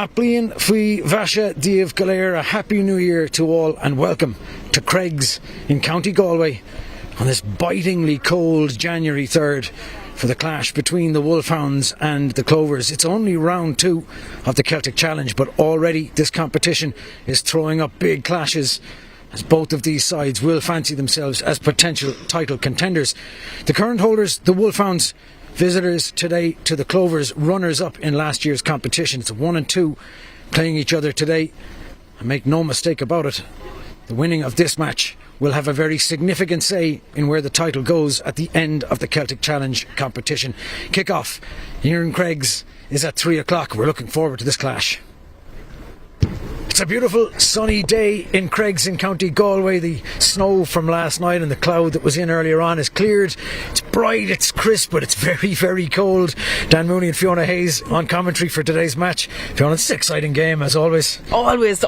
Aplian Fui Vasha Díomh Galéir, a happy new year to all and welcome to Craig's in County Galway on this bitingly cold January 3rd for the clash between the Wolfhounds and the Clovers. It's only round 2 of the Celtic Challenge, but already this competition is throwing up big clashes as both of these sides will fancy themselves as potential title contenders. The current holders, the Wolfhounds, visitors today to the Clovers, runners-up in last year's competition. It's 1 and 2 playing each other today. And make no mistake about it, the winning of this match will have a very significant say in where the title goes at the end of the Celtic Challenge competition. Kick-off here in Craig's is at 3 o'clock. We're looking forward to this clash. It's a beautiful sunny day in Craig's in County Galway. The snow from last night and the cloud that was in earlier on is cleared. It's bright, it's crisp, but it's very, very cold. Dan Mooney and Fiona Hayes on commentary for today's match. Fiona, it's an exciting game as always. Always.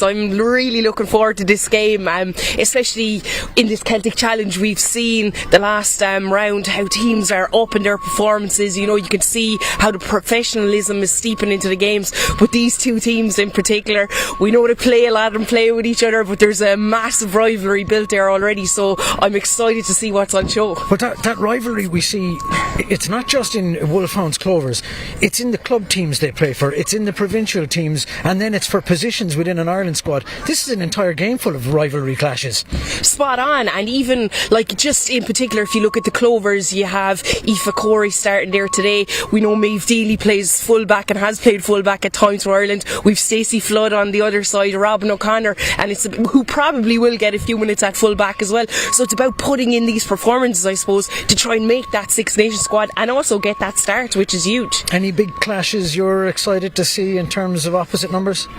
I'm really looking forward to this game, especially in this Celtic Challenge. We've seen the last round how teams are up in their performances. You know, you can see how the professionalism is steeping into the games. But these two teams in particular, we know they play a lot and play with each other, but there's a massive rivalry built there already, so I'm excited to see what's on show. But that rivalry we see, it's not just in Wolfhounds Clovers, it's in the club teams they play for, it's in the provincial teams, and then it's for positions within an Ireland squad. This is an entire game full of rivalry clashes. Spot on. And even like just in particular, if you look at the Clovers, you have Aoife Corey starting there today. We know Maeve Deely plays fullback and has played fullback at times for Ireland. We've Stacey Flood on the other side, Robin O'Connor, and who probably will get a few minutes at full back as well. So it's about putting in these performances, I suppose, to try and make that Six Nations squad and also get that start, which is huge. Any big clashes you're excited to see in terms of opposite numbers?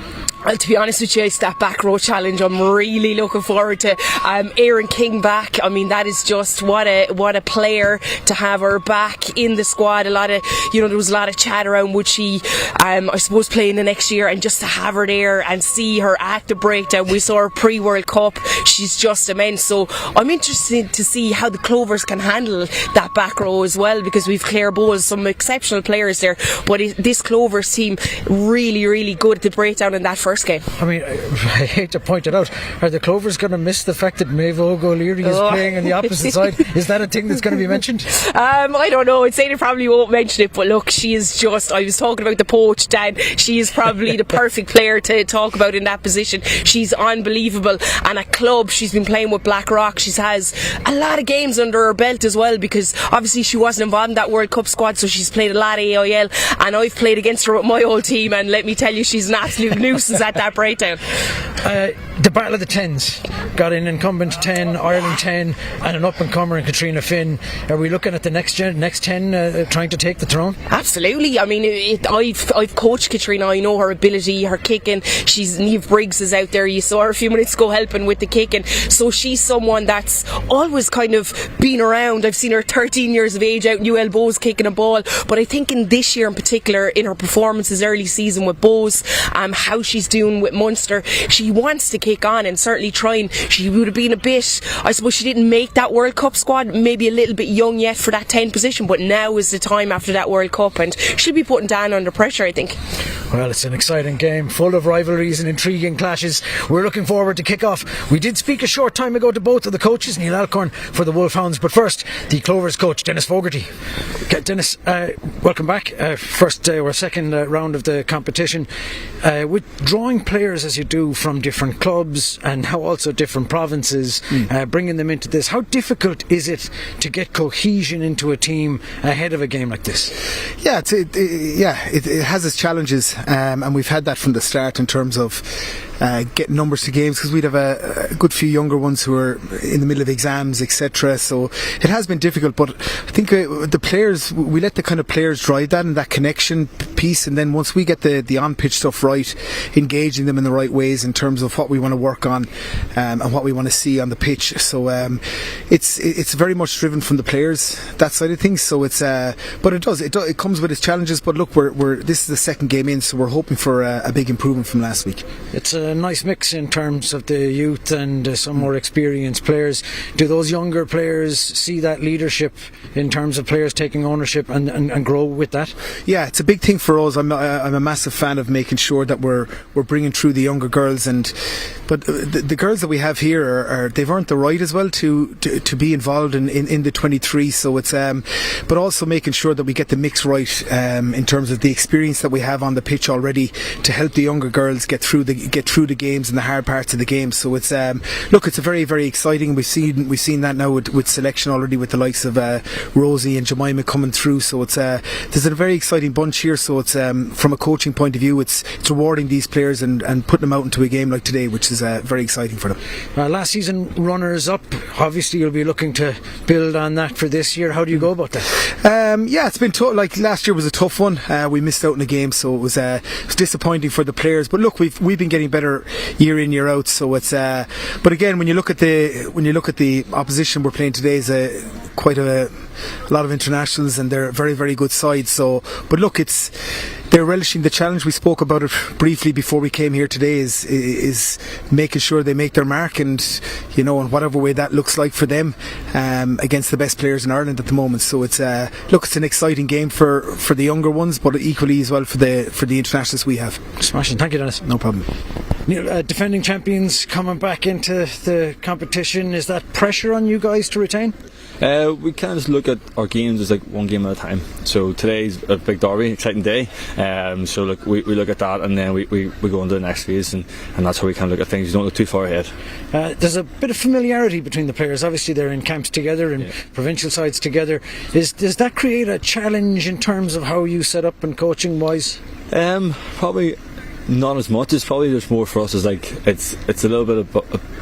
Well, to be honest with you, it's that back row challenge I'm really looking forward to. Erin King back, I mean, that is just what a player to have her back in the squad. There was a lot of chat around would she I suppose play in the next year, and just to have her there and see her at the breakdown. We saw her pre-World Cup, she's just immense. So I'm interested to see how the Clovers can handle that back row as well, because we've Claire Bowles, some exceptional players there, but this Clovers team really good at the breakdown in that first game. I mean, I hate to point it out, are the Clovers going to miss the fact that Maeve O'Leary is playing on the opposite side? Is that a thing that's going to be mentioned? I don't know, I'd say they probably won't mention it, but look, she is just, I was talking about the poach, Dan, she is probably the perfect player to talk about in that position. She's unbelievable, and at club she's been playing with Blackrock. She has a lot of games under her belt as well, because obviously she wasn't involved in that World Cup squad, so she's played a lot of AIL, and I've played against her with my old team, and let me tell you, she's an absolute nuisance at that breakdown. The Battle of the Tens got an incumbent 10, Ireland 10, and an up-and-comer in Katrina Finn. Are we looking at the next 10 trying to take the throne? Absolutely. I mean, I've coached Katrina. I know her ability, her kicking. Niamh Briggs is out there. You saw her a few minutes ago helping with the kicking. So she's someone that's always kind of been around. I've seen her 13 years of age out in UL Bows kicking a ball. But I think in this year in particular, in her performances early season with Bows, how she's doing with Munster, she wants to kick on and certainly trying. She would have been a bit, I suppose she didn't make that World Cup squad, maybe a little bit young yet for that 10 position, but now is the time after that World Cup, and she'll be putting Dan under pressure, I think. Well, it's an exciting game, full of rivalries and intriguing clashes. We're looking forward to kick-off. We did speak a short time ago to both of the coaches, Neil Alcorn for the Wolfhounds, but first, the Clovers coach, Dennis Fogarty. Dennis, welcome back. First or second round of the competition. With drawing players as you do from different clubs and how also different provinces, bringing them into this, how difficult is it to get cohesion into a team ahead of a game like this? Yeah, it has its challenges, and we've had that from the start in terms of getting numbers to games, because we'd have a good few younger ones who are in the middle of exams, etc. So it has been difficult, but I think the players, we let the kind of players drive that and that connection piece, and then once we get the on-pitch stuff right, engaging them in the right ways in terms of what we want to work on and what we want to see on the pitch. So it's very much driven from the players, that side of things. So it's but it comes with its challenges. But look, we're this is the second game in, so we're hoping for a big improvement from last week. It's a nice mix in terms of the youth and some more experienced players. Do those younger players see that leadership in terms of players taking ownership and grow with that? Yeah, it's a big thing for us. I'm a massive fan of making sure that we're bringing through the younger girls, but the girls that we have here they've earned the right as well to be involved in the 23. So it's but also making sure that we get the mix right in terms of the experience that we have on the pitch already to help the younger girls get through the games and the hard parts of the game. So it's it's a very, very exciting. We've seen that now with selection already, with the likes of Rosie and Jemima coming through. So it's there's a very exciting bunch here. So it's from a coaching point of view, it's rewarding these players and putting them out into a game like today, which is very exciting for them. Last season runners up, obviously you'll be looking to build on that for this year. How do you go about that? It's been tough. Like last year was a tough one. We missed out in a game, so it was disappointing for the players. But look, we've been getting better year in, year out. So it's but again, when you look at the opposition we're playing today, is quite a lot of internationals, and they're a very, very good side. So, but look, they're relishing the challenge. We spoke about it briefly before we came here today. Is making sure they make their mark, and in whatever way that looks like for them, against the best players in Ireland at the moment. So it's it's an exciting game for the younger ones, but equally as well for the internationals we have. Smashing. Thank you, Dennis. No problem. Neil, defending champions coming back into the competition, is that pressure on you guys to retain? We kind of just look at our games as like one game at a time. So today's a big derby, exciting day. So look, we look at that, and then we go into the next phase, and that's how we kind of look at things. You don't look too far ahead. There's a bit of familiarity between the players. Obviously they're in camps together and provincial sides together. Does that create a challenge in terms of how you set up and coaching wise? Probably not as much. It's probably just more for us as like it's a little bit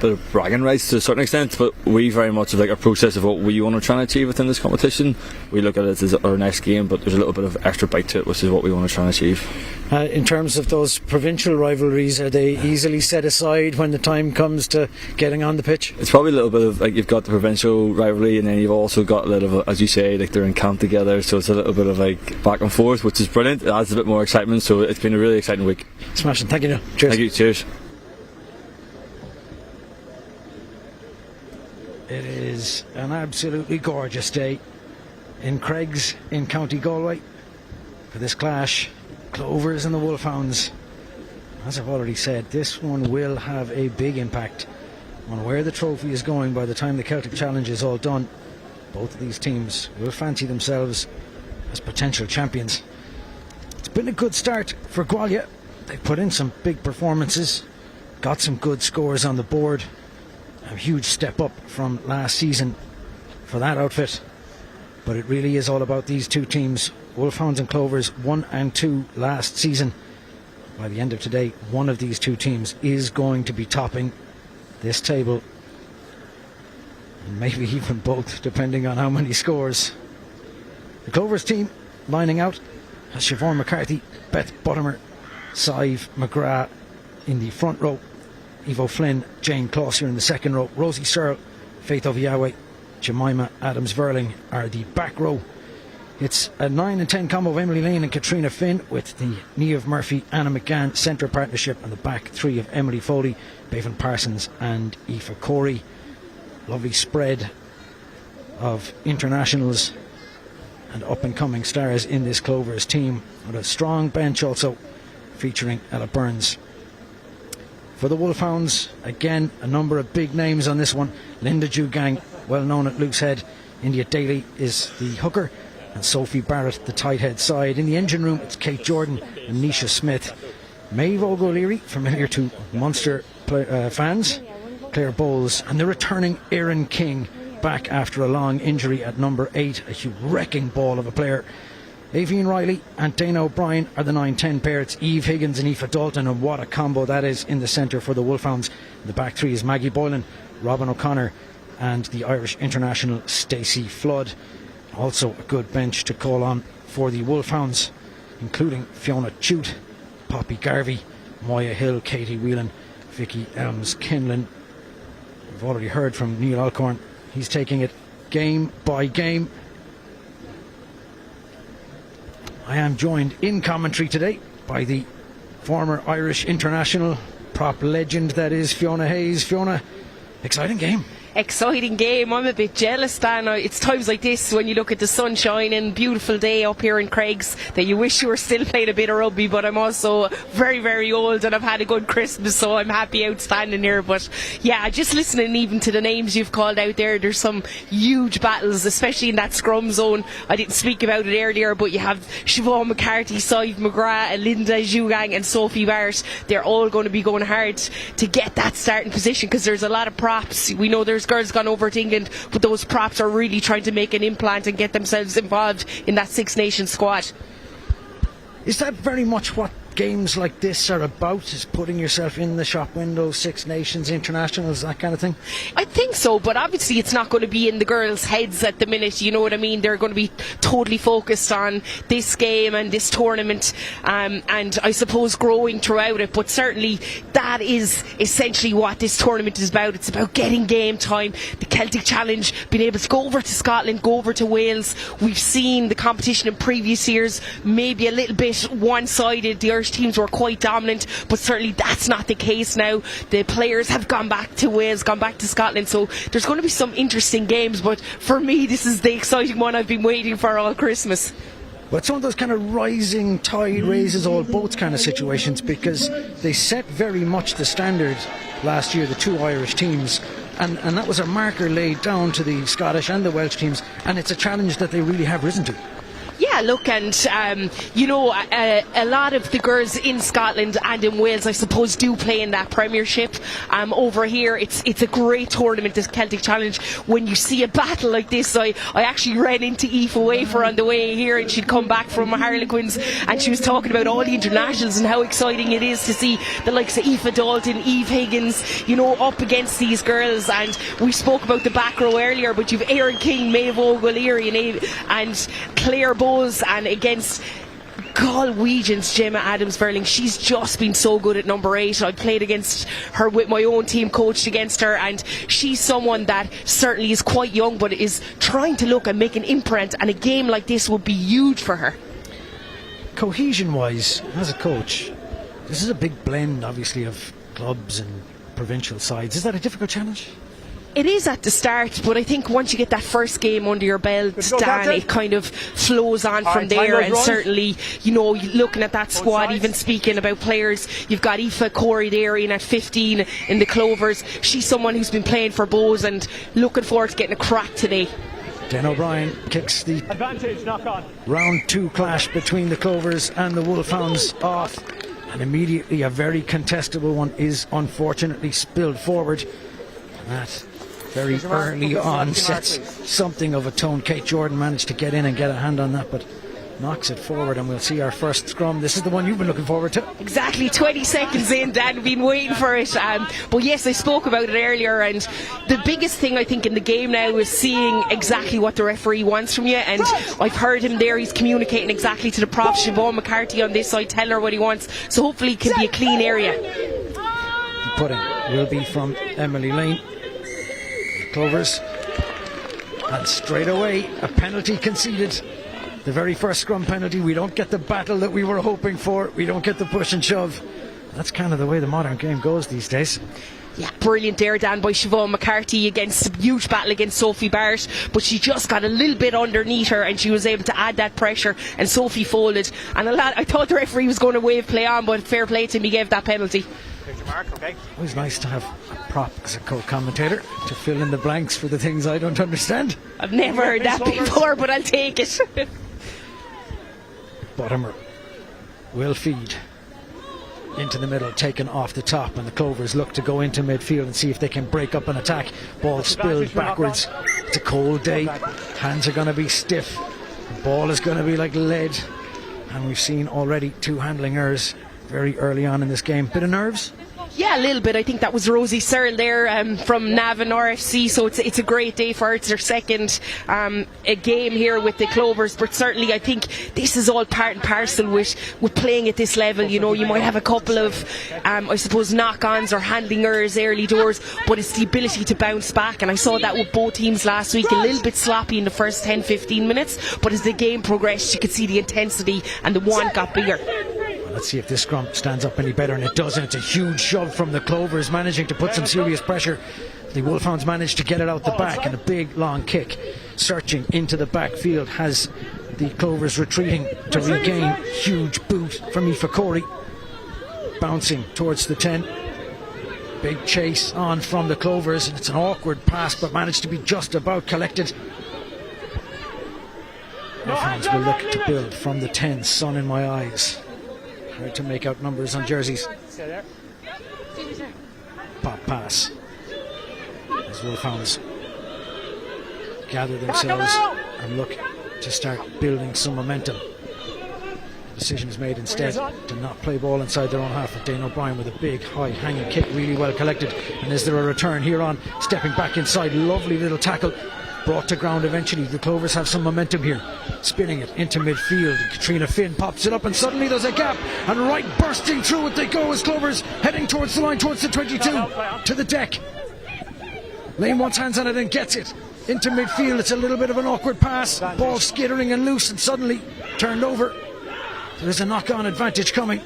of bragging rights to a certain extent, but we very much have like a process of what we want to try and achieve within this competition. We look at it as our next game, but there's a little bit of extra bite to it, which is what we want to try and achieve. In terms of those provincial rivalries, are they easily set aside when the time comes to getting on the pitch? It's probably a little bit of like, you've got the provincial rivalry, and then you've also got a little of, as you say, like they're in camp together, so it's a little bit of like back and forth, which is brilliant. It adds a bit more excitement, so it's been a really exciting week. Smashing. Thank you, Neil. Cheers. Thank you. Cheers. It is an absolutely gorgeous day in Craigs in County Galway for this clash, Clovers and the Wolfhounds. As I've already said, this one will have a big impact on where the trophy is going by the time the Celtic Challenge is all done. Both of these teams will fancy themselves as potential champions. It's been a good start for Galway. They put in some big performances, got some good scores on the board. A huge step up from last season for that outfit. But it really is all about these two teams. Wolfhounds and Clovers 1 and 2 last season. By the end of today, one of these two teams is going to be topping this table. And maybe even both, depending on how many scores. The Clovers team lining out has Siobhan McCarthy, Beth Buttimer, Sive McGrath in the front row, Evo Flynn, Jane Clossier in the second row, Rosie Searle, Faith Oviawe, Jemima Adams-Verling are the back row. It's a 9 and 10 combo of Emily Lane and Katrina Finn, with the Niamh Murphy, Anna McGann centre partnership, and the back three of Emily Foley, Bevan Parsons and Aoife Corey. Lovely spread of internationals and up and coming stars in this Clovers team, with a strong bench also featuring Ella Burns. For the Wolfhounds, again, a number of big names on this one. Linda Jugang, well known at Loosehead. India Daly is the hooker, and Sophie Barrett, the tight head side. In the engine room, it's Kate Jordan and Nisha Smith. Maeve O'Leary, familiar to Munster fans. Claire Bowles, and the returning Erin King, back after a long injury at number 8. A wrecking ball of a player. Avian Riley and Dana O'Brien are the 9-10 pair. It's Eve Higgins and Aoife Dalton, and what a combo that is in the centre for the Wolfhounds. The back three is Maggie Boylan, Robin O'Connor and the Irish international Stacey Flood. Also a good bench to call on for the Wolfhounds, including Fiona Chute, Poppy Garvey, Moya Hill, Katie Whelan, Vicky Elms Kinlan. We've already heard from Neil Alcorn. He's taking it game by game. I am joined in commentary today by the former Irish international, prop legend that is Fiona Hayes. Fiona, exciting game. Exciting game. I'm a bit jealous, Dan. It's times like this when you look at the sunshine and beautiful day up here in Craigs that you wish you were still playing a bit of rugby, but I'm also very, very old and I've had a good Christmas, so I'm happy out standing here. But yeah, just listening even to the names you've called out there's some huge battles, especially in that scrum zone. I didn't speak about it earlier, but you have Siobhan McCarthy, Sive McGrath, Linda Zhugang and Sophie Barrett. They're all going to be going hard to get that starting position because there's a lot of props. We know there's girls gone over to England, but those props are really trying to make an implant and get themselves involved in that Six Nations squad. Is that very much what games like this are about, is putting yourself in the shop window, Six Nations, internationals, that kind of thing? I think so, but obviously it's not going to be in the girls' heads at the minute, you know what I mean? They're going to be totally focused on this game and this tournament, and I suppose growing throughout it, but certainly that is essentially what this tournament is about. It's about getting game time, the Celtic Challenge, being able to go over to Scotland, go over to Wales. We've seen the competition in previous years maybe a little bit one-sided. The Irish teams were quite dominant, but certainly that's not the case now. The players have gone back to Wales, gone back to Scotland, so there's going to be some interesting games, but for me this is the exciting one I've been waiting for all Christmas. But some of those kind of rising tide raises all boats kind of situations, because they set very much the standard last year, the two Irish teams, and that was a marker laid down to the Scottish and the Welsh teams, and it's a challenge that they really have risen to. Yeah, look, and you know, a lot of the girls in Scotland and in Wales, I suppose, do play in that Premiership. Over here, it's a great tournament, this Celtic Challenge. When you see a battle like this, I actually ran into Aoife Wafer on the way here, and she'd come back from Harlequins, and she was talking about all the internationals and how exciting it is to see the likes of Aoife Dalton, Eve Higgins, you know, up against these girls. And we spoke about the back row earlier, but you've Erin King, Maeve O'Leary, and Claire Bowles, and against Galwegians, Gemma Adams-Verling. She's just been so good at number 8. I played against her with my own team, coached against her, and she's someone that certainly is quite young but is trying to look and make an imprint, and a game like this would be huge for her. Cohesion wise, as a coach, this is a big blend obviously of clubs and provincial sides. Is that a difficult challenge? It is at the start, but I think once you get that first game under your belt, Dan, it kind of flows on from there. And certainly, you know, looking at that squad, even speaking about players, you've got Aoife Corey there in at 15 in the Clovers. She's someone who's been playing for Bows and looking forward to getting a crack today. Den O'Brien kicks the advantage, knock on. round 2 clash between the Clovers and the Wolfhounds off, and immediately a very contestable one is unfortunately spilled forward. That very early on sets something of a tone. Kate Jordan managed to get in and get a hand on that, but knocks it forward, and we'll see our first scrum. This is the one you've been looking forward to. Exactly, 20 seconds in, Dan, been waiting for it. But yes, I spoke about it earlier, and the biggest thing I think in the game now is seeing exactly what the referee wants from you, and I've heard him there, he's communicating exactly to the prop, Siobhan McCarthy on this side, telling her what he wants, so hopefully it can be a clean area. The putting will be from Emily Lane. Clovers, and straight away a penalty conceded. The very first scrum penalty. We don't get the battle that we were hoping for. We don't get the push and shove. That's kind of the way the modern game goes these days. Yeah, brilliant there, Dan, by Siobhan McCarthy against a huge battle against Sophie Barrett, but she just got a little bit underneath her and she was able to add that pressure, and Sophie folded, and I thought the referee was going to wave play on, but fair play to him, he gave that penalty. Always nice to have a prop as a co-commentator to fill in the blanks for the things I don't understand. I've never heard that before, but I'll take it. Bottomer will feed into the middle, taken off the top, and the Clovers look to go into midfield and see if they can break up an attack. Ball spilled backwards. It's a cold day, hands are going to be stiff, the ball is going to be like lead, and we've seen already 2 handling errors very early on in this game. Bit of nerves? Yeah, a little bit. I think that was Rosie Searle there from Navan RFC, so it's a great day for her. It's her second a game here with the Clovers, but certainly I think this is all part and parcel with playing at this level. You know, you might have a couple of I suppose knock-ons or handling errors early doors, but it's the ability to bounce back, and I saw that with both teams last week. A little bit sloppy in the first 10-15 minutes, but as the game progressed you could see the intensity and the want got bigger. Let's see if this scrum stands up any better, and it doesn't. It's a huge shove from the Clovers, managing to put some serious pressure. The Wolfhounds managed to get it out the back, and a big long kick searching into the backfield has the Clovers retreating to regain. Huge boot from Aoife Corey, bouncing towards the 10. Big chase on from the Clovers, and it's an awkward pass but managed to be just about collected. Wolfhounds will look to build from the 10. Sun in my eyes. Hard to make out numbers on jerseys. Pop pass as Wolfhounds gather themselves and look to start building some momentum. The decision is made instead to not play ball inside their own half, with Dane O'Brien with a big high hanging kick, really well collected. And is there a return here on? Stepping back inside, lovely little tackle, brought to ground eventually. The Clovers have some momentum here, spinning it into midfield. Katrina Finn pops it up, and suddenly there's a gap, and right bursting through it they go as Clovers heading towards the line, towards the 22, to the deck. Lane wants hands on it and gets it into midfield. It's a little bit of an awkward pass, ball skittering and loose, and suddenly turned over. There's a knock-on advantage coming.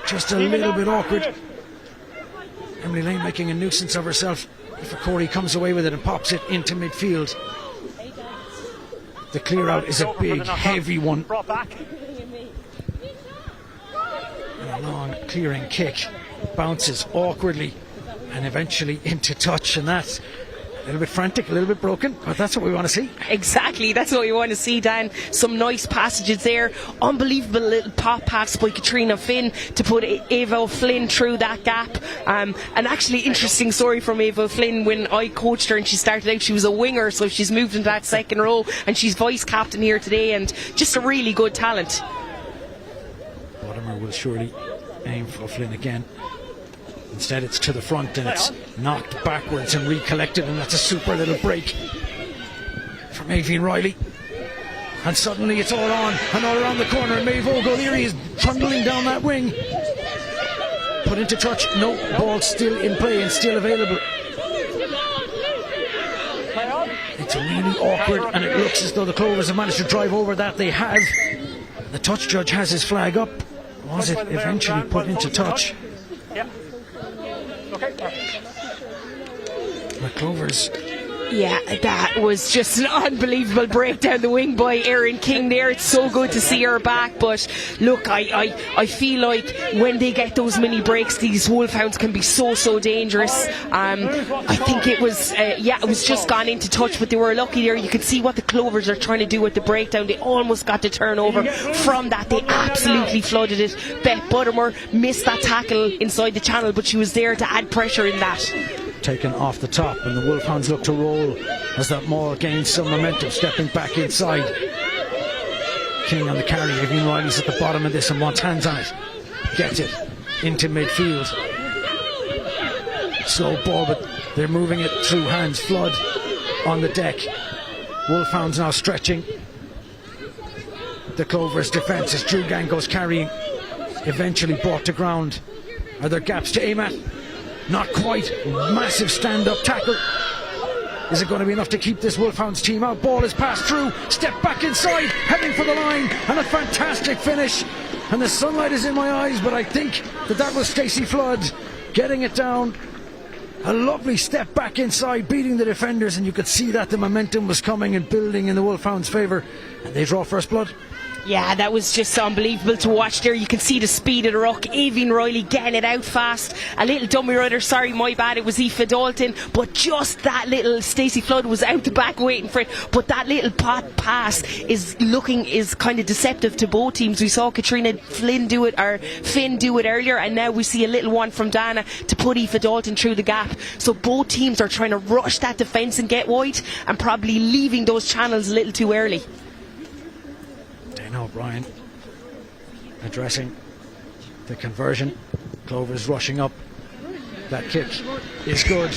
Just a little bit awkward. Emily Lane making a nuisance of herself. If Corey comes away with it and pops it into midfield. The clear out is a big, heavy one. And a long clearing kick. Bounces awkwardly and eventually into touch, and that's a little bit frantic, a little bit broken, but that's what we want to see. Exactly, that's what we want to see, Dan. Some nice passages there. Unbelievable little pop pass by Katrina Finn to put Ava O'Flynn through that gap. An actually interesting story from Ava O'Flynn. When I coached her and she started out, she was a winger, so she's moved into that second row, and she's vice captain here today, and just a really good talent. Watermer will surely aim for O'Flynn again. Instead it's to the front, and it's knocked backwards and recollected, and that's a super little break from Aoibhinn Riley. And suddenly it's all on and all around the corner, and Maeve O'Leary is trundling down that wing. Put into touch, no, ball still in play and still available. It's really awkward, and it looks as though the Clovers have managed to drive over that. They have. The touch judge has his flag up. Was it eventually put into touch? The Clovers. Yeah, that was just an unbelievable break down the wing by Erin King there. It's so good to see her back, but look, I feel like when they get those mini breaks, these Wolfhounds can be so dangerous. I think it was it was just gone into touch, but they were lucky there. You could see what the Clovers are trying to do with the breakdown. They almost got to turn over. From that, they absolutely flooded it. Beth Buttermore missed that tackle inside the channel, but she was there to add pressure in that. Taken off the top, and the Wolfhounds look to roll as that maul gains some momentum, stepping back inside. King on the carry. Aoibhinn Riley's at the bottom of this and wants hands on it. Gets it into midfield. Slow ball, but they're moving it through hands. Flood on the deck. Wolfhounds now stretching the Clovers defence as Drew Gang goes carrying. Eventually brought to ground. Are there gaps to aim at? Not quite. Massive stand-up tackle. Is it going to be enough to keep this Wolfhounds team out? Ball is passed through. Step back inside. Heading for the line. And a fantastic finish. And the sunlight is in my eyes, but I think that was Stacey Flood getting it down. A lovely step back inside, beating the defenders, and you could see that the momentum was coming and building in the Wolfhounds' favour. And they draw first blood. Yeah, that was just unbelievable to watch there. You can see the speed of the ruck. Aoibhinn Riley getting it out fast. A little dummy rider, sorry, my bad, it was Aoife Dalton. But just that little, Stacey Flood was out the back waiting for it. But that little pot pass is kind of deceptive to both teams. We saw Katrina Finn do it earlier, and now we see a little one from Dana to put Aoife Dalton through the gap. So both teams are trying to rush that defence and get wide, and probably leaving those channels a little too early. O'Brien addressing the conversion. Clovers rushing up. That kick is good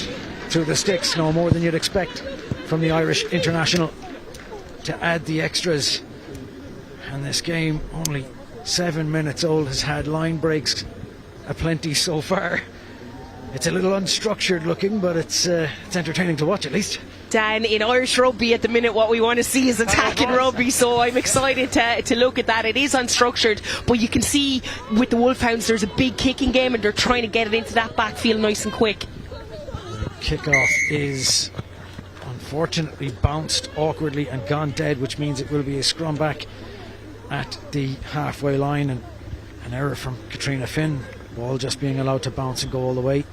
through the sticks, no more than you'd expect from the Irish international to add the extras. And this game, only 7 minutes old, has had line breaks aplenty so far. It's a little unstructured looking, but it's entertaining to watch at least. Dan, in Irish rugby at the minute what we want to see is attacking rugby, so I'm excited to look at that. It is unstructured, but you can see with the Wolfhounds there's a big kicking game and they're trying to get it into that backfield nice and quick. Kickoff is unfortunately bounced awkwardly and gone dead, which means it will be a scrum back at the halfway line, and an error from Katrina Finn. Ball just being allowed to bounce and go all the way.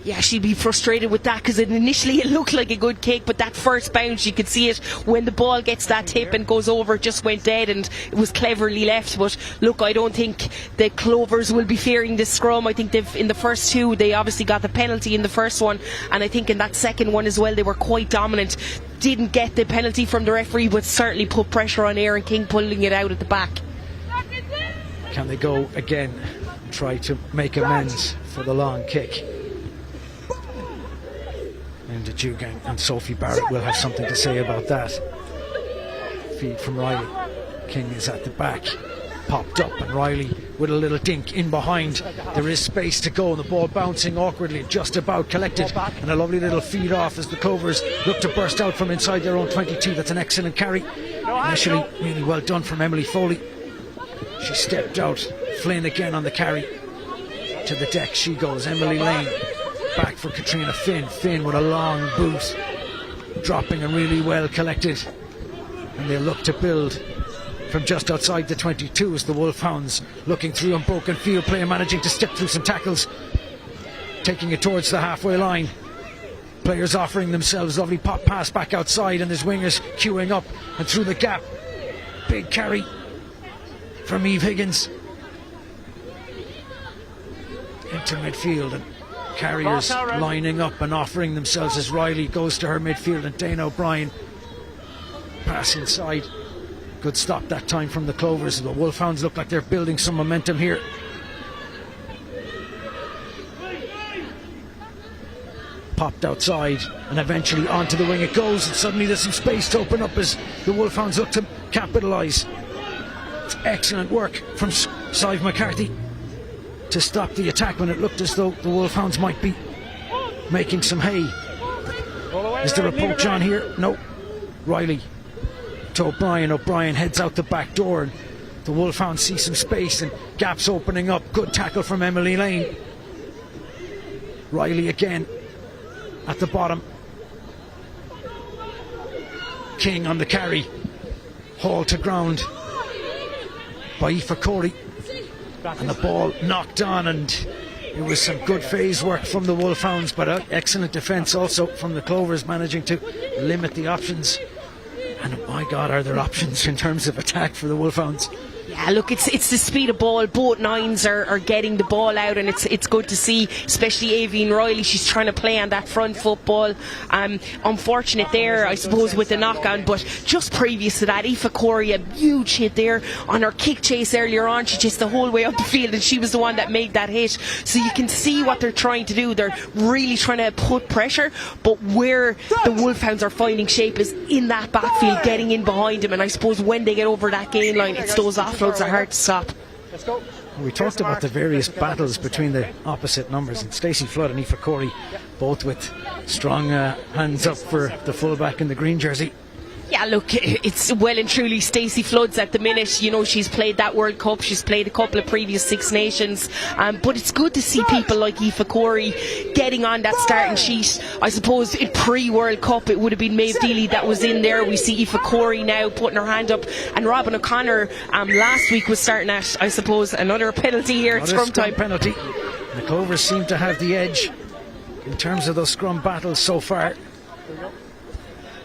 Yeah, she'd be frustrated with that because initially it looked like a good kick, but that first bounce, you could see it when the ball gets that tip and goes over, it just went dead and it was cleverly left. But look, I don't think the Clovers will be fearing this scrum. I think in the first two, they obviously got the penalty in the first one, and I think in that second one as well, they were quite dominant. Didn't get the penalty from the referee, but certainly put pressure on Aaron King, pulling it out at the back. Can they go again, try to make amends for the long kick? Linda Dugan and Sophie Barrett will have something to say about that. Feed from Riley. King is at the back, popped up, and Riley with a little dink in behind. There is space to go, and the ball bouncing awkwardly, just about collected, and a lovely little feed off as the Clovers look to burst out from inside their own 22. That's an excellent carry. Initially really well done from Emily Foley. She stepped out. Flynn again on the carry. To the deck she goes. Emily Lane back for Katrina Finn. Finn with a long boot, dropping and really well collected, and they'll look to build from just outside the 22 as the Wolfhounds looking through unbroken field play and managing to step through some tackles, taking it towards the halfway line. Players offering themselves. Lovely pop pass back outside, and there's wingers queuing up and through the gap. Big carry from Eve Higgins into midfield, and carriers lining up and offering themselves as Riley goes to her midfield, and Dana O'Brien pass inside. Good stop that time from the Clovers. The Wolfhounds look like they're building some momentum here. Popped outside and eventually onto the wing it goes, and suddenly there's some space to open up as the Wolfhounds look to capitalise. It's excellent work from Sive McCarthy to stop the attack when it looked as though the Wolfhounds might be making some hay. Is there a poach on here? No. Riley to O'Brien. O'Brien heads out the back door, and the Wolfhounds see some space and gaps opening up. Good tackle from Emily Lane. Riley again at the bottom. King on the carry. Hauled to ground by Aoife Corey, and the ball knocked on, and it was some good phase work from the Wolfhounds, but excellent defence also from the Clovers, managing to limit the options. And my God, are there options in terms of attack for the Wolfhounds? Yeah, look, it's the speed of ball. Both nines are getting the ball out, and it's good to see, especially Avian Riley. She's trying to play on that front football. Unfortunate there, I suppose, with the knock-on, but just previous to that, Aoife Corey, a huge hit there on her kick chase earlier on. She chased the whole way up the field, and she was the one that made that hit. So you can see what they're trying to do. They're really trying to put pressure, but where the Wolfhounds are finding shape is in that backfield, getting in behind them, and I suppose when they get over that gain line, it's those offloads are hard to stop. We talked about the various battles between the opposite numbers, and Stacey Flood and Aoife Corey both with strong hands up for the fullback in the green jersey. Yeah, look, it's well and truly Stacey Flood's at the minute. You know, she's played that World Cup, she's played a couple of previous Six Nations, but it's good to see people like Aoife Corey getting on that starting sheet. I suppose in pre-World Cup it would have been Maeve Deely that was in there. We see Aoife Corey now putting her hand up, and Robin O'Connor last week was starting at, I suppose, another penalty here at scrum time. Penalty. The Clovers seem to have the edge in terms of those scrum battles so far.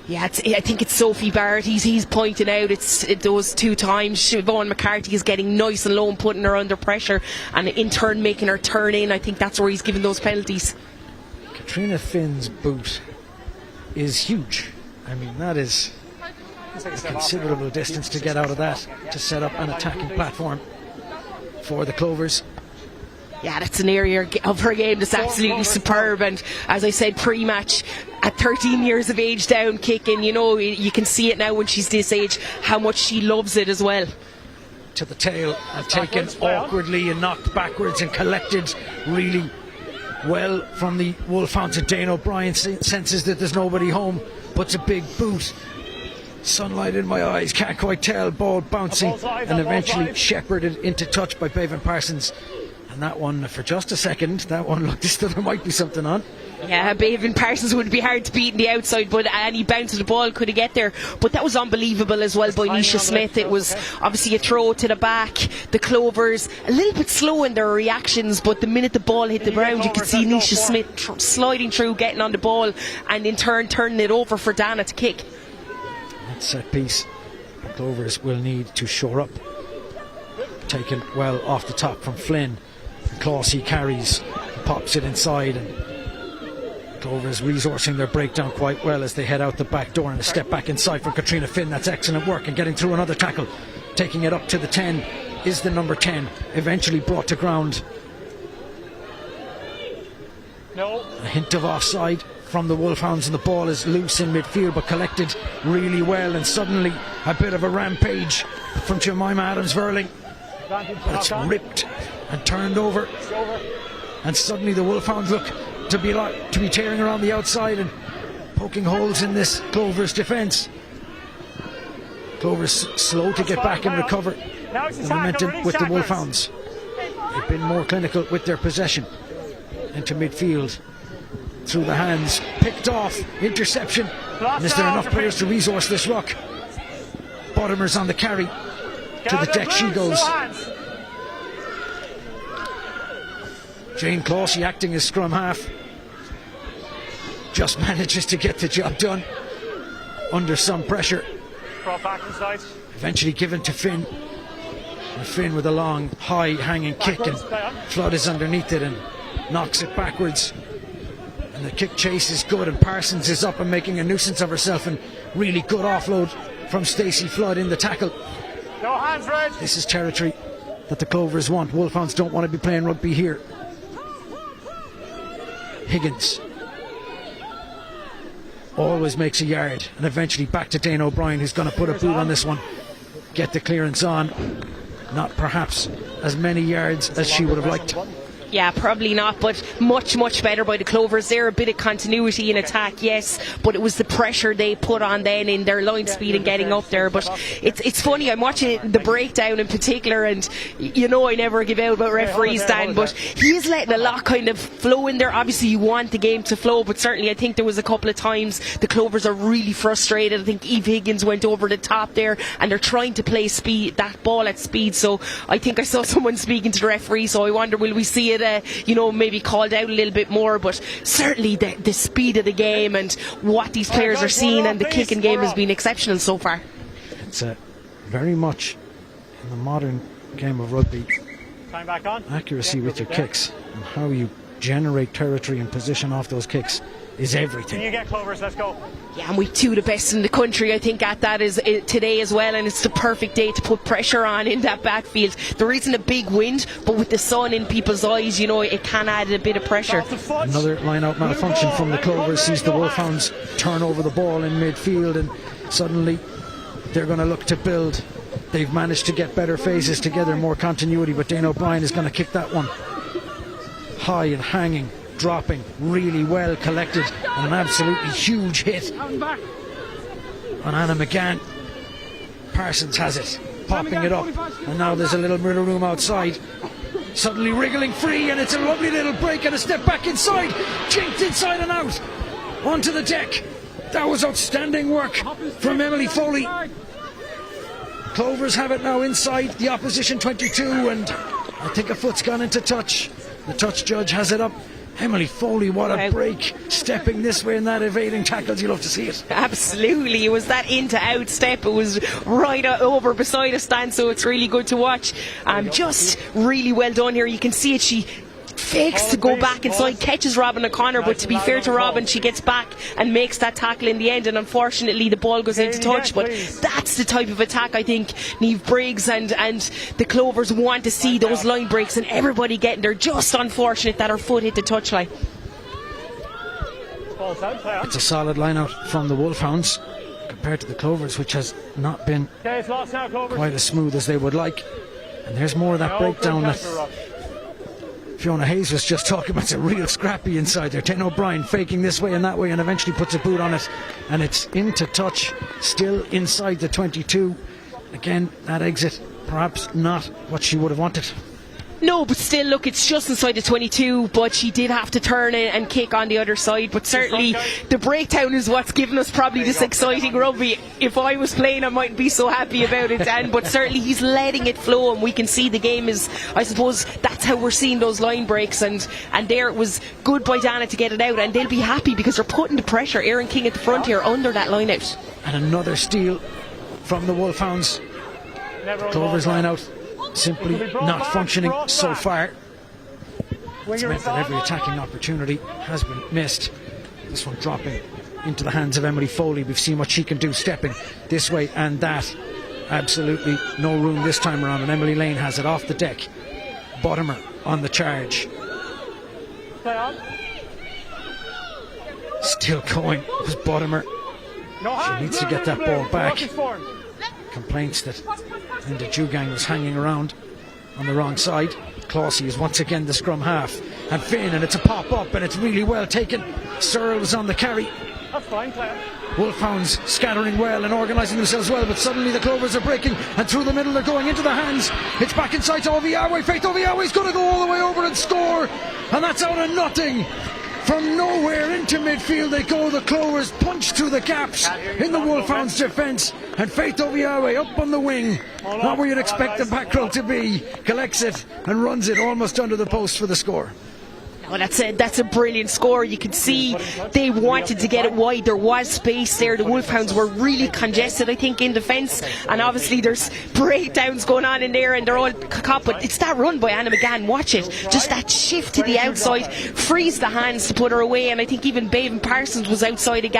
Yeah, I think it's Sophie Barrett. He's pointing out those two times. Siobhan McCarthy is getting nice and low and putting her under pressure, and in turn making her turn in. I think that's where he's giving those penalties. Katrina Finn's boot is huge. I mean, that is a considerable distance to get out of that to set up an attacking platform for the Clovers. Yeah, that's an area of her game that's absolutely superb, and as I said pre-match, at 13 years of age down kicking, you know, you can see it now when she's this age how much she loves it as well. To the tail and taken awkwardly and knocked backwards and collected really well from the Wolfhounds. And Dane O'Brien senses that there's nobody home, puts a big boot. Sunlight in my eyes, can't quite tell. Ball bouncing and eventually shepherded into touch by Bevan Parsons. And that one, for just a second, that one looked as though there might be something on. Yeah, Bevan Parsons would be hard to beat in the outside, but any bounce of the ball could have get there. But that was unbelievable as well by Nisha Smith. It was obviously a throw to the back. The Clovers a little bit slow in their reactions, but the minute the ball hit the ground, you could see Nisha Smith sliding through, getting on the ball, and in turn turning it over for Dana to kick. That set piece, the Clovers will need to shore up. Taken well off the top from Flynn. Clausey carries, pops it inside, and Clovers resourcing their breakdown quite well as they head out the back door, and a step back inside from Katrina Finn. That's excellent work, and getting through another tackle, taking it up to the 10 is the number 10, eventually brought to ground. A hint of offside from the Wolfhounds, and the ball is loose in midfield but collected really well, and suddenly a bit of a rampage from Jemima Adams-Verling, but it's ripped and turned over, and suddenly the Wolfhounds look to be tearing around the outside and poking holes in this Clovers defence. Clovers slow to get back and recover the momentum with the Wolfhounds. They've been more clinical with their possession. Into midfield, through the hands, picked off, interception. And is there enough players to resource this ruck? Bottomers on the carry, to the deck she goes. Jane Clausey acting as scrum half, just manages to get the job done under some pressure. Eventually given to Finn, and Finn with a long high hanging kick, and Flood is underneath it and knocks it backwards, and the kick chase is good, and Parsons is up and making a nuisance of herself, and really good offload from Stacey Flood in the tackle. This is territory that the Clovers want. Wolfhounds don't want to be playing rugby here. Higgins always makes a yard, and eventually back to Dane O'Brien, who's going to put a boot on this one, get the clearance on. Not perhaps as many yards as she would have liked. Yeah, probably not, but much better by the Clovers there. A bit of continuity in attack, yes, but it was the pressure they put on then in their line speed and getting up there. But it's funny, I'm watching the breakdown in particular, and you know I never give out about referees, Dan, but he is letting a lot kind of flow in there. Obviously you want the game to flow, but certainly I think there was a couple of times the Clovers are really frustrated. I think Eve Higgins went over the top there, and they're trying to play that ball at speed. So I think I saw someone speaking to the referee, so I wonder, will we see it maybe called out a little bit more? But certainly the speed of the game and what these players are seeing, and the kicking game has been exceptional so far. It's very much in the modern game of rugby, accuracy with your kicks and how you generate territory and position off those kicks is everything. Can you get Clovers? Let's go. Yeah, and we've two of the best in the country, I think, at that is today as well, and it's the perfect day to put pressure on in that backfield. There isn't a big wind, but with the sun in people's eyes, it can add a bit of pressure. Another line-out malfunction from the Clovers sees the Wolfhounds turn over the ball in midfield, and suddenly they're going to look to build. They've managed to get better phases together, more continuity, but Dane O'Brien is going to kick that one high and hanging, dropping, really well collected, and an absolutely huge hit on Anna McGann. Parsons has it, popping it up, and now there's a little bit of room outside. Suddenly wriggling free, and it's a lovely little break and a step back inside, jinked inside and out onto the deck. That was outstanding work from Emily Foley. Clovers have it now inside the opposition 22, and I think a foot's gone into touch. The touch judge has it up. Emily Foley, what a break, stepping this way and that, evading tackles. You love to see it. Absolutely, it was that in to out step. It was right over beside a stand, so it's really good to watch. Just really well done here. You can see it, she fakes to go back inside, catches Robin O'Connor, but to be fair to Robin, she gets back and makes that tackle in the end, and unfortunately the ball goes into touch. But that's the type of attack I think Niamh Briggs and the Clovers want to see, those line breaks and everybody getting there. Just unfortunate that her foot hit the touchline. It's a solid line out from the Wolfhounds compared to the Clovers, which has not been quite as smooth as they would like. And there's more of that breakdown that Fiona Hayes was just talking about, it's a real scrappy inside there. Dana O'Brien faking this way and that way and eventually puts a boot on it, and it's into touch, still inside the 22. Again, that exit perhaps not what she would have wanted. No, but still, look, it's just inside the 22, but she did have to turn it and kick on the other side. But certainly, the breakdown is what's given us probably this exciting rugby. If I was playing, I mightn't be so happy about it, Dan, but certainly he's letting it flow, and we can see the game is, I suppose, that's how we're seeing those line breaks, and there it was good by Dana to get it out, and they'll be happy because they're putting the pressure. Aaron King at the front here under that line out. And another steal from the Wolfhounds. Clovers line out simply not functioning so far. It's meant that every attacking opportunity has been missed. This one dropping into the hands of Emily Foley. We've seen what she can do, stepping this way and that. Absolutely no room this time around, and Emily Lane has it off the deck. Bottomer on the charge. Still going was Bottomer. She needs to get that ball back. Complaints that Linda Jugang was hanging around on the wrong side. Closey is once again the scrum half, and Finn, and it's a pop up, and it's really well taken. Searles on the carry. That's fine, Claire. Wolfhounds scattering well and organising themselves well, but suddenly the Clovers are breaking, and through the middle they're going into the hands. It's back inside to Oviawe. Faith Oviawe's going to go all the way over and score, and that's out of nothing. From nowhere into midfield they go. The Clovers punch through the gaps in the Wolfhounds defence, and Faith Oviawe up on the wing, not where you'd expect the back row to be, collects it and runs it almost under the post for the score. Oh, that's a brilliant score. You can see they wanted to get it wide. There was space there. The Wolfhounds were really congested, I think, in defence, and obviously there's breakdowns going on in there, and they're all caught. But it's that run by Anna McGann. Watch it, just that shift to the outside, frees the hands to put her away, and I think even Baven Parsons was outside of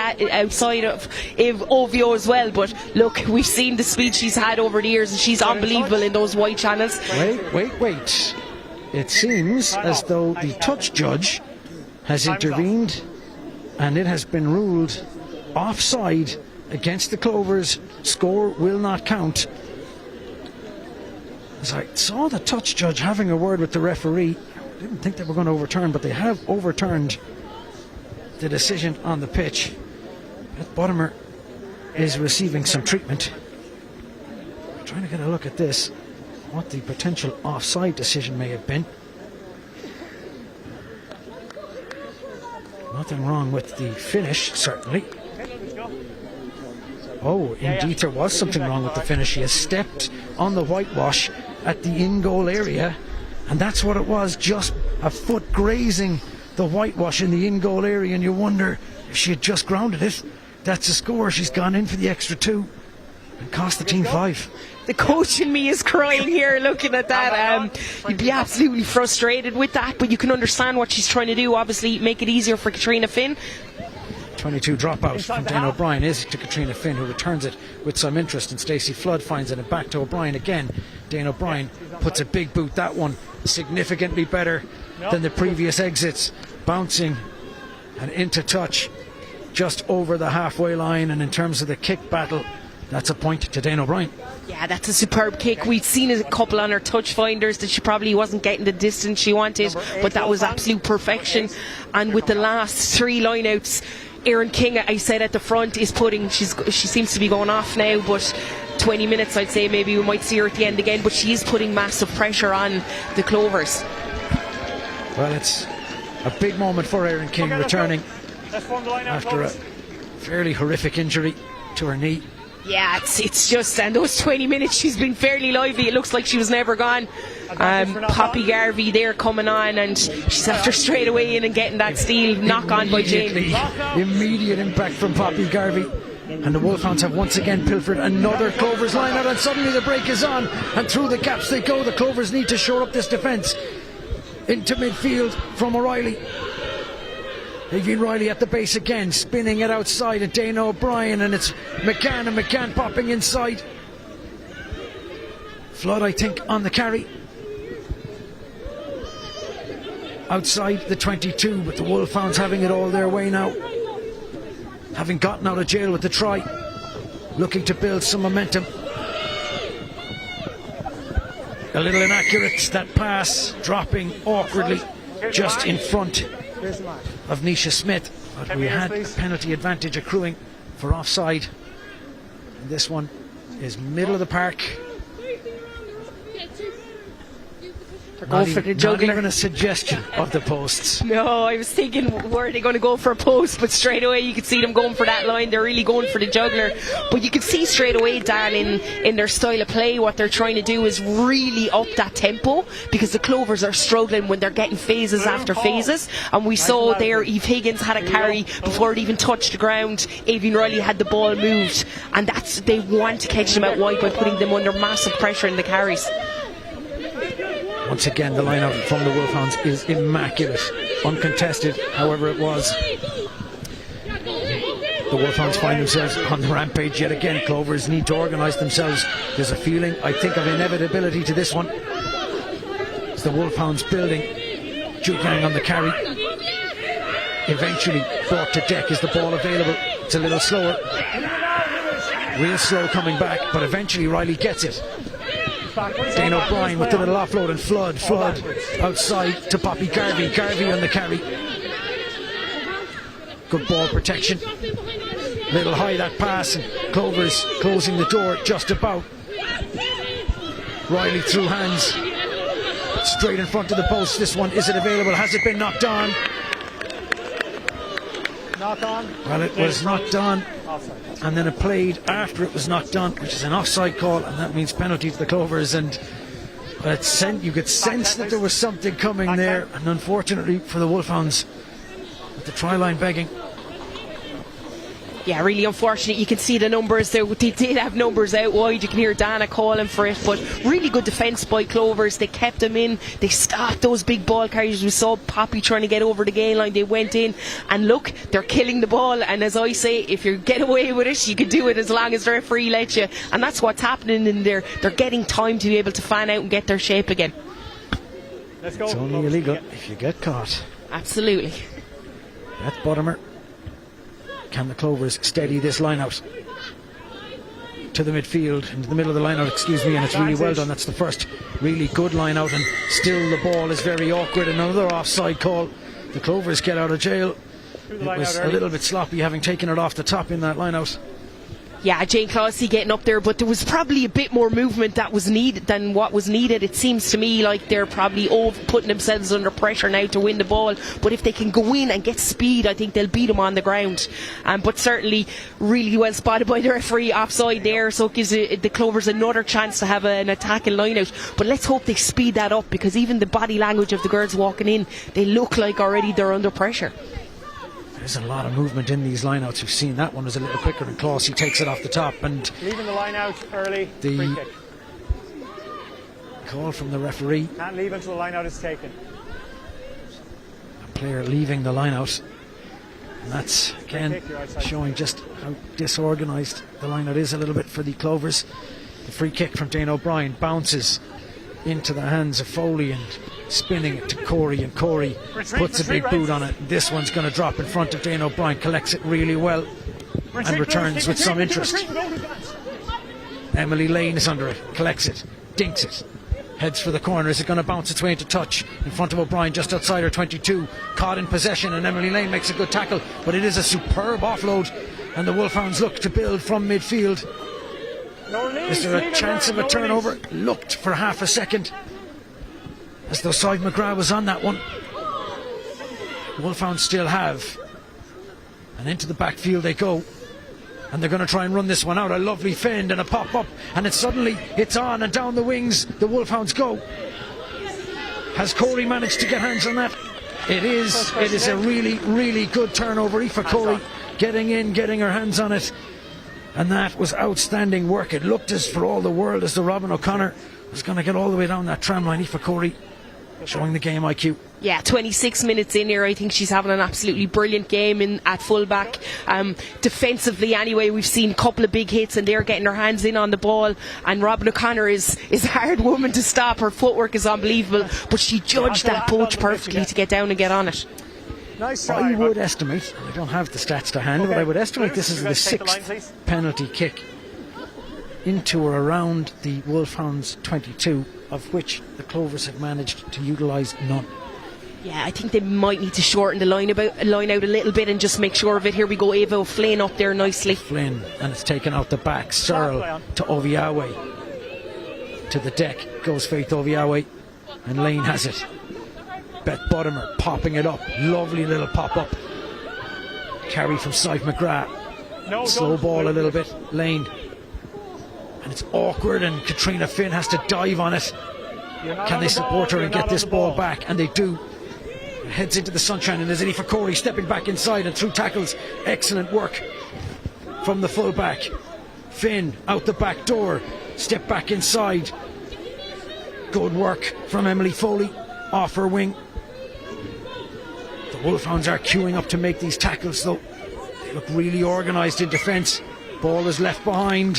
Ovio as well. But look, we've seen the speed she's had over the years, and she's unbelievable in those wide channels. Wait. It seems as though the touch judge has intervened, and it has been ruled offside against the Clovers. Score will not count. As I saw the touch judge having a word with the referee, I didn't think they were going to overturn, but they have overturned the decision on the pitch. Beth Bottomer is receiving some treatment. I'm trying to get a look at this, what the potential offside decision may have been. Nothing wrong with the finish, certainly. Oh, indeed there was something wrong with the finish. He has stepped on the whitewash at the in-goal area, and that's what it was, just a foot grazing the whitewash in the in-goal area, and you wonder if she had just grounded it. That's a score. She's gone in for the extra 2 and cost the team 5. The coach in me is crying here looking at that. You'd be absolutely frustrated with that, but you can understand what she's trying to do. Obviously make it easier for Katrina Finn. 22 dropout from Dana O'Brien is to Katrina Finn, who returns it with some interest, and Stacey Flood finds it, and back to O'Brien again. Dana O'Brien puts a big boot, that one significantly better than the previous exits, bouncing and into touch just over the halfway line. And in terms of the kick battle, that's a point to Dana O'Brien. Yeah, that's a superb kick. We'd seen a couple on her touch finders that she probably wasn't getting the distance she wanted, but that was absolute perfection. And with the last 3 lineouts, Erin King, I said at the front, is putting, she seems to be going off now, but 20 minutes I'd say maybe we might see her at the end again, but she is putting massive pressure on the Clovers. Well, it's a big moment for Erin King, returning after a fairly horrific injury to her knee. Yeah, it's just, and those 20 minutes she's been fairly lively. It looks like she was never gone. Poppy Garvey there coming on, and she's after straight away in and getting that steal, knock on by Jane. Immediate impact from Poppy Garvey, and the Wolfhounds have once again pilfered another Clovers line out, and suddenly the break is on, and through the gaps they go. The Clovers need to shore up this defence. Into midfield from O'Reilly. Avian Riley at the base again, spinning it outside at Dana O'Brien, and it's McCann, and McCann popping inside. Flood, I think, on the carry. Outside the 22, but the Wolfhounds having it all their way now. Having gotten out of jail with the try, looking to build some momentum. a little inaccurate, that pass dropping awkwardly just in front of Nisha Smith. But we had a penalty advantage accruing for offside. And this one is middle of the park. Go for the juggler. Not even a suggestion of the posts. No, I was thinking, were they going to go for a post? But straight away you could see them going for that line. They're really going for the juggler. But you could see straight away, Dan, in their style of play, what they're trying to do is really up that tempo, because the Clovers are struggling when they're getting phases after phases. And we saw there Eve Higgins had a carry before it even touched the ground. Avian Riley had the ball moved. And they want to catch them out wide by putting them under massive pressure in the carries. Once again, the line out from the Wolfhounds is immaculate, uncontested, however it was. The Wolfhounds find themselves on the rampage yet again. Clovers need to organise themselves. There's a feeling, I think, of inevitability to this one. It's the Wolfhounds building. Jugang on the carry. Eventually brought to deck. Is the ball available? It's a little slower. Real slow coming back, but eventually Riley gets it. Dane O'Brien with the little offload, and Flood outside to Poppy Garvey. Garvey on the carry. Good ball protection. Little high that pass, and Clovers closing the door just about. Riley through hands. Straight in front of the post. This one, is it available? Has it been knocked on? Knock on. Well, it was knocked on, and then it played after it was knocked on, which is an offside call, and that means penalty to the Clovers. And you could sense that there was something coming there, and unfortunately for the Wolfhounds, with the try line begging. Yeah, really unfortunate. You can see the numbers there. They did have numbers out wide. You can hear Dana calling for it, but really good defence by Clovers. They kept them in. They stopped those big ball carriers. We saw Poppy trying to get over the gain line. They went in, and look, they're killing the ball. And as I say, if you get away with it, you can do it as long as the referee lets you. And that's what's happening in there. They're getting time to be able to fan out and get their shape again. Let's go. It's only illegal if you get caught. Absolutely. That's Bottomer. Can the Clovers steady this line out to the midfield, into the middle of the line out, and it's really well done. That's the first really good line out, and still the ball is very awkward. Another offside call. The Clovers get out of jail. It was a little bit sloppy having taken it off the top in that line out. Yeah, Jane Clossy getting up there, but there was probably a bit more movement that was needed than what was needed. It seems to me like they're probably putting themselves under pressure now to win the ball, but if they can go in and get speed, I think they'll beat them on the ground. But certainly really well spotted by the referee, offside there, so it gives the Clovers another chance to have an attacking line out. But let's hope they speed that up, because even the body language of the girls walking in, they look like already they're under pressure. There's a lot of movement in these lineouts. We've seen that one was a little quicker, and Clossy takes it off the top. And leaving the line out early. The free kick. Call from the referee. Can't leave until the line out is taken. A player leaving the lineout. And that's again showing just how disorganised the lineout is a little bit for the Clovers. The free kick from Dane O'Brien bounces into the hands of Foley and spinning it to Corey, and Corey puts a big boot on it. This one's going to drop in front of Dane O'Brien, collects it really well and returns with some interest. Emily Lane is under it, collects it, dinks it, heads for the corner. Is it going to bounce its way into touch in front of O'Brien just outside her 22? Caught in possession, and Emily Lane makes a good tackle, but it is a superb offload, and the Wolfhounds look to build from midfield. Is there a chance of a turnover? Looked for half a second as though Side McGrath was on that one. Wolfhounds still have, and into the backfield they go, and they're going to try and run this one out. A lovely fend and a pop up, and it's on, and down the wings the Wolfhounds go. Has Corey managed to get hands on that? It is a really good turnover. Aoife Corey getting in, getting her hands on it, and that was outstanding work. It looked as for all the world as though Robin O'Connor was going to get all the way down that tram line. Aoife Corey showing the game IQ. Yeah, 26 minutes in here, I think she's having an absolutely brilliant game at fullback. Defensively anyway, we've seen a couple of big hits, and they're getting their hands in on the ball, and Robin O'Connor is a hard woman to stop. Her footwork is unbelievable, but she judged that poach perfectly to get down and get on it. Nice try, I would estimate, I don't have the stats to hand, but I would estimate this is the 6th penalty kick into or around the Wolfhounds 22. of which the Clovers have managed to utilise none. Yeah, I think they might need to shorten the line out a little bit and just make sure of it. Here we go, Ava O'Flynn up there nicely. Flynn, and it's taken out the back. Searle to Oviawe. To the deck goes Faith Oviawe, and Lane has it. Beth Buttimer popping it up. Lovely little pop up. Carry from Sife McGrath. Slow ball a little bit. Lane. And it's awkward, and Katrina Finn has to dive on it. Can they support her and get this ball back? And they do. Heads into the sunshine, and there's Aoife Corey stepping back inside and through tackles. Excellent work from the full back. Finn out the back door, step back inside. Good work from Emily Foley off her wing. The Wolfhounds are queuing up to make these tackles, though. They look really organised in defence. Ball is left behind,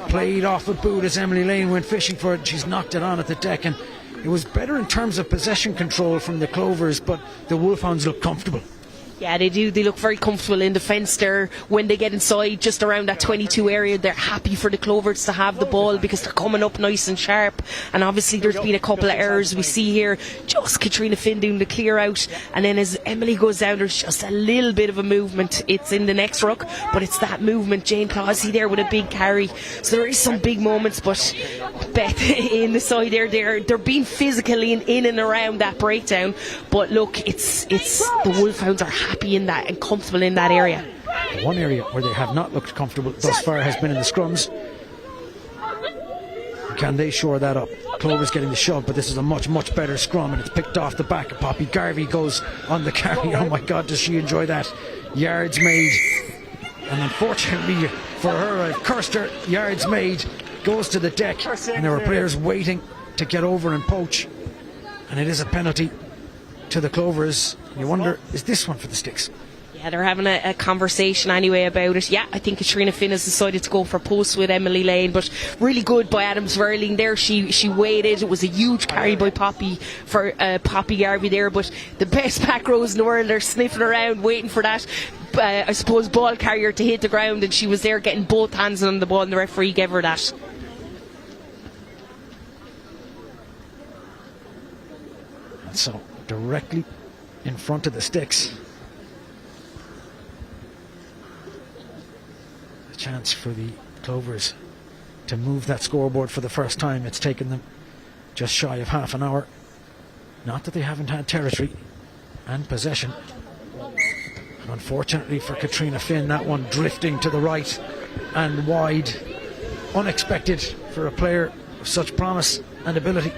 played off a boot as Emily Lane went fishing for it. She's knocked it on at the deck, and it was better in terms of possession control from the Clovers, but the Wolfhounds look comfortable. Yeah, they do. They look very comfortable in defence there. When they get inside, just around that 22 area, they're happy for the Clovers to have the ball because they're coming up nice and sharp. And obviously there's been a couple of errors we see here. Just Katrina Finn doing the clear out. And then as Emily goes down, there's just a little bit of a movement. It's in the next ruck, but it's that movement. Jane Clausey there with a big carry. So there is some big moments, but Beth in the side there, they're being physical in and around that breakdown. But look, it's the Wolfhounds are happy in that and comfortable in that area. The one area where they have not looked comfortable thus far has been in the scrums. Can they shore that up? Clover's getting the shove, but this is a much better scrum, and it's picked off the back. Poppy Garvey goes on the carry. Oh my God, does she enjoy that? Yards made, and unfortunately for her, I've cursed her. Yards made, goes to the deck, and there were players waiting to get over and poach, and it is a penalty to the Clovers. You wonder, is this one for the Sticks? Yeah, they're having a conversation anyway about it. Yeah, I think Katrina Finn has decided to go for post with Emily Lane, but really good by Adams Verling there. She waited. It was a huge carry by Poppy for Poppy Garvey there, but the best back rows in the world are sniffing around waiting for that I suppose ball carrier to hit the ground, and she was there getting both hands on the ball, and the referee gave her that. So directly in front of the Sticks, a chance for the Clovers to move that scoreboard for the first time. It's taken them just shy of half an hour. Not that they haven't had territory and possession, and unfortunately for Katrina Finn, that one drifting to the right and wide. Unexpected for a player of such promise and ability.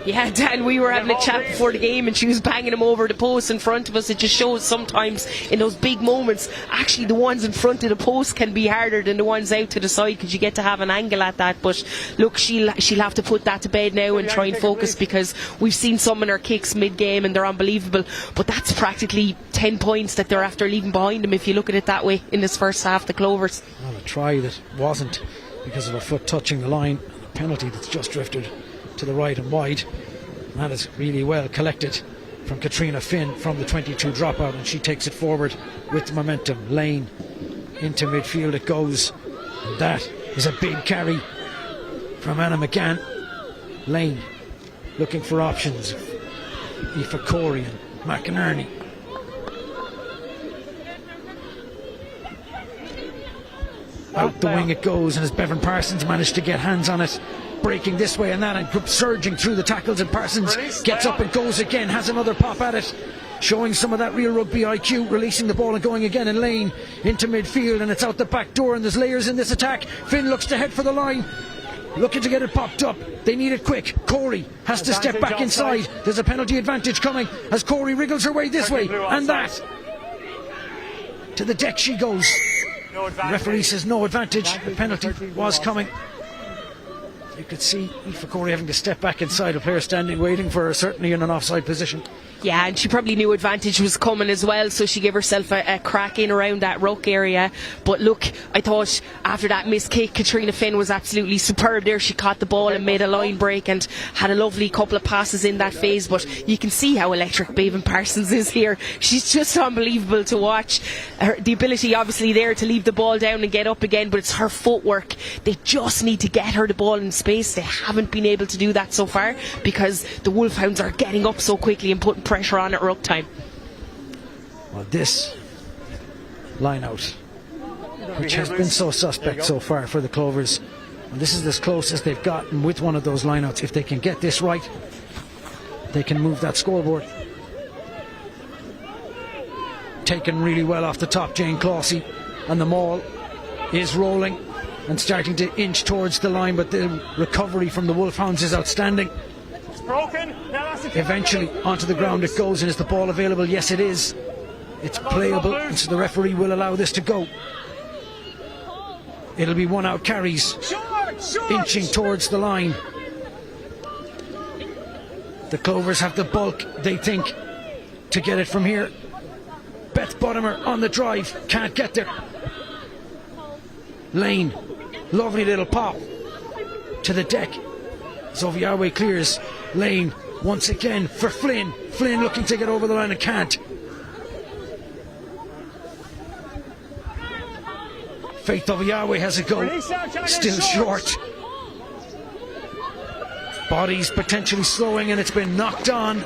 Yeah, Dan, we were having a chat before the game and she was banging him over the post in front of us. It just shows sometimes in those big moments, actually the ones in front of the post can be harder than the ones out to the side, because you get to have an angle at that. But look, she'll have to put that to bed now and try and focus, because we've seen some in her kicks mid-game and they're unbelievable. But that's practically 10 points that they're after leaving behind them, if you look at it that way, in this first half, the Clovers. Well, a try that wasn't because of a foot touching the line, a penalty that's just drifted to the right and wide. And that is really well collected from Katrina Finn from the 22 dropout, and she takes it forward with momentum. Lane into midfield it goes, and that is a big carry from Anna McGann. Lane looking for options. Aoife Corey and McInerney. Out the wing it goes, and as Bevan Parsons managed to get hands on it, breaking this way and that and surging through the tackles, and Parsons gets up and goes again, has another pop at it, showing some of that real rugby IQ, releasing the ball and going again in Lane into midfield, and it's out the back door, and there's layers in this attack. Finn looks to head for the line, looking to get it popped up. They need it quick. Corey has to step back inside. There's a penalty advantage coming as Corey wriggles her way this way, and that to the deck she goes. The referee says no advantage. The penalty was coming. You could see Aoife Corey having to step back inside, a player standing waiting for her, certainly in an offside position. Yeah, and she probably knew advantage was coming as well, so she gave herself a crack in around that ruck area. But look, I thought after that missed kick, Katrina Finn was absolutely superb there. She caught the ball and made a line break and had a lovely couple of passes in that phase. But you can see how electric Bevan Parsons is here. She's just unbelievable to watch. The ability obviously there to leave the ball down and get up again, but it's her footwork. They just need to get her the ball in space. They haven't been able to do that so far because the Wolfhounds are getting up so quickly and putting pressure on at ruck time. Well, this line out, which has been so suspect so far for the Clovers, and this is as close as they've gotten with one of those lineouts. If they can get this right, they can move that scoreboard. Taken really well off the top, Jane Closey, and the maul is rolling and starting to inch towards the line, but the recovery from the Wolfhounds is outstanding. It's broken. Now that's Eventually onto the ground it goes, and is the ball available? Yes, it is. It's playable, and so the referee will allow this to go. It'll be 1 out carries, inching towards the line. The Clovers have the bulk, they think, to get it from here. Beth Bottomer on the drive, can't get there. Lane, lovely little pop to the deck. Zoviawe clears. Lane once again for Flynn. Flynn looking to get over the line and can't. Faith Oviawe has a go, still short. Bodies potentially slowing, and it's been knocked on.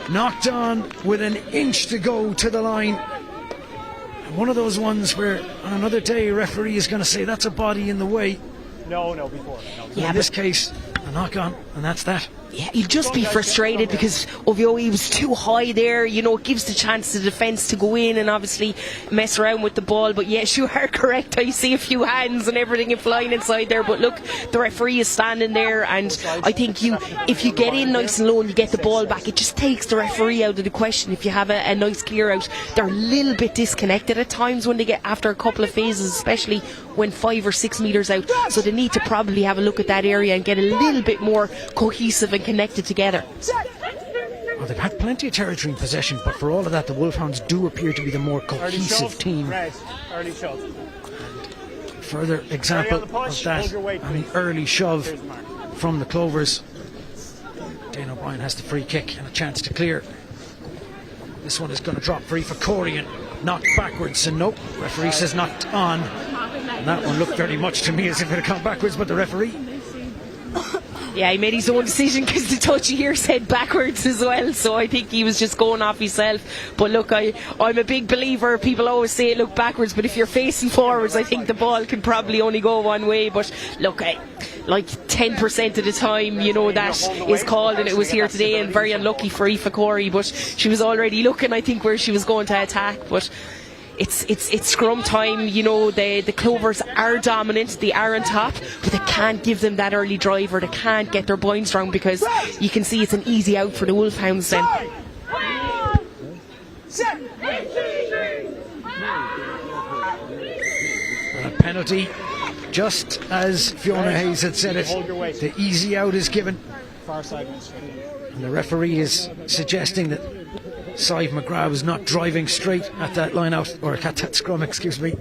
Knocked on with an inch to go to the line. And one of those ones where on another day a referee is going to say that's a body in the way. No, before. Yeah, in this case, a knock on, and that's that. Yeah, he'll just be frustrated because Ovio was too high there. You know, it gives the chance to the defence to go in and obviously mess around with the ball. But yes, you are correct. I see a few hands and everything flying inside there. But look, the referee is standing there, and I think if you get in nice and low and you get the ball back, it just takes the referee out of the question. If you have a nice clear out, they're a little bit disconnected at times when they get after a couple of phases, especially when 5 or 6 metres out. So they need to probably have a look at that area and get a little bit more cohesive and connected together. Well, they've had plenty of territory in possession, but for all of that, the Wolfhounds do appear to be the more cohesive team. Early shove. Further example of that, and the early shove from the Clovers. Dane O'Brien has the free kick and a chance to clear. This one is going to drop free for Corey and knocked backwards, and nope, referee says knocked on. And that one looked very much to me as if it had gone backwards, but the referee, yeah, he made his own decision because the touchy here said backwards as well, so I think he was just going off himself. But look, I'm a big believer. People always say look backwards, but if you're facing forwards, I think the ball can probably only go one way. But look, like 10% of the time, you know, that is called, and it was here today, and very unlucky for Aoife Corey, but she was already looking, I think, where she was going to attack. But it's scrum time, you know. The Clovers are dominant, they are on top, but they can't give them that early drive, or they can't get their binds round, because you can see it's an easy out for the Wolfhounds then. and a penalty, just as Fiona Hayes had said it. The easy out is given, Far side. and the referee is suggesting that Sive McGrath was not driving straight at that line out, or at that scrum, excuse me.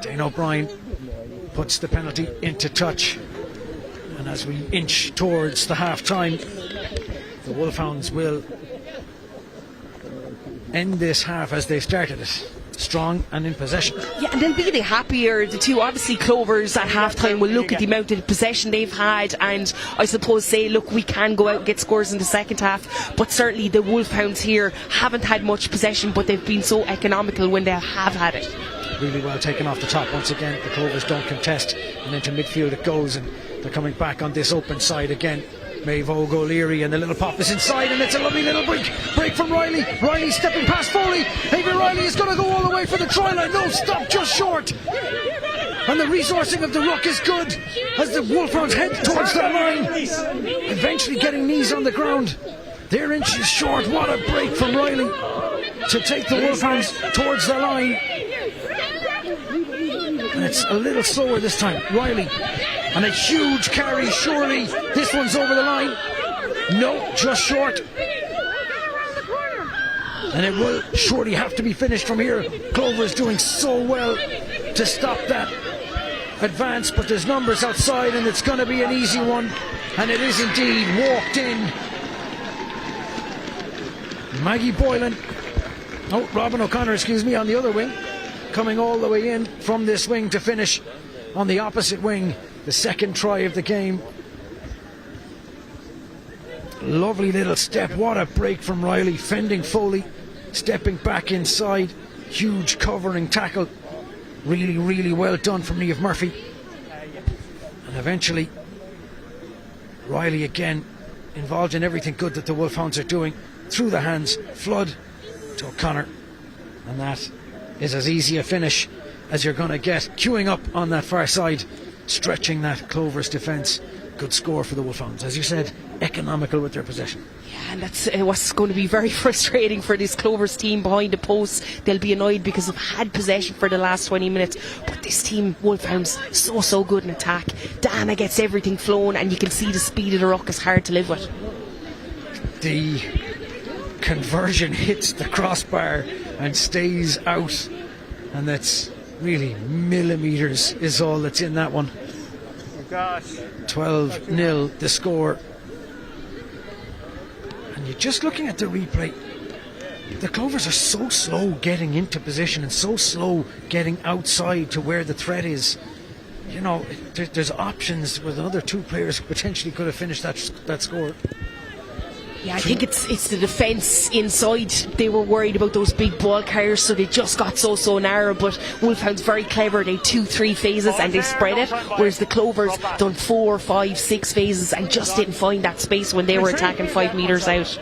Dane O'Brien puts the penalty into touch, and as we inch towards the half time, the Wolfhounds will end this half as they started it, strong and in possession. Yeah, and they'll be the happier, the two. Obviously Clovers at half time will look at the amount of possession they've had, and I suppose say, look, we can go out and get scores in the second half. But certainly the Wolfhounds here haven't had much possession, but they've been so economical when they have had it. Really well taken off the top once again. The Clovers don't contest, and into midfield it goes, and they're coming back on this open side again. Maeve O'Leary, and the little pop is inside, and it's a lovely little break from Riley. Riley stepping past Foley. Avery Riley is going to go all the way for the try line. No, stop, just short. And the resourcing of the ruck is good as the Wolfhounds head towards that line, eventually getting knees on the ground. They're inches short. What a break from Riley to take the Wolfhounds towards the line. And it's a little slower this time. Riley, and a huge carry, surely this one's over the line. No, just short. And it will surely have to be finished from here. Clover is doing so well to stop that advance, but there's numbers outside, and it's going to be an easy one. And it is indeed. Walked in Maggie Boylan, Robin O'Connor, excuse me, on the other wing, coming all the way in from this wing to finish on the opposite wing. the second try of the game. Lovely little step. What a break from Riley, fending Foley, stepping back inside. Huge covering tackle. Really, really well done from Niamh Murphy. And eventually, Riley again involved in everything good that the Wolfhounds are doing. Through the hands, Flood to O'Connor. And that is as easy a finish as you're going to get. Queuing up on that far side, stretching that Clovers defence. Good score for the Wolfhounds. As you said, economical with their possession. Yeah, and that's what's going to be very frustrating for this Clovers team behind the post. They'll be annoyed because they've had possession for the last 20 minutes. But this team, Wolfhounds, so good in attack. Dana gets everything flowing, and you can see the speed of the ruck is hard to live with. The conversion hits the crossbar and stays out, and that's really millimetres is all that's in that one. Gosh. 12-0 the score. And you're just looking at the replay, the Clovers are so slow getting into position and so slow getting outside to where the threat is. You know, there's options with another two players who potentially could have finished that score. Yeah, I think it's the defence inside. They were worried about those big ball carriers, so they just got so narrow. But Wolfhounds very clever. They 2-3 phases and they spread it, whereas the Clovers done 4, 5, 6 phases and just didn't find that space when they were attacking 5 metres out.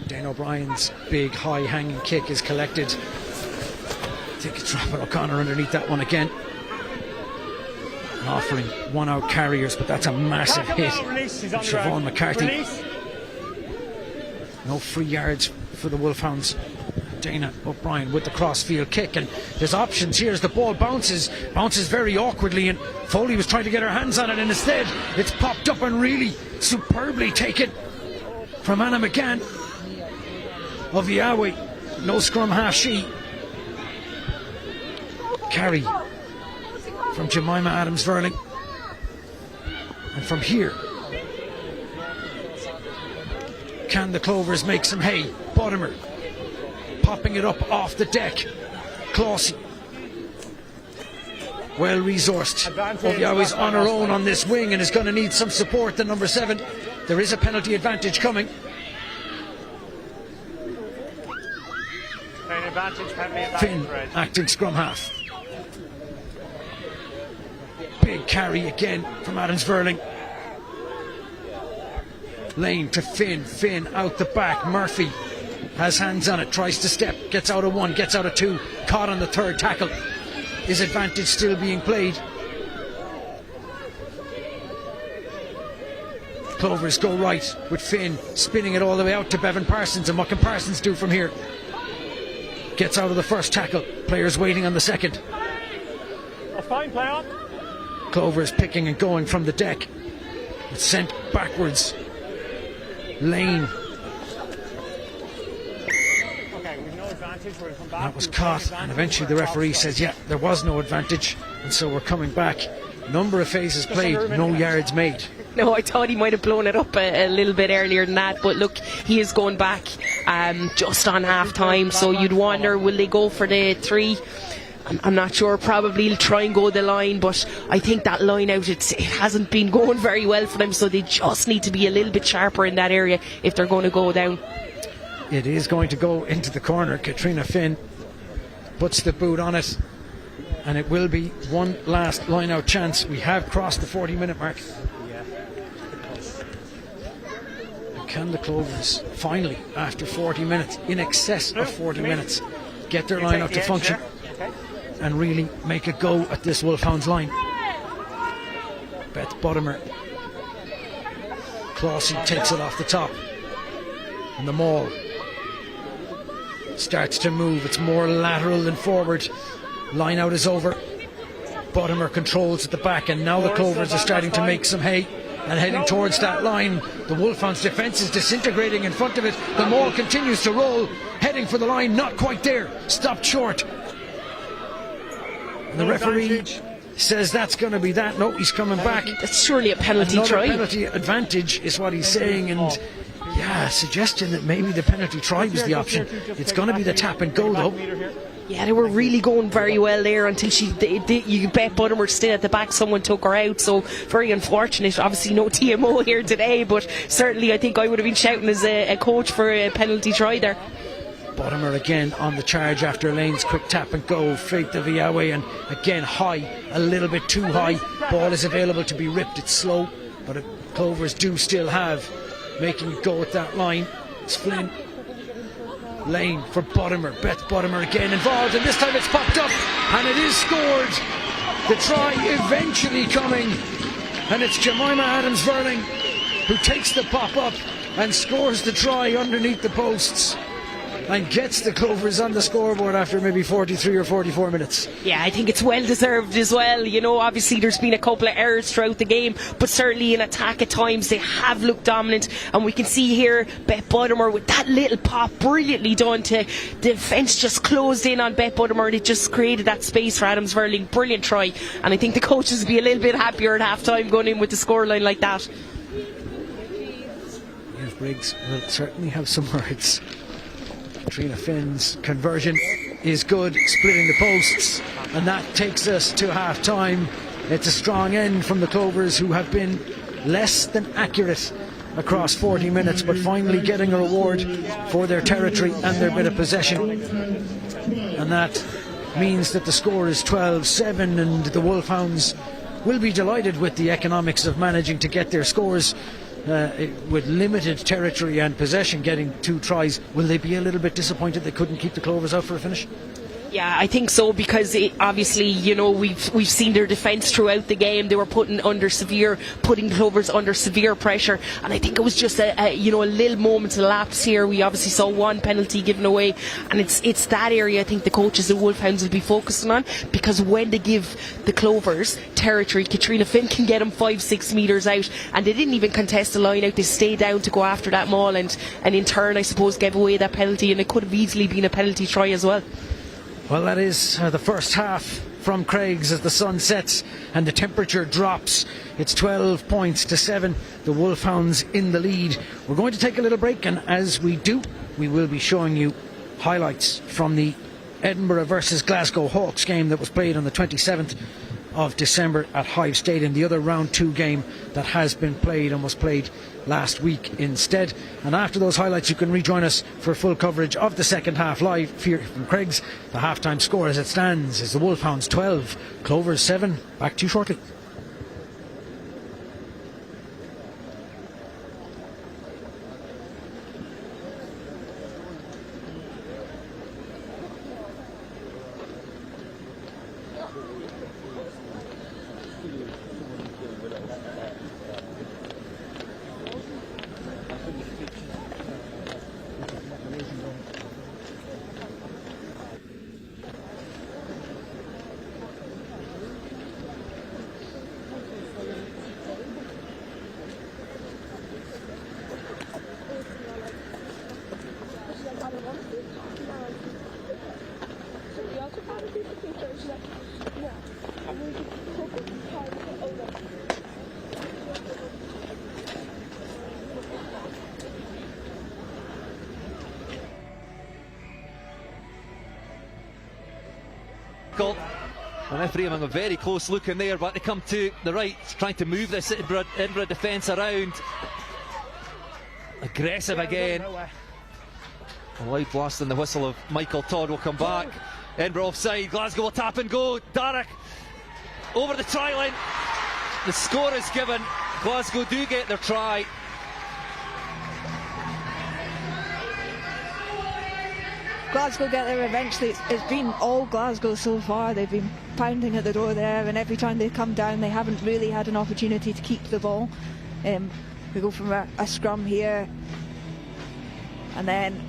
Dan O'Brien's big high hanging kick is collected. I think it's Robert O'Connor underneath that one again. Offering 1 out carriers, but that's a massive hit. Siobhan McCarthy. No free yards for the Wolfhounds. Dana O'Brien with the crossfield kick, and there's options here as the ball bounces very awkwardly, and Foley was trying to get her hands on it, and instead it's popped up and really superbly taken from Anna McGann of Yahweh. No scrum half she. Carry from Jemima Adams-Verling, and from here, can the Clovers make some hay? Bottomer popping it up off the deck. Clausey, well resourced. Oviawi's on her own on this wing and is going to need some support. The number 7. There is a penalty advantage coming. Finn acting scrum half. Big carry again from Adams-Verling. Lane to Finn out the back. Murphy has hands on it, tries to step, gets out of 1, gets out of 2, caught on the third tackle. Is advantage still being played? Clovers go right with Finn spinning it all the way out to Bevan Parsons, and what can Parsons do from here? Gets out of the first tackle, players waiting on the second. A fine play on. Clovers picking and going from the deck. It's sent backwards. Lane. Okay, we've no advantage. We'll come back. That was caught, and eventually the referee says, yeah, there was no advantage, and so we're coming back. Number of phases played, no yards made. No, I thought he might have blown it up a little bit earlier than that, but look, he is going back just on half time, so you'd wonder, will they go for the 3? I'm not sure, probably he'll try and go the line, but I think that line out, it hasn't been going very well for them, so they just need to be a little bit sharper in that area if they're going to go down. It is going to go into the corner. Katrina Finn puts the boot on it, and it will be one last line out chance. We have crossed the 40-minute mark. Can the Clovers finally, after 40 minutes, in excess of 40 minutes, get their line out to function and really make a go at this Wolfhounds line? Beth Bottomer. Clausey takes it off the top, and the maul starts to move. It's more lateral than forward. Line out is over. Bottomer controls at the back, and now the Clovers are starting to make some hay and heading towards that line. The Wolfhounds defence is disintegrating in front of it. The maul continues to roll, heading for the line, not quite there, stopped short. And the referee says that's going to be that. No, he's coming back. That's surely a penalty Another try. penalty advantage is what he's saying, and Yeah, a suggestion that maybe the penalty try was the option. It's going to be the tap and go though. Yeah, they were really going very well there until you bet Button were still at the back. Someone took her out, so very unfortunate. Obviously no TMO here today, but certainly I think I would have been shouting as a coach for a penalty try there. Bottomer again on the charge after Lane's quick tap and go. Faith the Viawe, and again high, a little bit too high. Ball is available to be ripped. It's slow, but Clovers do still have making it go at that line. It's Flynn. Lane for Bottomer. Beth Bottomer again involved, and this time it's popped up and it is scored. The try eventually coming, and it's Jemima Adams-Verling who takes the pop up and scores the try underneath the posts and gets the Clovers on the scoreboard after maybe 43 or 44 minutes. Yeah, I think it's well deserved as well. You know, obviously there's been a couple of errors throughout the game, but certainly in attack at times they have looked dominant, and we can see here Beth Buttimer with that little pop, brilliantly done. To the defence just closed in on Beth Buttimer, and it just created that space for Adams-Verling. Brilliant try, and I think the coaches will be a little bit happier at half time going in with the scoreline like that. Yes, Briggs will certainly have some words. Trina Finn's conversion is good, splitting the posts, and that takes us to half time. It's a strong end from the Clovers, who have been less than accurate across 40 minutes, but finally getting a reward for their territory and their bit of possession. And that means that the score is 12-7, and the Wolfhounds will be delighted with the economics of managing to get their scores with limited territory and possession, getting 2 tries. Will they be a little bit disappointed they couldn't keep the Clovers out for a finish? Yeah, I think so, because obviously, you know, we've seen their defence throughout the game. They were putting Clovers under severe pressure, and I think it was just a little moment lapse here. We obviously saw one penalty given away, and it's that area I think the coaches of Wolfhounds will be focusing on, because when they give the Clovers territory, Katrina Finn can get them 5-6 metres out, and they didn't even contest the line out. They stayed down to go after that maul, and in turn I suppose gave away that penalty, and it could have easily been a penalty try as well. Well, that is the first half from Craig's as the sun sets and the temperature drops. It's 12 points to 7. The Wolfhounds in the lead. We're going to take a little break, and as we do, we will be showing you highlights from the Edinburgh versus Glasgow Hawks game that was played on the 27th of December at Hive Stadium, the other round 2 game that has been played and was played last week instead. And after those highlights, you can rejoin us for full coverage of the second half live here from Craig's. The half-time score as it stands is the Wolfhounds 12, Clovers 7. Back to you shortly. The referee having a very close look in there, but they come to the right, trying to move this Edinburgh defence around. Aggressive again. A loud blast and the whistle of Michael Todd will come back. Edinburgh offside, Glasgow will tap and go. Darragh over the try line. The score is given. Glasgow do get their try. Glasgow get there eventually. It's been all Glasgow so far. They've been pounding at the door there, and every time they come down they haven't really had an opportunity to keep the ball. We go from a scrum here, and then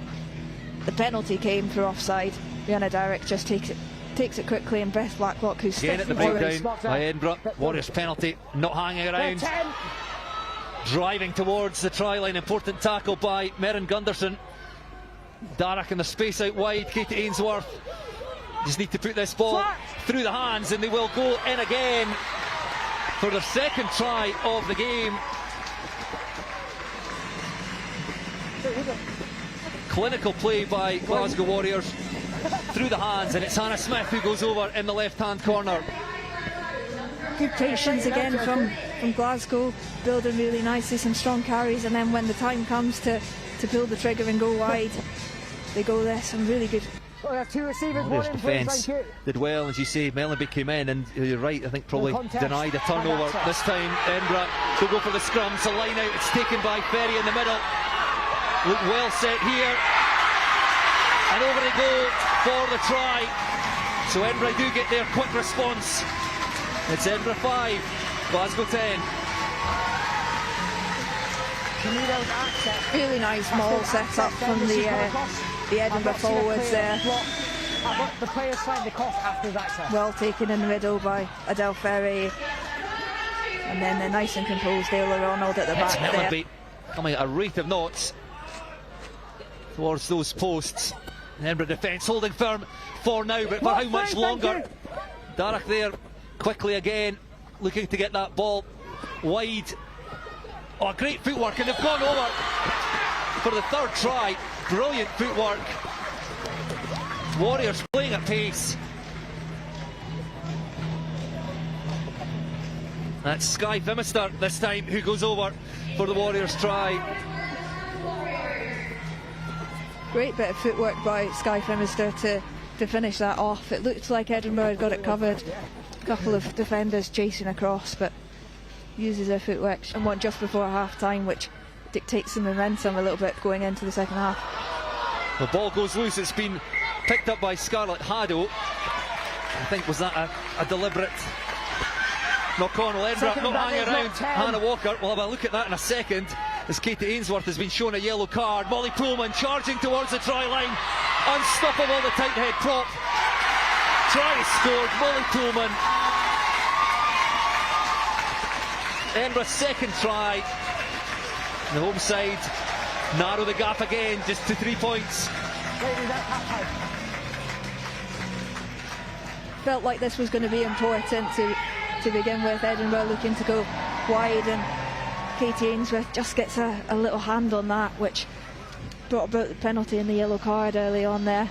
the penalty came for offside. Rihanna Darragh just takes it quickly, and Beth Blacklock, who's again at the breakdown by Edinburgh. Warriors penalty, not hanging around, driving towards the try line. Important tackle by Merrin Gunderson. Darragh in the space out wide. Katie Ainsworth just need to put this ball through the hands, and they will go in again for their second try of the game. Clinical play by Glasgow Warriors through the hands, and it's Hannah Smith who goes over in the left-hand corner. Good patience again from Glasgow, building really nicely, some strong carries, and then when the time comes to pull the trigger and go wide, they go there. Some really good. Two receivers, Warriors defence did well, as you say. Mellenby came in, and you're right, I think probably denied a turnover. This time Edinburgh will go for the scrum, so line out, it's taken by Ferry in the middle. Look well set here, and over they go for the try. So Edinburgh do get their quick response. It's Edinburgh 5, Glasgow 10. Really nice maul set up from the Edinburgh forwards there. The players find the cost after that set. Well taken in the middle by Adele Ferry, and then they're nice and composed. Ayla Ronald at the back there. Mellenby coming at a rate of knots towards those posts. Edinburgh defence holding firm for now, but for how much longer? Darach there quickly again, looking to get that ball wide. Oh, great footwork, and they've gone over for the third try. Brilliant footwork. Warriors playing at pace. That's Skye Phimister this time who goes over for the Warriors try. Great bit of footwork by Skye Phimister to finish that off. It looked like Edinburgh had got it covered. A couple of defenders chasing across, but uses their footwork and one just before half time, which dictates the momentum a little bit going into the second half. The ball goes loose. It's been picked up by Scarlett Haddo. I think, was that a deliberate knock on? Edinburgh not hanging around. Hannah Walker, we'll have a look at that in a second, as Katie Ainsworth has been shown a yellow card. Molly Pullman charging towards the try line. Unstoppable, the tight head prop. Try scored, Molly Pullman. Edinburgh's second try. The home side narrow the gap again, just to 3 points. Felt like this was going to be important to begin with. Edinburgh looking to go wide, and Katie Ainsworth just gets a little hand on that, which brought about the penalty and the yellow card early on there.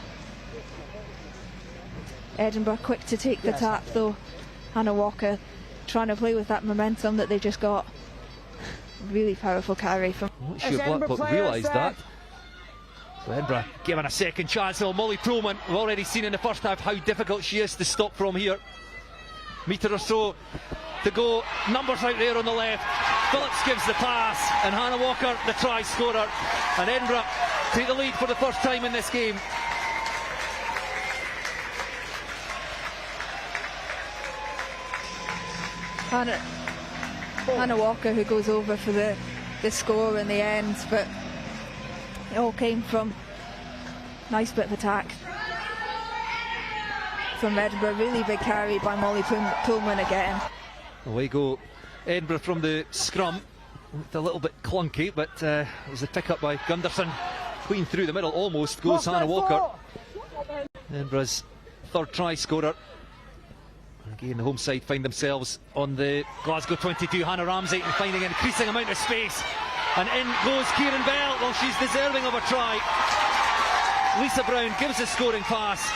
Edinburgh quick to take the tap though. Hannah Walker trying to play with that momentum that they just got. Really powerful carry from. I'm not sure Blackpool realised that. So Edinburgh given a second chance. Well, Molly Pullman, we've already seen in the first half how difficult she is to stop from here. Metre or so to go. Numbers out there on the left. Phillips gives the pass, and Hannah Walker the try scorer. And Edinburgh take the lead for the first time in this game. Hannah Walker who goes over for the score in the end, but it all came from nice bit of attack from Edinburgh. Really big carry by Molly Pullman again. Away go Edinburgh from the scrum. Looked a little bit clunky, but it was a pick up by Gunderson. Clean through the middle almost goes Hannah Walker. Edinburgh's third try scorer. Again, the home side find themselves on the Glasgow 22. Hannah Ramsey finding an increasing amount of space, and in goes Kieran Bell. Well, she's deserving of a try. Lisa Brown gives the scoring pass.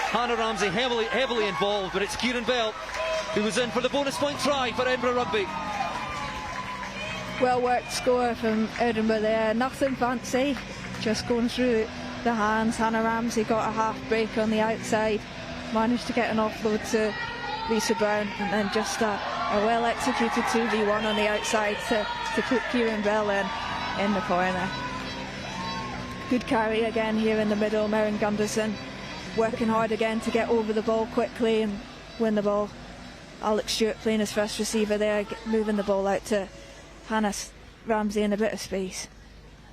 Hannah Ramsey heavily involved, but it's Kieran Bell who was in for the bonus point try for Edinburgh Rugby. Well worked score from Edinburgh there. Nothing fancy, just going through the hands. Hannah Ramsey got a half break on the outside, managed to get an offload to Lisa Brown, and then just a well executed 2v1 on the outside to put Kieran Bell in the corner. Good carry again here in the middle. Merrin Gunderson working hard again to get over the ball quickly and win the ball. Alex Stewart playing his first receiver there, moving the ball out to Hannah Ramsey in a bit of space.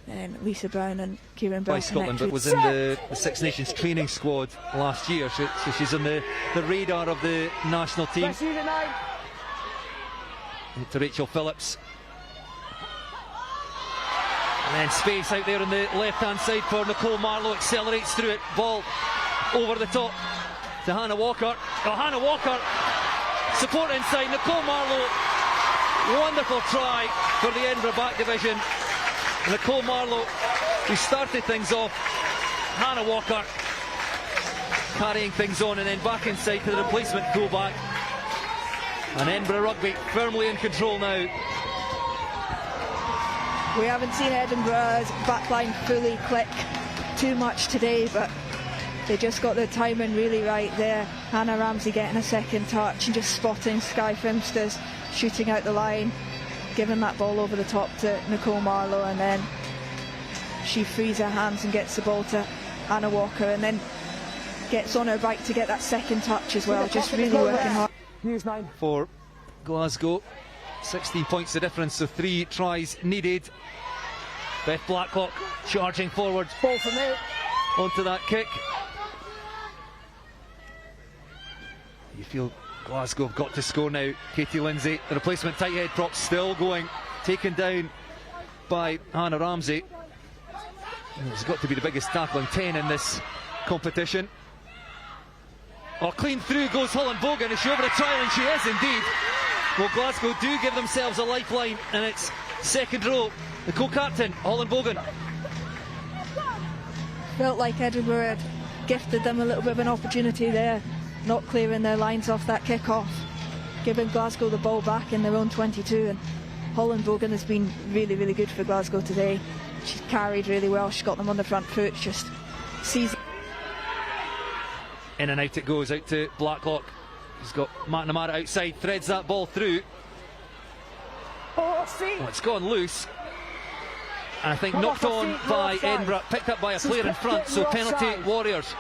And Lisa Brown and Kieran Bell by Scotland, but was in the Six Nations training squad last year, so she's on the radar of the national team. To Rachel Phillips, and then space out there on the left hand side for Nicole Marlowe. Accelerates through it, ball over the top to Hannah Walker. Oh, Hannah Walker, support inside, Nicole Marlowe. Wonderful try for the Edinburgh back division. Nicole Marlowe We started things off. Hannah Walker carrying things on, and then back inside to the replacement fullback. And Edinburgh Rugby firmly in control now. We haven't seen Edinburgh's backline fully click too much today, but they just got the timing really right there. Hannah Ramsey getting a second touch and just spotting Skye Fimsters shooting out the line, giving that ball over the top to Nicole Marlowe, and then she frees her hands and gets the ball to Hannah Walker, and then gets on her bike to get that second touch as well. Just really working hard. For Glasgow, 16 points the difference, so 3 tries needed. Beth Blacklock charging forward. Ball from there. Onto that kick. You feel Glasgow have got to score now. Katie Lindsay, the replacement tight head prop, still going, taken down by Hannah Ramsey. It's got to be the biggest tackling 10 in this competition. Oh, clean through goes Holland Bogan. Is she over the trial? And she is indeed. Well, Glasgow do give themselves a lifeline, and it's second row. The co-captain, Holland Bogan. Felt like Edinburgh had gifted them a little bit of an opportunity there, not clearing their lines off that kick-off, giving Glasgow the ball back in their own 22, and Holland Bogan has been really, really good for Glasgow today. She's carried really well, she's got them on the front foot, just sees. In and out it goes, out to Blacklock. He's got McNamara outside, threads that ball through. Oh, it's gone loose. And I think knocked on by Edinburgh, picked up by a player in front, so penalty Warriors.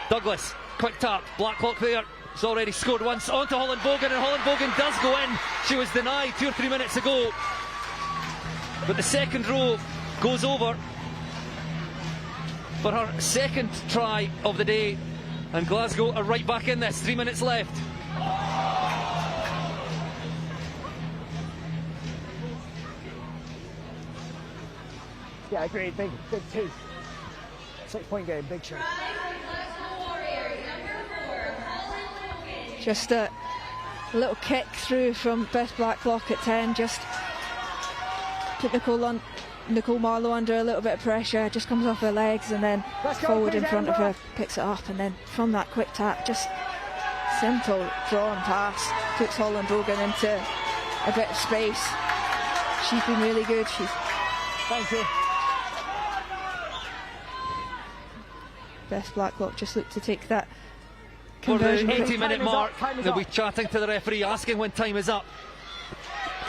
Douglas, quick tap, Blacklock there. He's already scored once, on to Holland Bogan, and Holland Bogan does go in. She was denied 2 or 3 minutes ago. But the second row goes over for her second try of the day, and Glasgow are right back in this. 3 minutes left. Yeah, agreed. Big 2. 6-point game, big shot. Just a little kick through from Beth Blacklock at 10, just put Nicole Marlowe under a little bit of pressure, just comes off her legs and then forward in front of her, picks it up, and then from that quick tap, just simple drawn pass, puts Holland Bogan into a bit of space. She's been really good. Thank you. Beth Blacklock just looked to take that For the conversion. 80-minute mark, they'll be chatting to the referee, asking when time is up.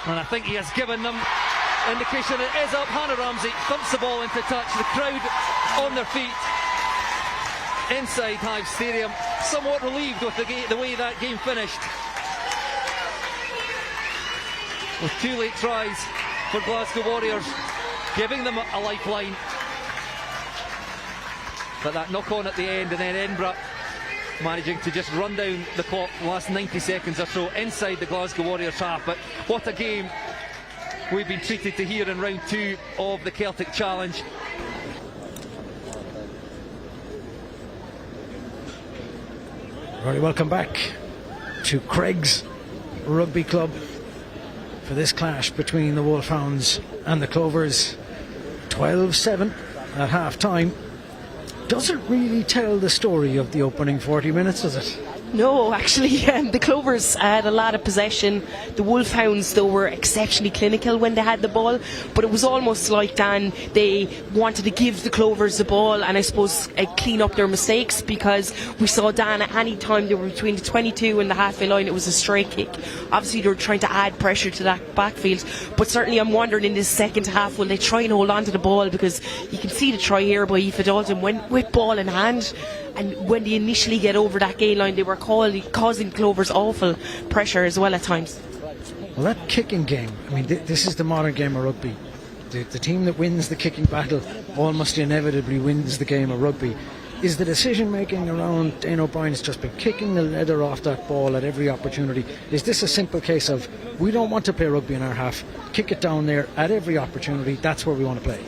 And I think he has given them indication it is up. Hannah Ramsey thumps the ball into touch. The crowd on their feet inside Hive Stadium, somewhat relieved with the way that game finished. With 2 late tries for Glasgow Warriors, giving them a lifeline. But that knock on at the end, and then Edinburgh managing to just run down the clock the last 90 seconds or so inside the Glasgow Warriors half. But what a game we've been treated to here in round 2 of the Celtic Challenge. Very welcome back to Craig's Rugby Club for this clash between the Wolfhounds and the Clovers. 12-7 at half time. Doesn't really tell the story of the opening 40 minutes, does it? No, actually, the Clovers had a lot of possession. The Wolfhounds, though, were exceptionally clinical when they had the ball, but it was almost like, Dan, they wanted to give the Clovers the ball and I suppose clean up their mistakes, because we saw, Dan, at any time they were between the 22 and the halfway line, it was a straight kick. Obviously, they were trying to add pressure to that backfield, but certainly I'm wondering in this second half, will they try and hold on to the ball, because you can see the try here by Aoife Dalton with ball in hand. And when they initially get over that gain line, they were causing Clovers awful pressure as well at times. Well, that kicking game, I mean, this is the modern game of rugby. The team that wins the kicking battle almost inevitably wins the game of rugby. Is the decision making around Dane O'Brien's just been kicking the leather off that ball at every opportunity? Is this a simple case of, we don't want to play rugby in our half, kick it down there at every opportunity, that's where we want to play?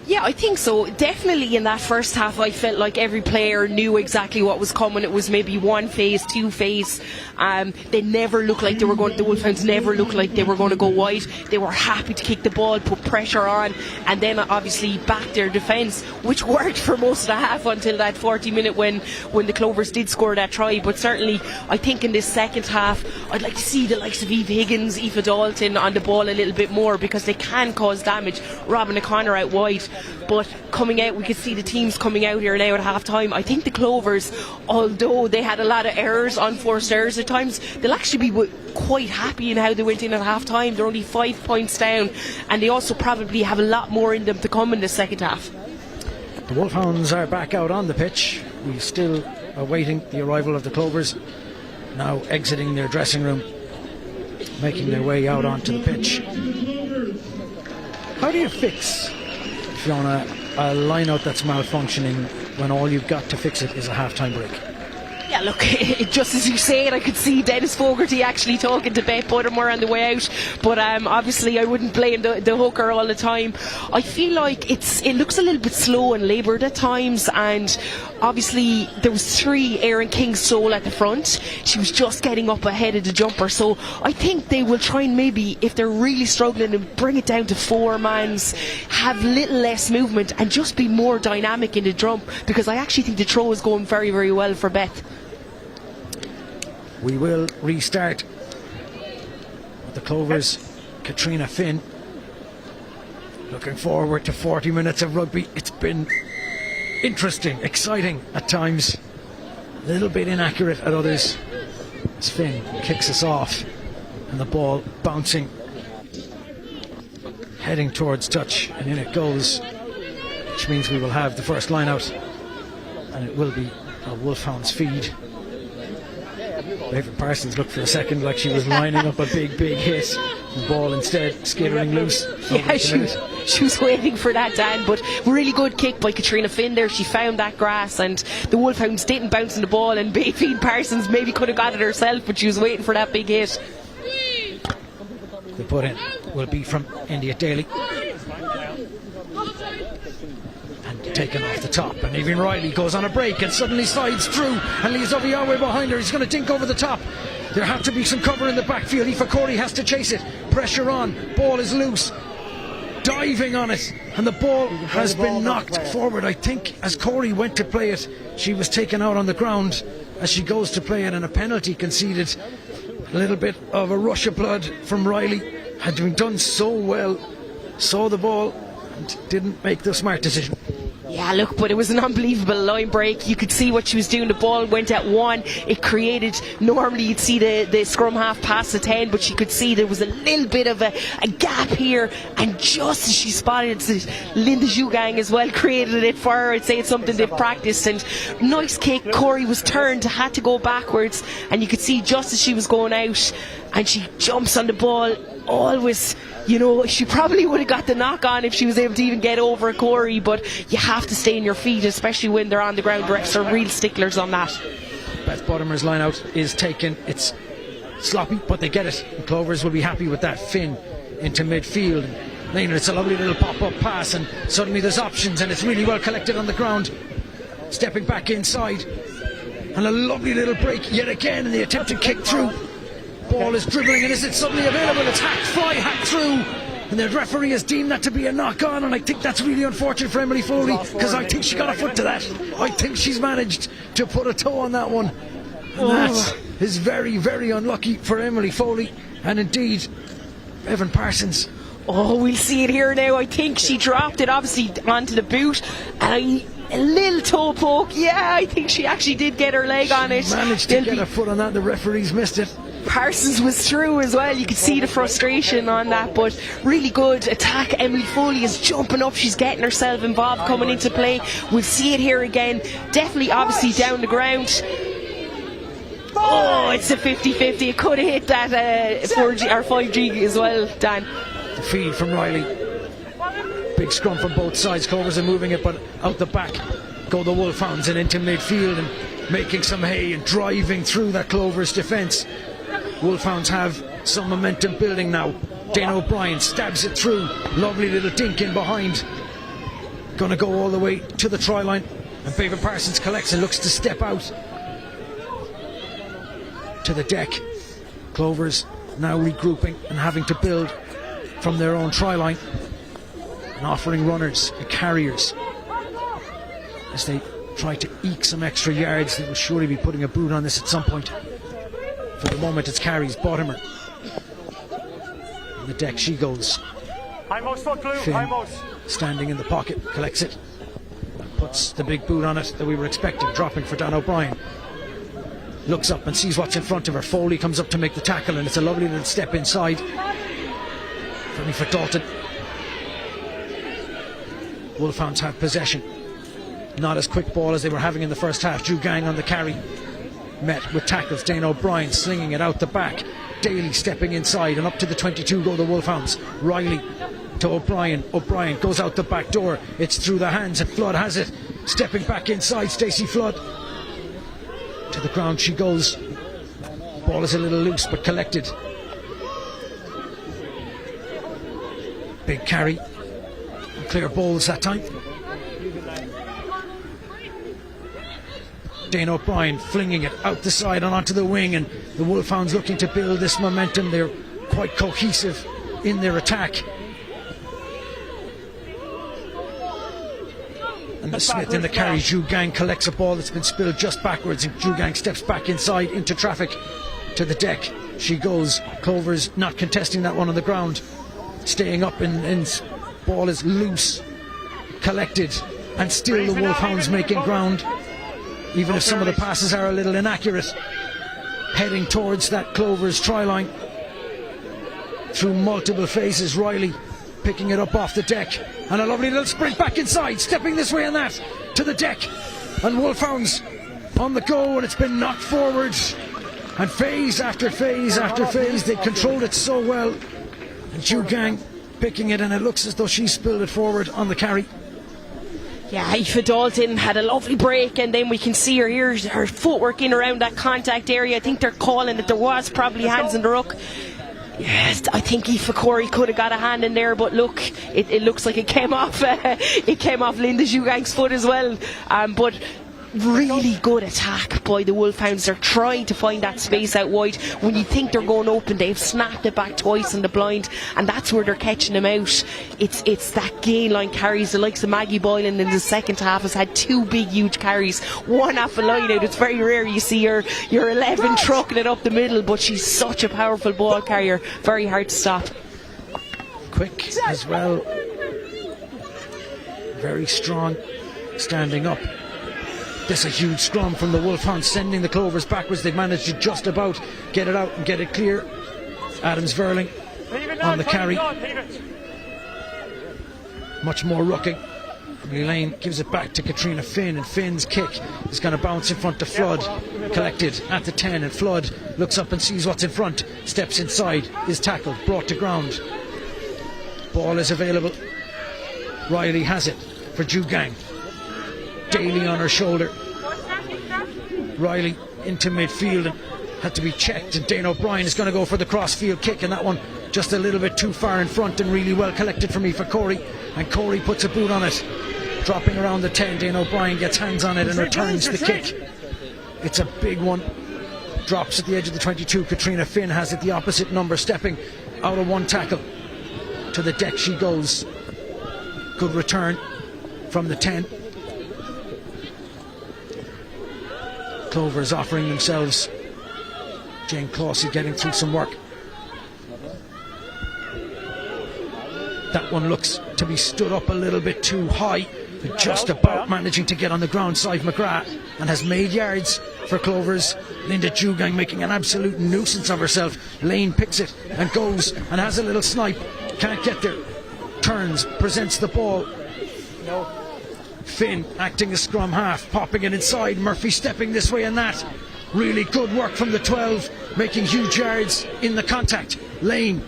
Yeah, I think so. Definitely in that first half, I felt like every player knew exactly what was coming. It was maybe one phase, two phase. They never looked like they were going. The Wolfhounds never looked like they were going to go wide. They were happy to kick the ball, put pressure on, and then obviously back their defence, which worked for most of the half until that 40-minute when the Clovers did score that try. But certainly, I think in this second half, I'd like to see the likes of Eve Higgins, Aoife Dalton on the ball a little bit more, because they can cause damage. Robin O'Connor out wide. But coming out, we could see the teams coming out here now at half time. I think the Clovers, although they had a lot of errors, unforced errors at times, they'll actually be quite happy in how they went in at half time. They're only 5 points down, and they also probably have a lot more in them to come in the second half. The Wolfhounds are back out on the pitch. We still are awaiting the arrival of the Clovers, now exiting their dressing room, making their way out onto the pitch. How do you fix, Fiona, a line-out that's malfunctioning when all you've got to fix it is a half-time break? Yeah, look, just as you say it, I could see Dennis Fogarty actually talking to Beth Buttermore on the way out, but obviously I wouldn't blame the hooker all the time. I feel like it looks a little bit slow and laboured at times, and obviously there was 3 Erin King's sole at the front. She was just getting up ahead of the jumper, so I think they will try and maybe, if they're really struggling, to bring it down to 4 mans, have little less movement and just be more dynamic in the jump, because I actually think the throw is going very, very well for Beth. We will restart with the Clovers. Katrina Finn looking forward to 40 minutes of rugby. It's been interesting, exciting at times, a little bit inaccurate at others, as Finn kicks us off and the ball bouncing, heading towards touch, and in it goes, which means we will have the first line out, and it will be a Wolfhounds feed. David Parsons looked for a second like she was lining up a big hit. The ball instead skittering loose. Yeah, she was waiting for that, Dan, but really good kick by Katrina Finn there. She found that grass, and the Wolfhounds didn't bounce on the ball, and Bayfield Parsons maybe could have got it herself, but she was waiting for that big hit. The put in will be from India Daly, and taken off the top, and even Riley goes on a break and suddenly slides through and leaves Oviawe behind her. He's going to dink over the top. There have to be some cover in the backfield. Aoife Corey has to chase it. Pressure on, ball is loose, diving on it, and the ball has been knocked forward. I think as Corey went to play it, she was taken out on the ground as she goes to play it, and a penalty conceded. A little bit of a rush of blood from Riley. Had been done so well, saw the ball and didn't make the smart decision. Yeah, look, but it was an unbelievable line break. You could see what she was doing. The ball went at 1. It created, normally you'd see the scrum half pass the 10, but you could see there was a little bit of a gap here, and just as she spotted it, Linda Zhugang as well created it for her. I'd say it's something they've practiced, and nice kick. Corey was turned, had to go backwards, and you could see just as she was going out, and she jumps on the ball, always, you know, she probably would have got the knock on if she was able to even get over Corey, but you have to stay in your feet, especially when they're on the ground. The refs are real sticklers on that. Beth Buttermore's line out is taken. It's sloppy, but they get it. The Clovers will be happy with that. Finn into midfield. Later, it's a lovely little pop-up pass, and suddenly there's options, and it's really well collected on the ground. Stepping back inside, and a lovely little break yet again, and the attempted kick through. Ball is dribbling, and is it suddenly available? It's hacked through, and the referee has deemed that to be a knock-on, and I think that's really unfortunate for Emily Foley, because I think she got a foot to that. I think she's managed to put a toe on that one, and that is very, very unlucky for Emily Foley, and indeed Evan Parsons. Oh, we'll see it here now. I think she dropped it obviously onto the boot, and a little toe poke. Yeah, I think she actually did get her leg on it. Managed to get a foot on that. The referees missed it. Parsons was through as well. You could see the frustration on that, but really good attack. Emily Foley is jumping up. She's getting herself involved coming into play. We'll see it here again. Definitely, obviously, down the ground. Oh, it's a 50-50. It could have hit that 4G or 5G as well, Dan. The feed from Riley. Big scrum from both sides. Clovers are moving it, but out the back go the Wolfhounds and into midfield and making some hay and driving through that Clovers defence. Wolfhounds have some momentum building now. Dana O'Brien stabs it through. Lovely little dink in behind. Gonna go all the way to the try line, and Beaver Parsons collects and looks to step out to the deck. Clovers now regrouping and having to build from their own try line and offering runners and carriers as they try to eke some extra yards. They will surely be putting a boot on this at some point. For the moment it's carries. Bottomer on the deck she goes. Finn standing in the pocket, collects it, puts the big boot on it that we were expecting, dropping for Dan O'Brien. Looks up and sees what's in front of her. Foley comes up to make the tackle, and it's a lovely little step inside. Funny for Dalton. Wolfhounds have possession. Not as quick ball as they were having in the first half. Drew Gang on the carry, met with tackles. Dane O'Brien slinging it out the back. Daly stepping inside, and up to the 22 go the Wolfhounds. Riley to O'Brien. O'Brien goes out the back door. It's through the hands, and Flood has it. Stepping back inside, Stacey Flood. To the ground she goes. Ball is a little loose but collected. Big carry. Clear balls that time. Dane O'Brien flinging it out the side and onto the wing, and the Wolfhounds looking to build this momentum. They're quite cohesive in their attack. And the Smith in the carry. Drew Gang collects a ball that's been spilled just backwards, and Drew Gang steps back inside into traffic to the deck. She goes. Clovers not contesting that one on the ground, staying up, and ball is loose, collected, and still the Wolfhounds making ground, even if some of the passes are a little inaccurate. Heading towards that Clovers try line through multiple phases. Riley picking it up off the deck, and a lovely little sprint back inside, stepping this way and that to the deck, and Wolfhounds on the go, and it's been knocked forward, and phase after phase after phase. They controlled it so well, and Drew Gang picking it, and it looks as though she spilled it forward on the carry. Yeah, Aoife Dalton had a lovely break, and then we can see her here, her footwork in around that contact area. I think they're calling that there was probably hands in the ruck. Yes, I think Aoife Corey could have got a hand in there, but look, it looks like it came off Linda Jugang's foot as well. But really good attack by the Wolfhounds. They're trying to find that space out wide. When you think they're going open, they've snapped it back twice in the blind, and that's where they're catching them out. It's that gain line carries. The likes of Maggie Boylan in the second half has had two big huge carries, one off a line out. It's very rare you see your 11 trucking it up the middle, but she's such a powerful ball carrier, very hard to stop. Quick as well, very strong, standing up. This is a huge scrum from the Wolfhounds, sending the Clovers backwards. They've managed to just about get it out and get it clear. Adams Verling on the carry. Much more rucking. Elaine gives it back to Katrina Finn, and Finn's kick is going to bounce in front of Flood. Collected at the 10, and Flood looks up and sees what's in front. Steps inside, is tackled, brought to ground. Ball is available. Riley has it for Drew Gang. Daly on her shoulder. Riley into midfield and had to be checked, and Dane O'Brien is going to go for the crossfield kick, and that one just a little bit too far in front, and really well collected from Aoife Corey, and Corey puts a boot on it, dropping around the 10. Dane O'Brien gets hands on it and returns the kick. It's a big one, drops at the edge of the 22. Katrina Finn has it, the opposite number, stepping out of one tackle. To the deck she goes. Good return from the 10. Clovers offering themselves. Jane Closey getting through some work. That one looks to be stood up a little bit too high, but just about managing to get on the ground. Sive McGrath, and has made yards for Clovers. Linda Jugang making an absolute nuisance of herself. Lane picks it and goes and has a little snipe. Can't get there. Turns, presents the ball. Finn acting as scrum half, popping it inside. Murphy stepping this way and that. Really good work from the 12, making huge yards in the contact. Lane,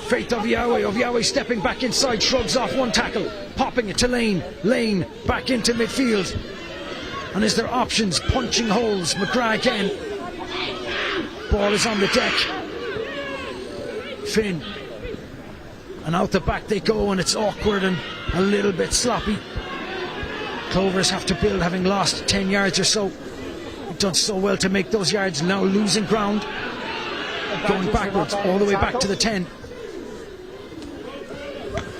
Faith Oviawe stepping back inside, shrugs off one tackle, popping it to Lane. Lane back into midfield. And is there options? Punching holes. McGrath again. Ball is on the deck. Finn. And out the back they go, and it's awkward and a little bit sloppy. Clovers have to build, having lost 10 yards or so. They've done so well to make those yards, now losing ground. Going backwards, all the way back to the 10.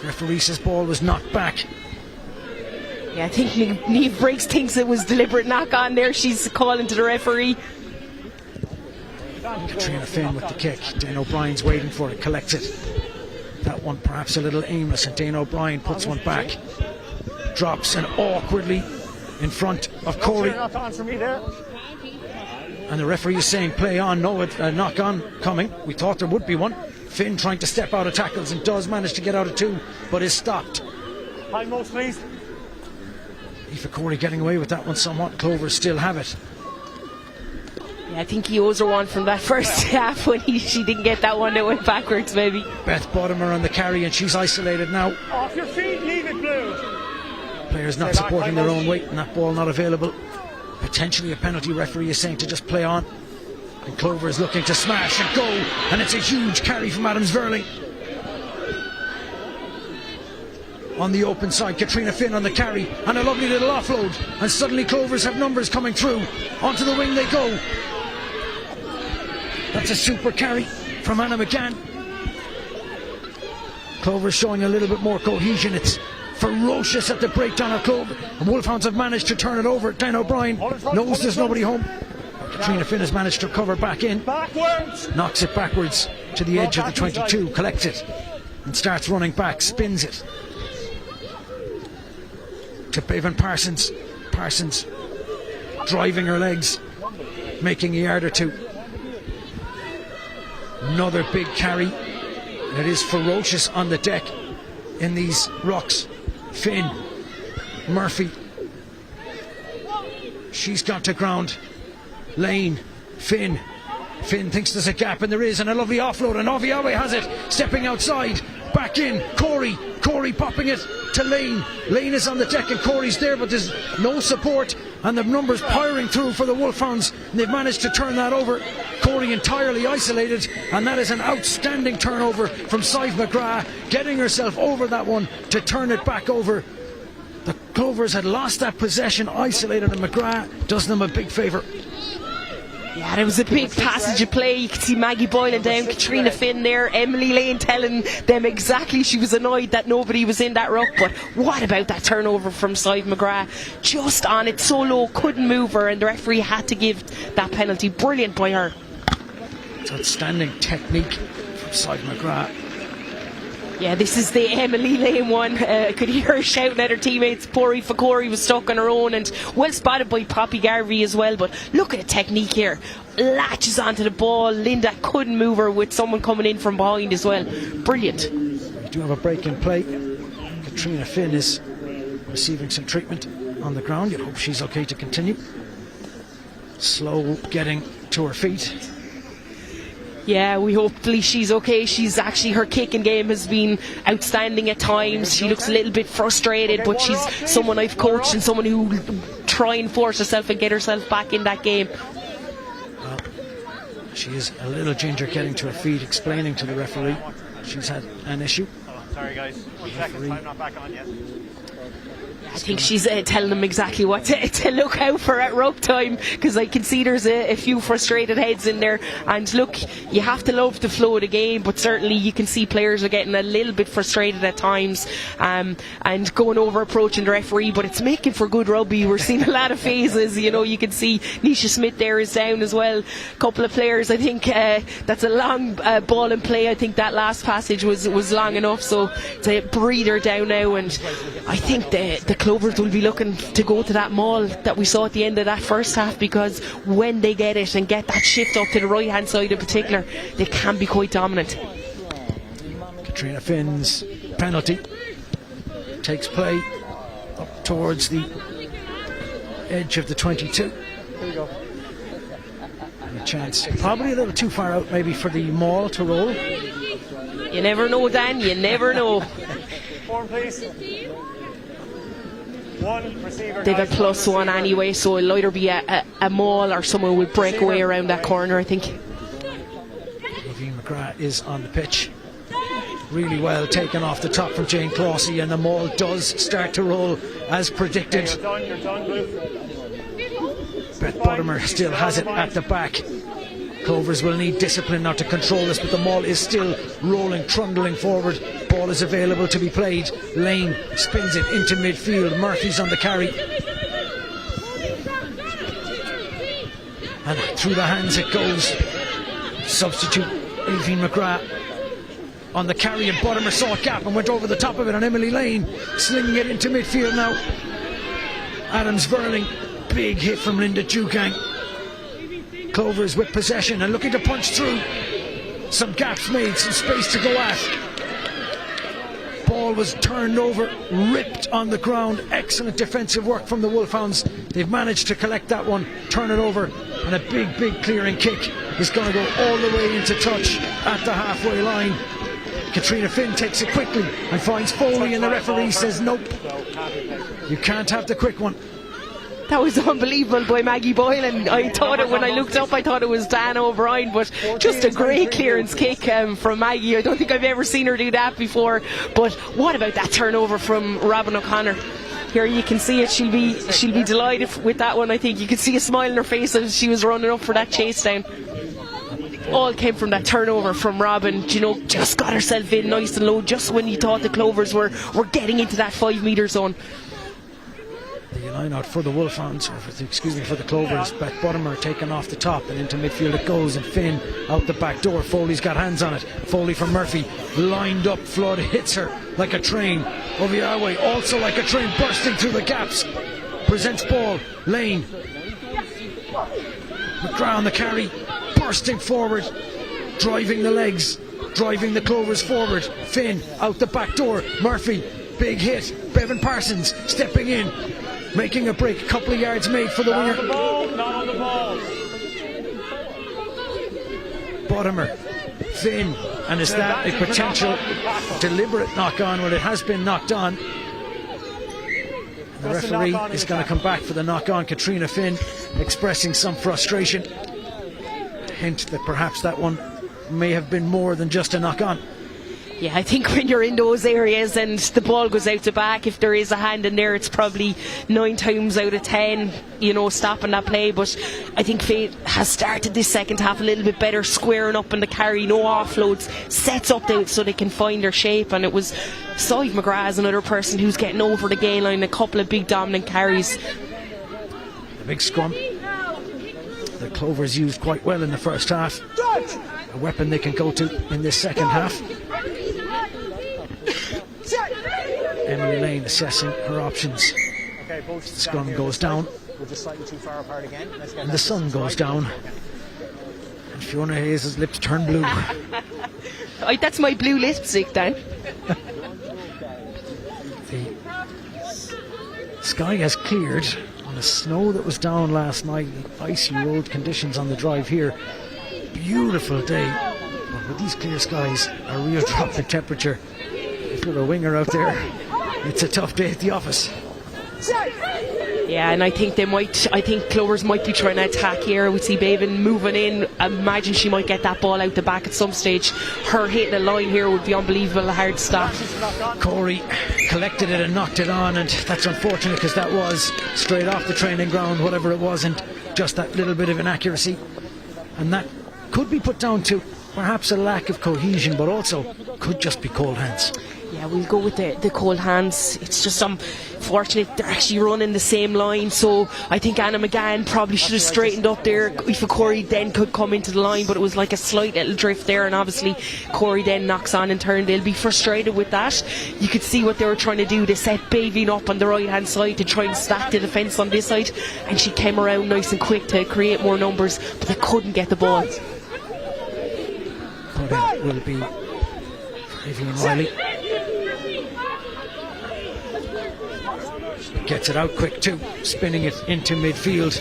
Referee says ball was knocked back. Yeah, I think Niamh Briggs thinks it was deliberate knock on there. She's calling to the referee. Katrina Finn with the kick. Dane O'Brien's waiting for it, collects it. That one perhaps a little aimless, and Dane O'Brien puts one back. Drops and awkwardly in front of Corey. And the referee is saying play on, no knock on coming. We thought there would be one. Finn trying to step out of tackles and does manage to get out of two, but is stopped. Hindmost, please. Aoife Corey getting away with that one somewhat. Clovers still have it. Yeah, I think he owes her one from that first half when she didn't get that one that went backwards, maybe. Beth Bottomer on the carry, and she's isolated now. Off your feet, leave it, Blue. Players not supporting their own weight, and that ball not available. Potentially a penalty. Referee is saying to just play on. And Clover is looking to smash and go, and it's a huge carry from Adams Verling. On the open side, Katrina Finn on the carry, and a lovely little offload, and suddenly Clovers have numbers coming through. Onto the wing they go. That's a super carry from Anna McGann. Clovers showing a little bit more cohesion. It's ferocious at the breakdown of Clover. The Wolfhounds have managed to turn it over. Dan O'Brien knows there's nobody home. Katrina Finn has managed to recover back in. Backwards. Knocks it backwards to the edge of the 22, collects it, and starts running back, spins it to Bevan Parsons. Parsons driving her legs, making a yard or two. Another big carry. It is ferocious on the deck in these rocks. Finn, Murphy, she's got to ground. Lane, Finn thinks there's a gap, and there is, and a lovely offload, and Oviawe has it, stepping outside, back in, Corey popping it to Lane. Lane is on the deck and Corey's there, but there's no support, and the numbers powering through for the Wolfhounds, and they've managed to turn that over. Corey entirely isolated, and that is an outstanding turnover from Sive McGrath, getting herself over that one to turn it back over. The Clovers had lost that possession, isolated, and McGrath does them a big favour. Yeah, there was a big passage of play. You could see Maggie boiling down, Katrina Finn there, Emily Lane telling them exactly she was annoyed that nobody was in that ruck. But what about that turnover from Sive McGrath? Just on it, so low, couldn't move her, and the referee had to give that penalty. Brilliant by her. It's outstanding technique from Sive McGrath. Yeah, this is the Emily Lane one. I could hear her shouting at her teammates. Poor Aoife Corey was stuck on her own, and well spotted by Poppy Garvey as well. But look at the technique here. Latches onto the ball. Linda couldn't move her with someone coming in from behind as well. Brilliant. We do have a break in play. Katrina Finn is receiving some treatment on the ground. You hope she's okay to continue. Slow getting to her feet. Yeah, we hopefully she's okay. She's actually, her kicking game has been outstanding at times. She looks a little bit frustrated, but she's someone I've coached and someone who will try and force herself and get herself back in that game. Well, she is a little ginger getting to her feet, explaining to the referee she's had an issue. Sorry guys, 1 second, I'm not back on yet. I think she's telling them exactly what to look out for at rug time, because I can see there's a few frustrated heads in there. And look, you have to love the flow of the game, but certainly you can see players are getting a little bit frustrated at times, and going over approaching the referee, but it's making for good rugby. We're seeing a lot of phases, you know. You can see Nisha Smith there is down as well. A couple of players, I think that's a long ball in play. I think that last passage was long enough, so it's a breather down now. And I think the Clovers will be looking to go to that maul that we saw at the end of that first half, because when they get it and get that shift up to the right hand side in particular, they can be quite dominant. Katrina Finn's penalty takes play up towards the edge of the 22. Here we go. And a chance, probably a little too far out maybe for the maul to roll. You never know, Dan, you never know. Form, please. One receiver. They've a +1 anyway, so it'll either be a maul or someone will break away around that corner, I think. Evie McGrath is on the pitch. Really well taken off the top from Jane Clossie, and the maul does start to roll as predicted. Beth Buttimer still has it at the back. Clovers will need discipline now to control this, but the maul is still rolling, trundling forward. Ball is available to be played. Lane spins it into midfield. Murphy's on the carry. And through the hands it goes. Substitute Aoibhinn McGrath on the carry, and Buttimer saw a gap and went over the top of it, and Emily Lane slinging it into midfield now. Adams Verling, big hit from Linda Dukang. Clovers with possession and looking to punch through. Some gaps made, some space to go at. Ball was turned over, ripped on the ground. Excellent defensive work from the Wolfhounds. They've managed to collect that one, turn it over, and a big clearing kick is going to go all the way into touch at the halfway line. Katrina Finn takes it quickly and finds Foley, and the referee says nope, you can't have the quick one. That was unbelievable by Maggie Boylan. I thought it, when I looked up, I thought it was Dan O'Brien, but just a great clearance kick from Maggie. I don't think I've ever seen her do that before. But what about that turnover from Robin O'Connor? Here you can see it. She'll be delighted with that one. I think you could see a smile on her face as she was running up for that chase down. All came from that turnover from Robin. You know, just got herself in nice and low just when you thought the Clovers were getting into that 5 metre zone. The line out for the Wolfhounds, or for the Clovers. Beth Buttimer taken off the top and into midfield it goes, and Finn out the back door. Foley's got hands on it. Foley from Murphy, lined up. Flood hits her like a train. Oviawe also like a train, bursting through the gaps. Presents ball. Lane. McGrath on the carry, bursting forward, driving the legs, driving the Clovers forward. Finn out the back door. Murphy, big hit. Bevan Parsons stepping in, making a break. A couple of yards made for the winger. Not on the ball. Buttimer, Finn, and is that a potential deliberate knock on? Well, it has been knocked on. The referee is going to come back for the knock on. Katrina Finn expressing some frustration. Hint that perhaps that one may have been more than just a knock on. Yeah, I think when you're in those areas and the ball goes out the back, if there is a hand in there, it's probably 9 times out of 10, you know, stopping that play. But I think Faith has started this second half a little bit better, squaring up in the carry, no offloads, sets up so they can find their shape. And it was Saoibh McGrath as another person who's getting over the gain line, a couple of big dominant carries. The big scrum the Clovers used quite well in the first half. A weapon they can go to in this second half. Emily Lane assessing her options. The scrum goes down, and the sun goes down, and Fiona Hayes' lips turn blue. That's my blue lipstick, Dan. The sky has cleared on the snow that was down last night. Icy road conditions on the drive here. Beautiful day, but with these clear skies, a real drop in temperature. If you're a winger out there, it's a tough day at the office. Yeah, and I think Clovers might be trying to attack here. We see Bevan moving in. Imagine she might get that ball out the back at some stage. Her hitting the line here would be unbelievable, hard to stop. Corey collected it and knocked it on, and that's unfortunate because that was straight off the training ground, whatever it was, and just that little bit of inaccuracy. And that could be put down to perhaps a lack of cohesion, but also could just be cold hands. Yeah, we'll go with the cold hands. It's just unfortunate they're actually running the same line, so I think Anna McGann probably should have straightened up there if Corey then could come into the line, but it was like a slight little drift there, and obviously Corey then knocks on in turn. They'll be frustrated with that. You could see what they were trying to do. They set Bevan up on the right hand side to try and stack the defence on this side, and she came around nice and quick to create more numbers, but they couldn't get the ball. But it will be Vivian Riley. Gets it out quick too, spinning it into midfield.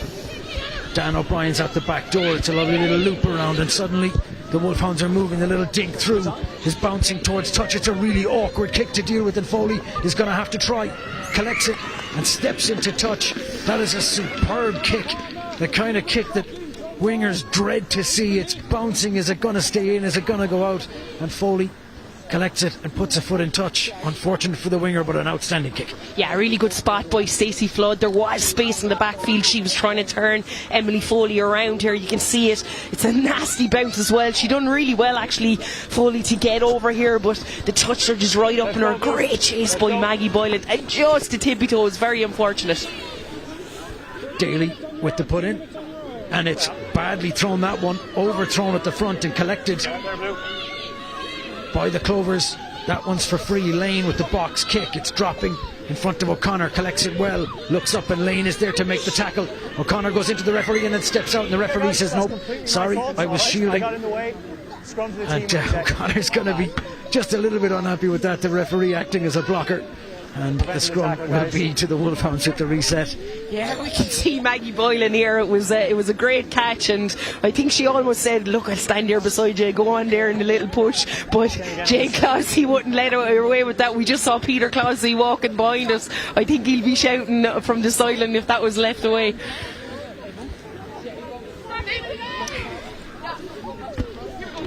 Dan O'Brien's out the back door. It's a lovely little loop around, and suddenly the Wolfhounds are moving. The little dink through is bouncing towards touch. It's a really awkward kick to deal with, and Foley is going to have to try. Collects it and steps into touch. That is a superb kick, the kind of kick that wingers dread to see. It's bouncing. Is it going to stay in? Is it going to go out? And Foley collects it and puts a foot in touch. Unfortunate for the winger, but an outstanding kick. Yeah, a really good spot by Stacey Flood. There was space in the backfield. She was trying to turn Emily Foley around here. You can see it. It's a nasty bounce as well. She done really well, actually, Foley, to get over here, but the touch her just right up in her. Great chase by Maggie Boylan. And just the tippy toe is very unfortunate. Daly with the put in. And it's badly thrown, that one. Overthrown at the front and collected by the Clovers. That one's for free. Lane with the box kick. It's dropping in front of O'Connor. Collects it well. Looks up and Lane is there to make the tackle. O'Connor goes into the referee and then steps out, and the referee says, nope, sorry, I was shielding. And O'Connor's going to be just a little bit unhappy with that. The referee acting as a blocker. And the scrum will be to the Wolfhounds with the reset. Yeah, we can see Maggie Boylan here. It was a great catch, and I think she almost said, look, I'll stand here beside you, go on there in a little push. But Jane Clousey wouldn't let her away with that. We just saw Peter Clousey walking behind us. I think he'll be shouting from the sideline if that was left away.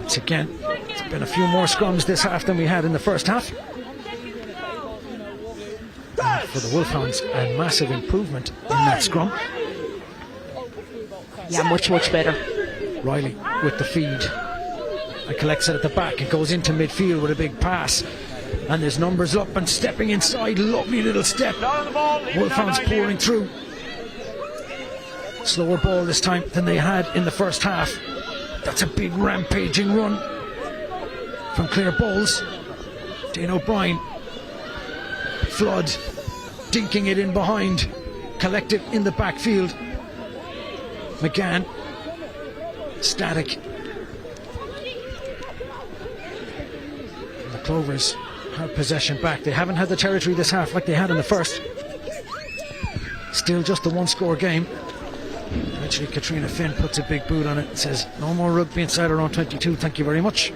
It's been a few more scrums this half than we had in the first half. For the Wolfhounds, a massive improvement in that scrum. Yeah, much better. Riley with the feed and collects it at the back. It goes into midfield with a big pass, and there's numbers up and stepping inside. Lovely little step. Wolfhounds pouring through. Slower ball this time than they had in the first half. That's a big rampaging run from Claire Bowles. Dane O'Brien. Flood dinking it in behind, collected in the backfield. McGann static. And the Clovers have possession back. They haven't had the territory this half like they had in the first. Still just the one score game. Eventually Katrina Finn puts a big boot on it and says, no more rugby inside our own 22, thank you very much.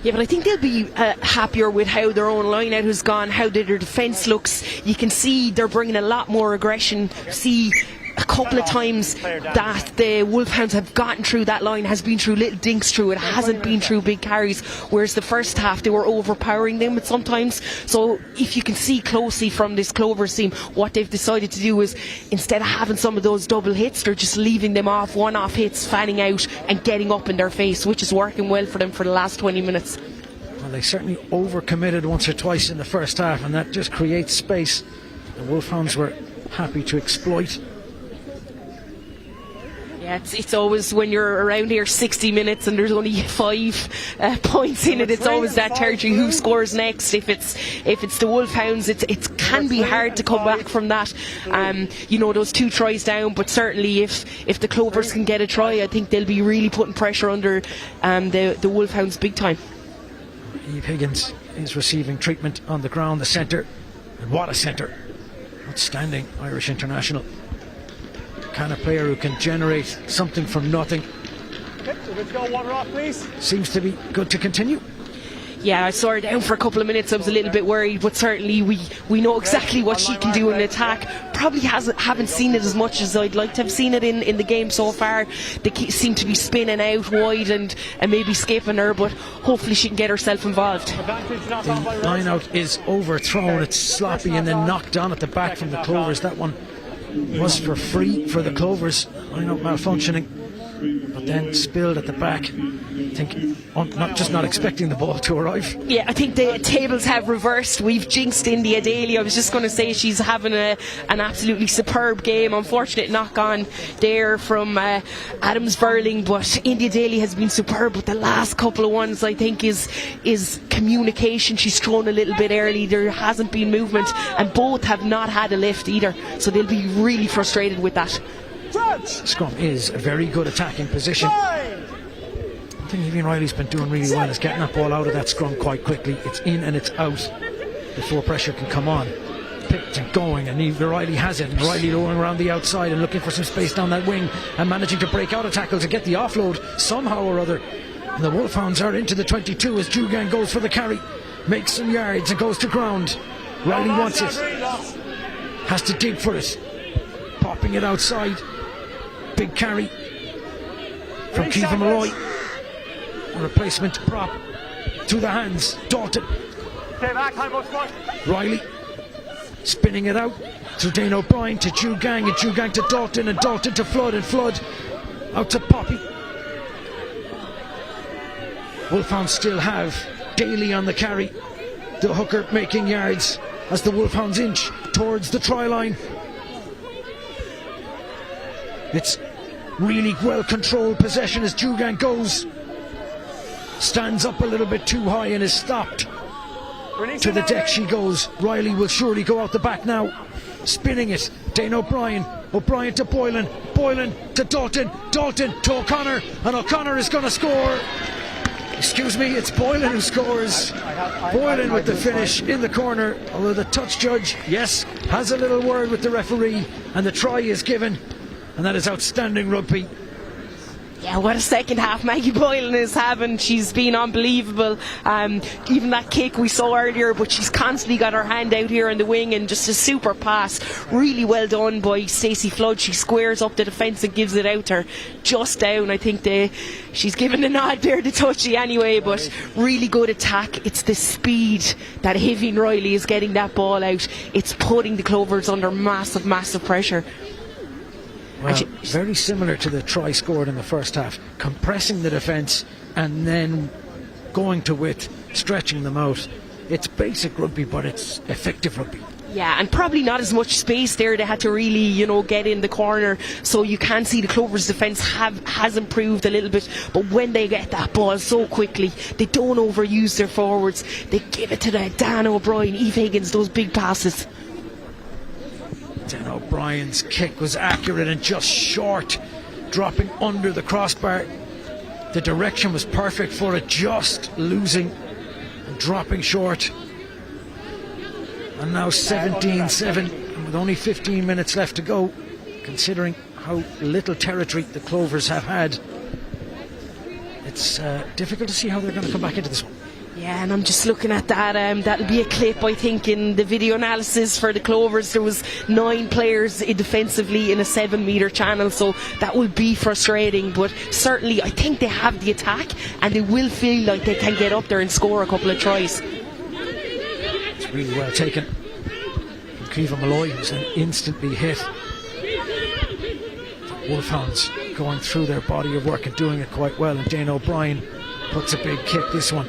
Yeah, but I think they'll be happier with how their own line out has gone, how their defence looks. You can see they're bringing a lot more aggression. See a couple of times that the Wolfhounds have gotten through that line, has been through little dinks through it, hasn't been through big carries, whereas the first half they were overpowering them sometimes. So if you can see closely from this Clovers team, what they've decided to do is, instead of having some of those double hits, they're just leaving them off, one-off hits, fanning out and getting up in their face, which is working well for them for the last 20 minutes. Well, they certainly overcommitted once or twice in the first half, and that just creates space. The Wolfhounds were happy to exploit. Yeah, it's always, when you're around here 60 minutes and there's only 5 points in it, it's always that territory, who scores next. If it's the Wolfhounds, it can be hard to come back from that. Those 2 tries down, but certainly if the Clovers can get a try, I think they'll be really putting pressure under the Wolfhounds big time. Eve Higgins is receiving treatment on the ground, the centre, and what a centre. Outstanding Irish international. Kind of player who can generate something from nothing. Okay, so let's go one rock, please. Seems to be good to continue. Yeah, I saw her down for a couple of minutes. I was a little bit worried, but certainly we know exactly what she can do in attack. Probably haven't seen it as much as I'd like to have seen it in the game so far. They seem to be spinning out wide and maybe skipping her, but hopefully she can get herself involved. The line out is overthrown. It's sloppy and then knocked on at the back from the Clovers. That one was for free for the Clovers. Line out malfunctioning, but then spilled at the back. I think not expecting the ball to arrive. Yeah, I think the tables have reversed. We've jinxed India Daly. I was just going to say she's having an absolutely superb game. Unfortunate knock on there from Adams Verling, but India Daly has been superb. But the last couple of ones, I think, is communication. She's thrown a little bit early. There hasn't been movement, and both have not had a lift either. So they'll be really frustrated with that. Scrum is a very good attacking position. I think Evie Riley's been doing really well is getting that ball out of that scrum quite quickly. It's in and it's out before pressure can come on. Picked and going, and Evie Riley has it. And Riley going around the outside and looking for some space down that wing and managing to break out a tackle to get the offload somehow or other. And the Wolfhounds are into the 22 as Jugan goes for the carry, makes some yards and goes to ground. Riley wants it, has to dig for it, popping it outside. Big carry from Kiva Malloy. A replacement prop through the hands. Dalton. Stay back, high ball squad. Riley spinning it out through Dane O'Brien to Jugang, and Jugang to Dalton, and Dalton to Flood, and Flood out to Poppy. Wolfhounds still have Daly on the carry. The hooker making yards as the Wolfhounds inch towards the try line. It's really well controlled possession as Jugang goes. Stands up a little bit too high and is stopped. To the deck she goes. Riley will surely go out the back now. Spinning it. Dane O'Brien. O'Brien to Boylan. Boylan to Dalton. Dalton to O'Connor. And O'Connor is going to score. Excuse me, it's Boylan who scores. Boylan with the finish in the corner. Although the touch judge, yes, has a little word with the referee. And the try is given. And that is outstanding rugby. Yeah, what a second half Maggie Boylan is having. She's been unbelievable. Even that kick we saw earlier, but she's constantly got her hand out here in the wing, and just a super pass. Really well done by Stacey Flood. She squares up the defence and gives it out to her just down. I think she's given the nod there to Touchy anyway, but really good attack. It's the speed that Hivian Riley is getting that ball out. It's putting the Clovers under massive, massive pressure. Well, very similar to the try scored in the first half, compressing the defence and then going to width, stretching them out. It's basic rugby, but it's effective rugby. Yeah, and probably not as much space there. They had to really, get in the corner. So you can see the Clovers' defence has improved a little bit. But when they get that ball so quickly, they don't overuse their forwards. They give it to Dan O'Brien, Eve Higgins, those big passes. Dan O'Brien's kick was accurate and just short, dropping under the crossbar. The direction was perfect for it, just losing and dropping short. And now 17-7, and with only 15 minutes left to go, considering how little territory the Clovers have had, it's difficult to see how they're going to come back into this one. Yeah, and I'm just looking at that. That'll be a clip, I think, in the video analysis for the Clovers. There was 9 players defensively in a 7-metre channel, so that will be frustrating. But certainly, I think they have the attack, and they will feel like they can get up there and score a couple of tries. It's really well taken. Cleva Malloy was instantly hit. The Wolfhounds going through their body of work and doing it quite well, and Dane O'Brien puts a big kick this one.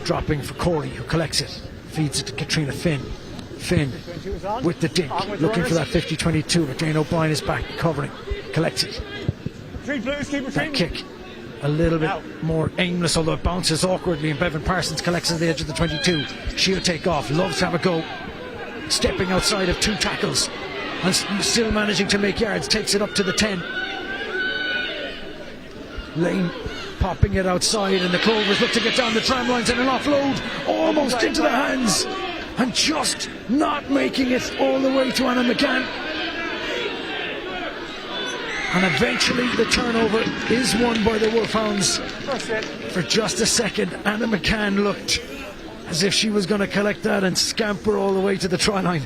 Dropping for Corey, who collects it, feeds it to Katrina Finn. Finn with the dink, looking for that 50-22, but Dane O'Brien is back covering, collects it. That kick a little bit more aimless, although it bounces awkwardly, and Bevan Parsons collects at the edge of the 22. She'll take off, loves to have a go, stepping outside of 2 tackles and still managing to make yards, takes it up to the 10. Lane popping it outside, and the Clovers look to get down the tram lines, and an offload almost into the hands and just not making it all the way to Anna McCann. And eventually the turnover is won by the Wolfhounds. For just a second, Anna McCann looked as if she was going to collect that and scamper all the way to the try line.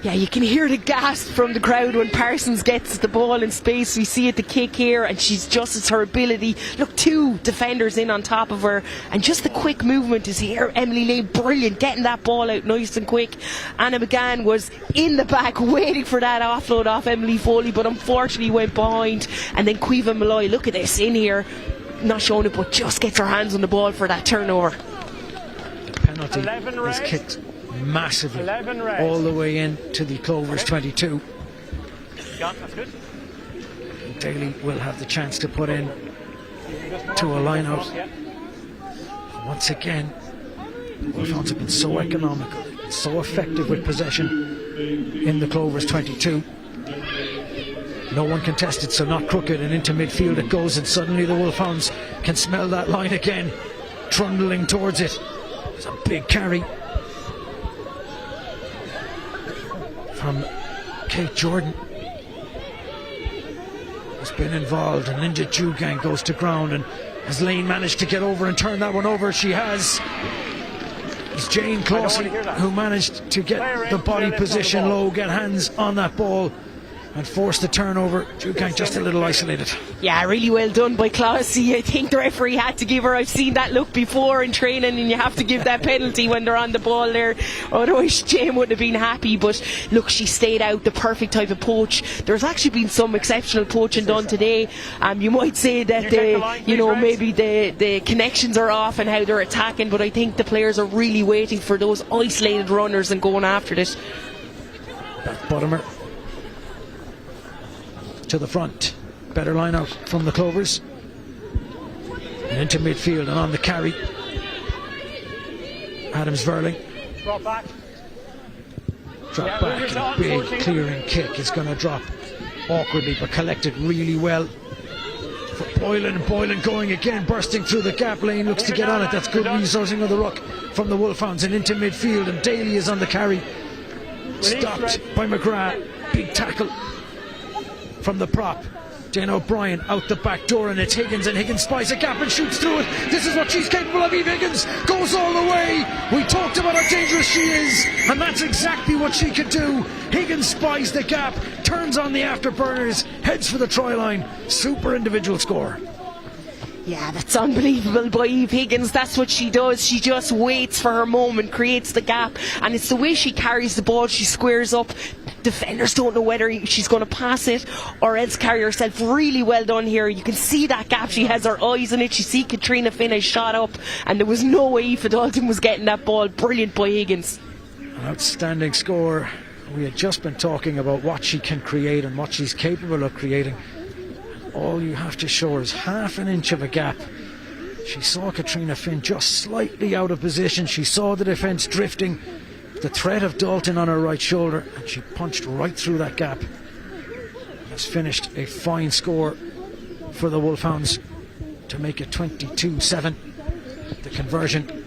Yeah, you can hear the gasp from the crowd when Parsons gets the ball in space. We see it, the kick here, and it's her ability. Look, 2 defenders in on top of her, and just the quick movement to see her. Emily Lane, brilliant, getting that ball out nice and quick. Anna McGann was in the back waiting for that offload off Emily Foley, but unfortunately went behind. And then Cleva Malloy, look at this, in here, not showing it, but just gets her hands on the ball for that turnover. The penalty is kicked massively all the way in to the Clovers 22. Daly will have the chance to put in to a line out. Once again, the Wolfhounds have been so economical, so effective with possession in the Clovers 22. No one contested, so not crooked, and into midfield it goes, and suddenly the Wolfhounds can smell that line again, trundling towards it. It's a big carry from Kate Jordan, who's been involved, and Linda Jugang goes to ground, and has Lane managed to get over and turn that one over? She has. It's Jane Clausen who managed to get the body position low, get hands on that ball, and forced the turnover. Dewgang just a little isolated. Yeah, really well done by Clossie. I think the referee had to give her, I've seen that look before in training, and you have to give that penalty when they're on the ball there, otherwise Jane wouldn't have been happy. But look, she stayed out, the perfect type of poach. There's actually been some exceptional poaching done today. You might say that maybe the connections are off and how they're attacking, but I think the players are really waiting for those isolated runners and going after this. Back Buttimer to the front. Better line out from the Clovers. And into midfield and on the carry. Adams Verling. Drop back. Drop back, and a big clearing kick is going to drop awkwardly but collected really well for Boylan. Boylan going again, bursting through the gap. Lane looks to get on it. That's good resourcing of the ruck from the Wolfhounds, and into midfield, and Daly is on the carry. Stopped by McGrath. Big tackle from the prop. Jane O'Brien out the back door, and it's Higgins, and Higgins spies a gap and shoots through it. This is what she's capable of. Eve Higgins goes all the way. We talked about how dangerous she is, and that's exactly what she could do. Higgins spies the gap, turns on the afterburners, heads for the try line. Super individual score. Yeah, that's unbelievable by Eve Higgins. That's what she does. She just waits for her moment, creates the gap, and it's the way she carries the ball. She squares up. Defenders don't know whether she's going to pass it or else carry herself. Really well done here. You can see that gap. She has her eyes on it. You see Katrina Finn has shot up, and there was no way Aoife Dalton was getting that ball. Brilliant by Higgins. An outstanding score. We had just been talking about what she can create and what she's capable of creating. All you have to show is half an inch of a gap. She saw Katrina Finn just slightly out of position. She saw the defence drifting, the threat of Dalton on her right shoulder, and she punched right through that gap. Has finished a fine score for the Wolfhounds to make it 22-7. The conversion,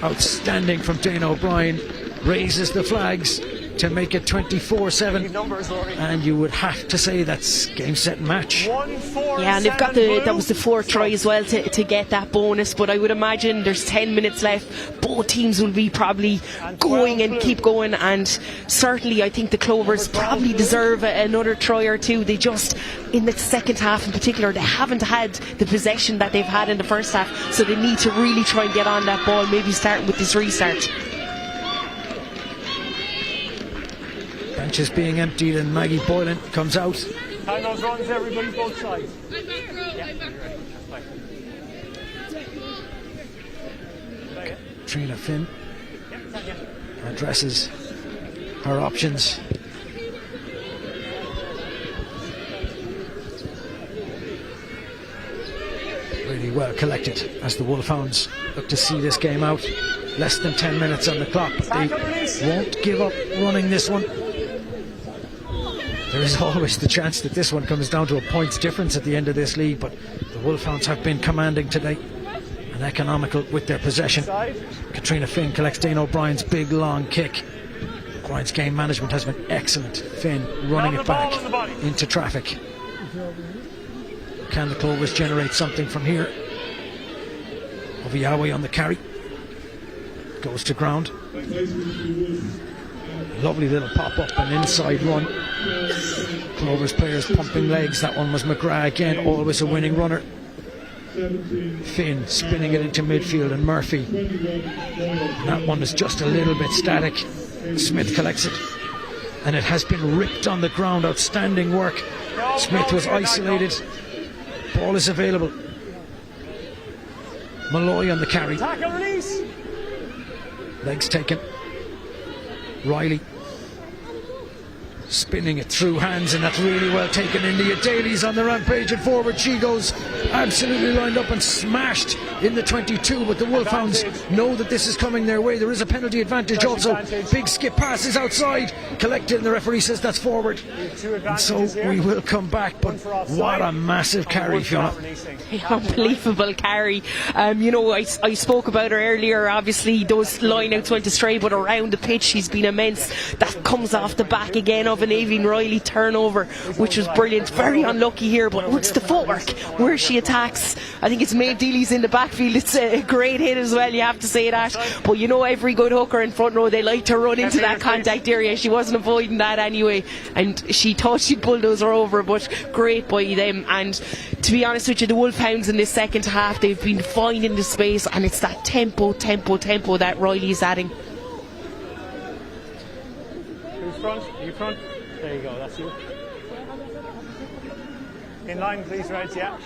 outstanding from Dana O'Brien, raises the flags to make it 24-7, and you would have to say that's game, set, match. Yeah, and they've got that was the fourth try as well to get that bonus. But I would imagine there's 10 minutes left. Both teams will be probably going and keep going, and certainly I think the Clovers probably deserve another try or two. They just, in the second half in particular, they haven't had the possession that they've had in the first half, so they need to really try and get on that ball, maybe starting with this restart. Bench is being emptied, and Maggie Boylan comes out. Time those runs, everybody, both sides. Trina Finn addresses her options. Really well collected as the Wolfhounds look to see this game out. Less than 10 minutes on the clock, but they won't give up running this one. There is always the chance that this one comes down to a points difference at the end of this league, but the Wolfhounds have been commanding today and economical with their possession. Katrina Finn collects Dane O'Brien's big long kick. O'Brien's game management has been excellent. Finn running it back into traffic. Can the Clovers generate something from here? Oviawe on the carry. Goes to ground. Lovely little pop up and inside run. Clovers players pumping legs. That one was McGrath again, always a winning runner. Finn spinning it into midfield, and Murphy. And that one is just a little bit static. Smith collects it, and it has been ripped on the ground. Outstanding work. Smith was isolated. Ball is available. Malloy on the carry. Legs taken. Riley spinning it through hands, and that's really well taken. India Daly's on the rampage, and forward she goes, absolutely lined up and smashed in the 22, but the Wolfhounds know that this is coming their way. There is a penalty advantage also. Big skip passes outside, collected, and the referee says that's forward, and so we will come back. But what a massive carry, Fiona. Unbelievable carry. I spoke about her earlier. Obviously those lineouts went astray, but around the pitch she's been immense. That comes off the back again of an Aoibhinn Riley turnover, which was brilliant. Very unlucky here, but what's the footwork? Where she had attacks. I think it's Maeve Deely's in the backfield. It's a great hit as well, you have to say that. But you know, every good hooker in front row, they like to run into that contact area. She wasn't avoiding that anyway, and she thought she'd bulldoze her over, but great by them. And to be honest with you, the Wolfhounds in this second half, they've been finding the space, and it's that tempo that Riley's adding. Who's front? Are you front? There you go, that's you. In line, please, Reds, yeah.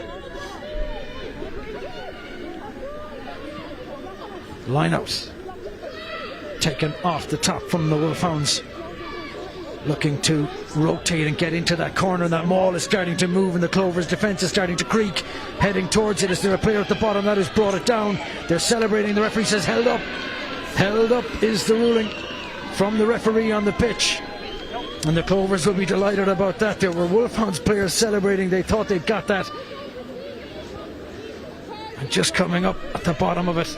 Lineouts taken off the top from the Wolfhounds, looking to rotate and get into that corner, and that maul is starting to move, and the Clovers defence is starting to creak, heading towards it. Is there a player at the bottom that has brought it down? They're celebrating. The referee says held up. Held up is the ruling from the referee on the pitch, and the Clovers will be delighted about that. There were Wolfhounds players celebrating. They thought they'd got that, and just coming up at the bottom of it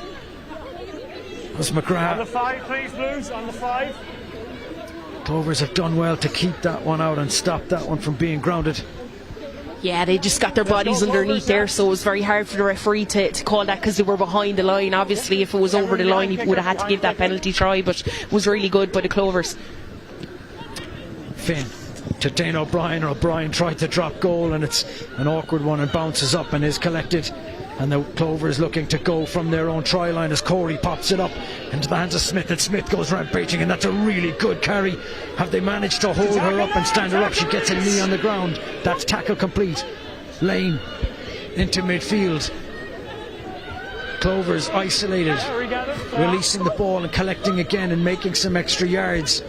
was McGrath. On the 5, please, Blues, on the 5. Clovers have done well to keep that one out and stop that one from being grounded. Yeah, they just got their bodies underneath there, so it was very hard for the referee to call that, because they were behind the line. Obviously, if it was over the line, he would have had to give that penalty try, but it was really good by the Clovers. Finn to Dane O'Brien. O'Brien tried to drop goal, and it's an awkward one, and bounces up and is collected. And the Clovers looking to go from their own try line as Corey pops it up into the hands of Smith, and Smith goes rampaging, and that's a really good carry. Have they managed to hold her up and stand her up? She gets a knee on the ground. That's tackle complete. Lane into midfield. Clovers isolated, releasing the ball and collecting again and making some extra yards.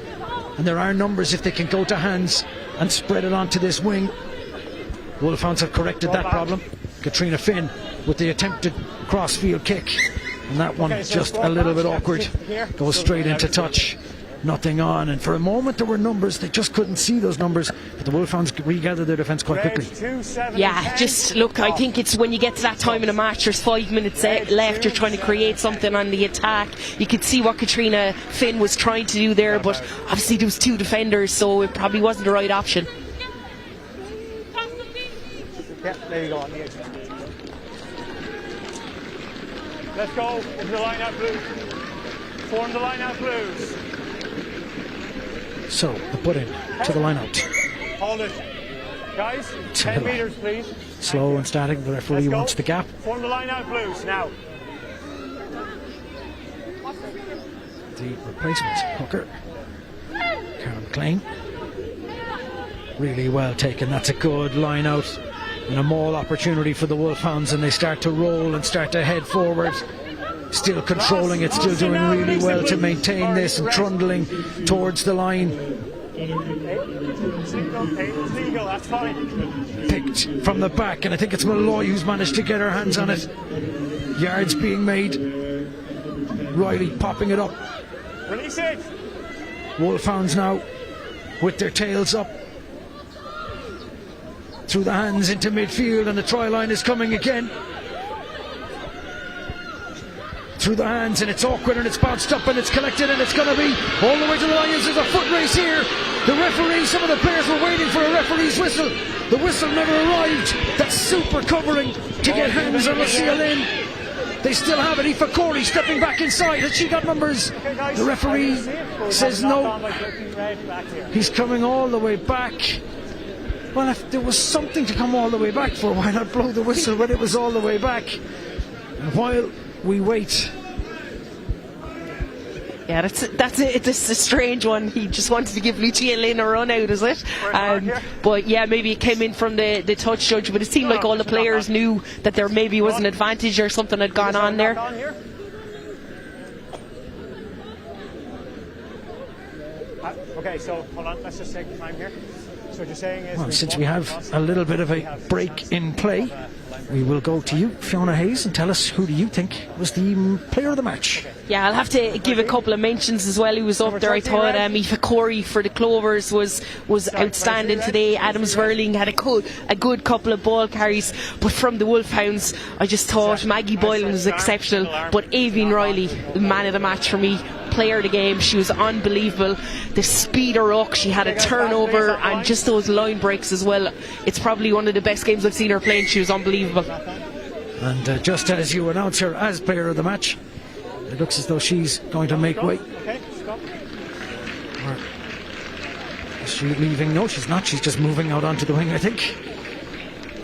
And there are numbers if they can go to hands and spread it onto this wing. Wolfhounds have corrected that problem. Katrina Finn with the attempted crossfield kick, and that one just a little bit awkward. Goes straight into touch, nothing on, and for a moment there were numbers. They just couldn't see those numbers, but the Wolfhounds regathered their defence quite quickly. Yeah, just look, I think it's when you get to that time in a match, there's 5 minutes left, you're trying to create something on the attack. You could see what Katrina Finn was trying to do there, but obviously there was 2 defenders, so it probably wasn't the right option. Yeah, there you go, on the edge. Let's go into the line out, Blues. Form the line out, Blues. So the put in to the line out. Hold it. Guys, 10 metres, please. Slow and static. The referee wants the gap. Form the line out, Blues, now. The replacement hooker, Karen McLean. Really well taken. That's a good line out. And a maul opportunity for the Wolfhounds, and they start to roll and start to head forward, still controlling it, still doing really well to maintain this and trundling towards the line. Picked from the back, and I think it's Malloy who's managed to get her hands on it. Yards being made. Riley popping it up. Release it. Wolfhounds now with their tails up. Through the hands into midfield, and the try line is coming again. Through the hands, and it's awkward, and it's bounced up, and it's collected, and it's going to be all the way to the Lions. There's a foot race here. The referee, some of the players were waiting for a referee's whistle. The whistle never arrived. That's super covering to get hands on Lucia Lynn. They still have it. Aoife Corey stepping back inside. Has she got numbers? The referee says no. He's coming all the way back. Well, if there was something to come all the way back for, why not blow the whistle when it was all the way back? And while we wait. Yeah, that's it. It's a strange one. He just wanted to give Lucia Lynn a run out, is it? But yeah, maybe it came in from the touch judge, but it seemed like all the players knew that there maybe was an advantage or something had gone on there. Okay, so hold on, let's just take the time here. So what you're saying is, well, since we have a little bit of a break in play, we will go to you, Fiona Hayes, and tell us, who do you think was the player of the match? Yeah, I'll have to give a couple of mentions as well. Who was up there? I thought Aoife Corey for the Clovers was outstanding today. Adams Verling had a good couple of ball carries, but from the Wolfhounds, I just thought Maggie Boylan was exceptional, but Aoibhinn Riley, man of the match for me. Player of the game, she was unbelievable. The speed of ruck, she had a turnover, and just those line breaks as well. It's probably one of the best games I've seen her playing. She was unbelievable. level. And just as you announce her as player of the match, it looks as though she's going to make way. Or is she leaving? No, she's not. She's just moving out onto the wing, I think.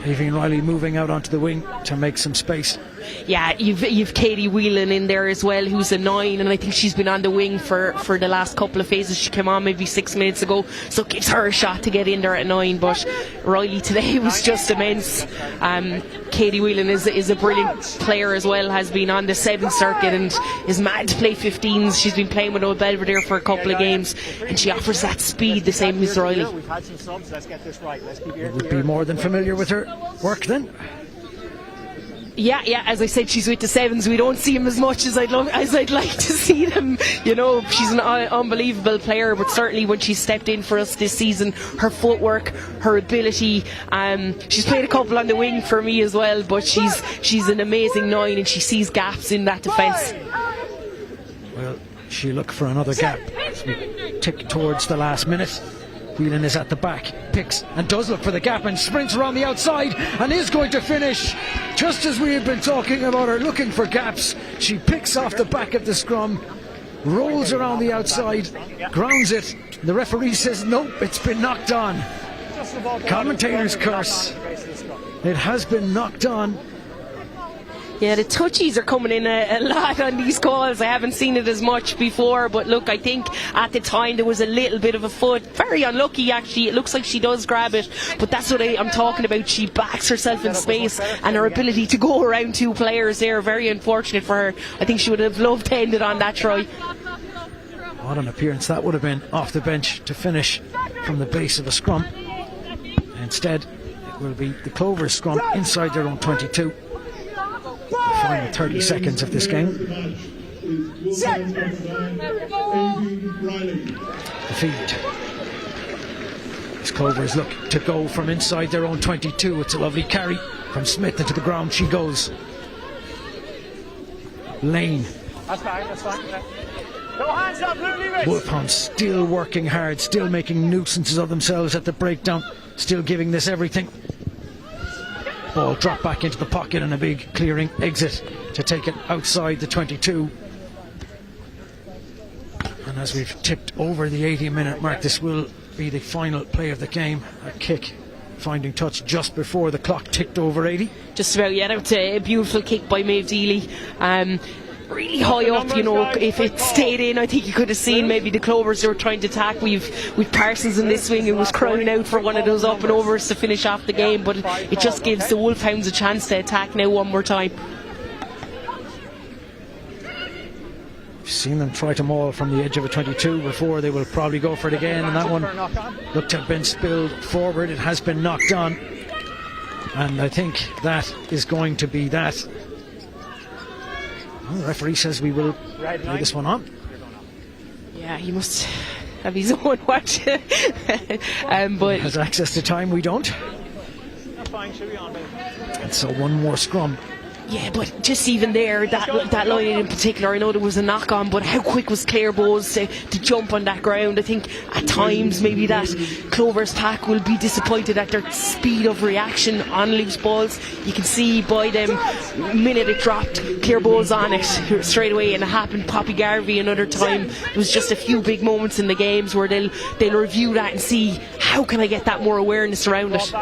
Aoibhinn Riley moving out onto the wing to make some space. Yeah, you've Katie Whelan in there as well, who's a 9, and I think she's been on the wing for the last couple of phases. She came on maybe 6 minutes ago, so it gives her a shot to get in there at 9. But Riley today was just immense. Katie Whelan is a brilliant player as well, has been on the 7th circuit and is mad to play 15s. She's been playing with Old Belvedere for a couple of games, and she offers that speed the same as Riley. You would be more than familiar with her work then? Yeah, as I said, she's with the 7s. We don't see them as much as I'd like to see them. You know, she's an unbelievable player, but certainly when she stepped in for us this season, her footwork, her ability, she's played a couple on the wing for me as well, but she's an amazing 9, and she sees gaps in that defence. Well, she'll look for another gap as we tick towards the last minute. Whelan is at the back, picks and does look for the gap and sprints around the outside and is going to finish. Just as we had been talking about her looking for gaps, she picks off the back of the scrum, rolls around the outside, grounds it. The referee says nope, it's been knocked on. Commentator's curse. It has been knocked on. Yeah, the touchies are coming in a lot on these calls. I haven't seen it as much before, but look, I think at the time there was a little bit of a foot. Very unlucky, actually. It looks like she does grab it, but that's what I'm talking about. She backs herself in space, and her ability to go around 2 players there, very unfortunate for her. I think she would have loved to end it on that try. What an appearance that would have been off the bench to finish from the base of a scrum. Instead, it will be the Clovers scrum inside their own 22. The final 30 seconds of this game. The feed. As Clovers look to go from inside their own 22. It's a lovely carry from Smith into the ground. She goes. Lane. That's fine. No hands up, Wolfhounds still working hard, still making nuisances of themselves at the breakdown, still giving this everything. Ball dropped back into the pocket and a big clearing exit to take it outside the 22. And as we've tipped over the 80-minute mark, this will be the final play of the game. A kick finding touch just before the clock ticked over 80. Just about, yeah, that was a beautiful kick by Maeve Deely. Really high up, you know. If it stayed in, I think you could have seen maybe the Clovers they were trying to attack. We've Parsons in this swing who was crying out for one of those up and overs to finish off the game, but it just gives the Wolfhounds a chance to attack now one more time. We've seen them try to maul from the edge of a 22 before. They will probably go for it again, and that one looked to have been spilled forward. It has been knocked on, and I think that is going to be that. Well, the referee says we will play this one on. Yeah, he must have his own watch. But he has access to time, we don't. And so one more scrum. Yeah, but just even there, that line in particular, I know there was a knock on, but how quick was Claire Bowes to jump on that ground? I think at times maybe that Clovers pack will be disappointed at their speed of reaction on loose balls. You can see by them minute it dropped, Claire Bowes on it straight away, and it happened Poppy Garvey another time. There was just a few big moments in the games where they'll review that and see how can I get that more awareness around it.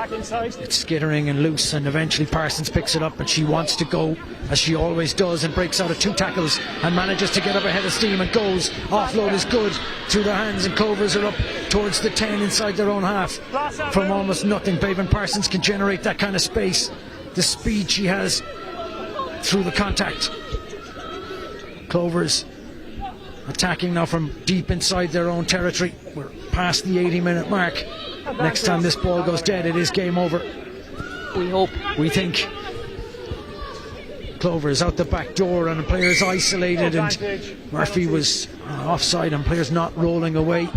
It's skittering and loose, and eventually Parsons picks it up, and she wants to go as she always does and breaks out of 2 tackles and manages to get up ahead of steam and goes. Offload is good through their hands, and Clovers are up towards the 10 inside their own half from almost nothing. Bevan Parsons can generate that kind of space, the speed she has through the contact. Clovers attacking now from deep inside their own territory. We're past the 80-minute mark. Next time this ball goes dead, it is game over. We hope. We think. Clovers out the back door and the players isolated, and Murphy was offside and players not rolling away.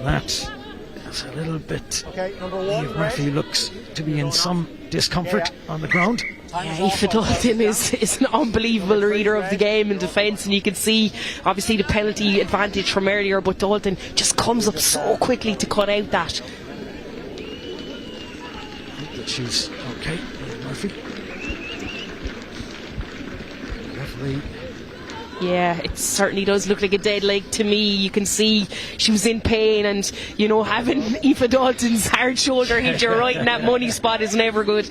That's a little bit. Murphy looks to be in some discomfort on the ground. Yeah, Aoife Dalton is an unbelievable reader of the game in defence, and you can see obviously the penalty advantage from earlier, but Dalton just comes up so quickly to cut out that. I think that she's okay. Murphy. Referee. Yeah, it certainly does look like a dead leg to me. You can see she was in pain, and you know, having Aoife Dalton's hard shoulder hit you right in that money spot is never good.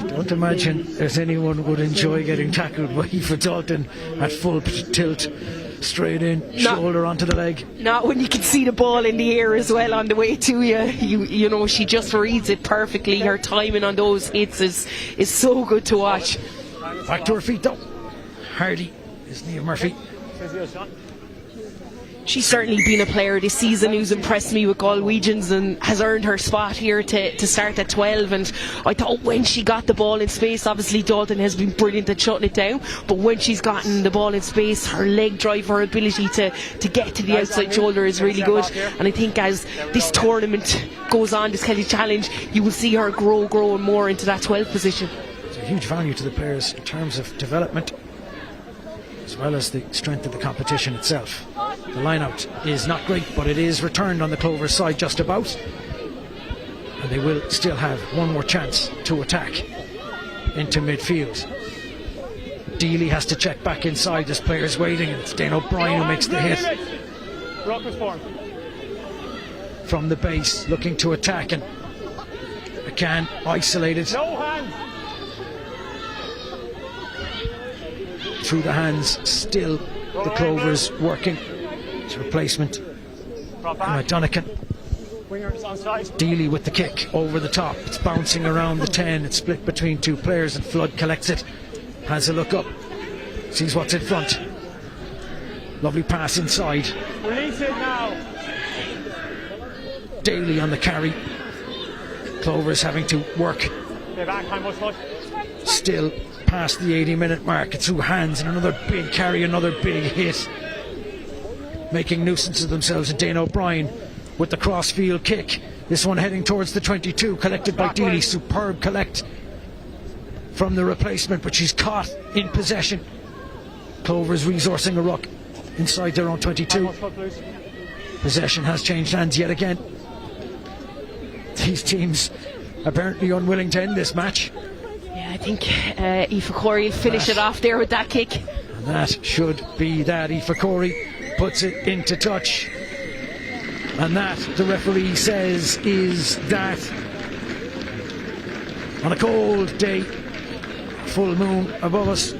Don't imagine there's anyone who would enjoy getting tackled by Aoife Dalton at full tilt, straight in, shoulder onto the leg. Not when you can see the ball in the air as well on the way to you. You know, she just reads it perfectly. Her timing on those hits is so good to watch. Back to her feet though. Hardy is Niamh Murphy. She's certainly been a player this season who's impressed me with Galwegians and has earned her spot here to start at 12. And I thought when she got the ball in space, obviously Dalton has been brilliant at shutting it down, but when she's gotten the ball in space, her leg drive, her ability to get to the outside shoulder is really good. And I think as this tournament goes on, this Celtic Challenge, you will see her grow more into that 12 position. It's a huge value to the players in terms of development, as well as the strength of the competition itself. The line-out is not great, but it is returned on the Clovers side just about, and they will still have one more chance to attack into midfield. Deely has to check back inside. This player's waiting, and it's Dane O'Brien who makes the hit from the base, looking to attack, and McCann isolated through the hands. Still the Clovers working. It's replacement. Donegan. Deely with the kick over the top. It's bouncing around the 10. It's split between two players, and Flood collects it. Has a look up. Sees what's in front. Lovely pass inside. Release it now. Daly on the carry. Clovers having to work. Still past the 80-minute mark. It's through hands, and another big carry, another big hit. Making nuisance of themselves, and Dane O'Brien with the crossfield kick. This one heading towards the 22, collected by Deely. Superb collect from the replacement, but she's caught in possession. Clovers resourcing a ruck inside their own 22. Possession has changed hands yet again. These teams apparently unwilling to end this match. Yeah, I think Aoife Corey will finish it off there with that kick. And that should be that. Aoife Corey puts it into touch, and that, the referee says, is that. On a cold day, full moon above us,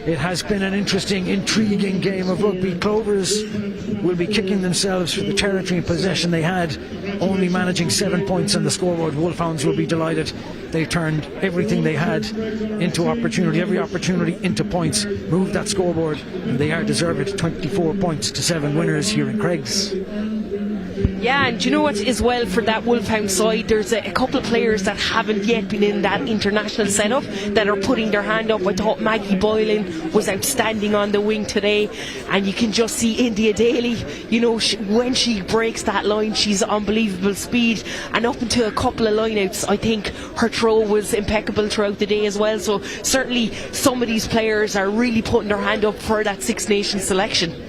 it has been an interesting, intriguing game of rugby. Clovers will be kicking themselves for the territory and possession they had, only managing 7 points on the scoreboard. Wolfhounds will be delighted. They turned everything they had into opportunity, every opportunity into points, moved that scoreboard, and they are deserved. 24 points to 7 winners here in Craigs. Yeah, and do you know what, as well, for that Wolfhound side, there's a couple of players that haven't yet been in that international setup that are putting their hand up. I thought Maggie Boylan was outstanding on the wing today, and you can just see India Daly, you know, when she breaks that line, she's unbelievable speed, and up into a couple of lineouts, I think her throw was impeccable throughout the day as well. So certainly some of these players are really putting their hand up for that Six Nations selection.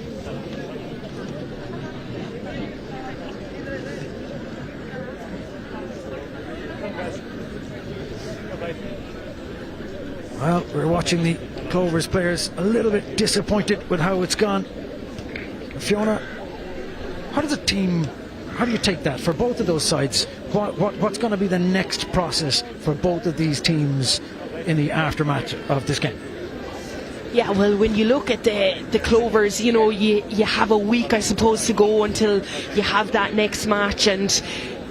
Well, we're watching the Clovers players a little bit disappointed with how it's gone. Fiona, how do you take that for both of those sides? What's going to be the next process for both of these teams in the aftermath of this game? Yeah, well, when you look at the Clovers, you know, you have a week, I suppose, to go until you have that next match, and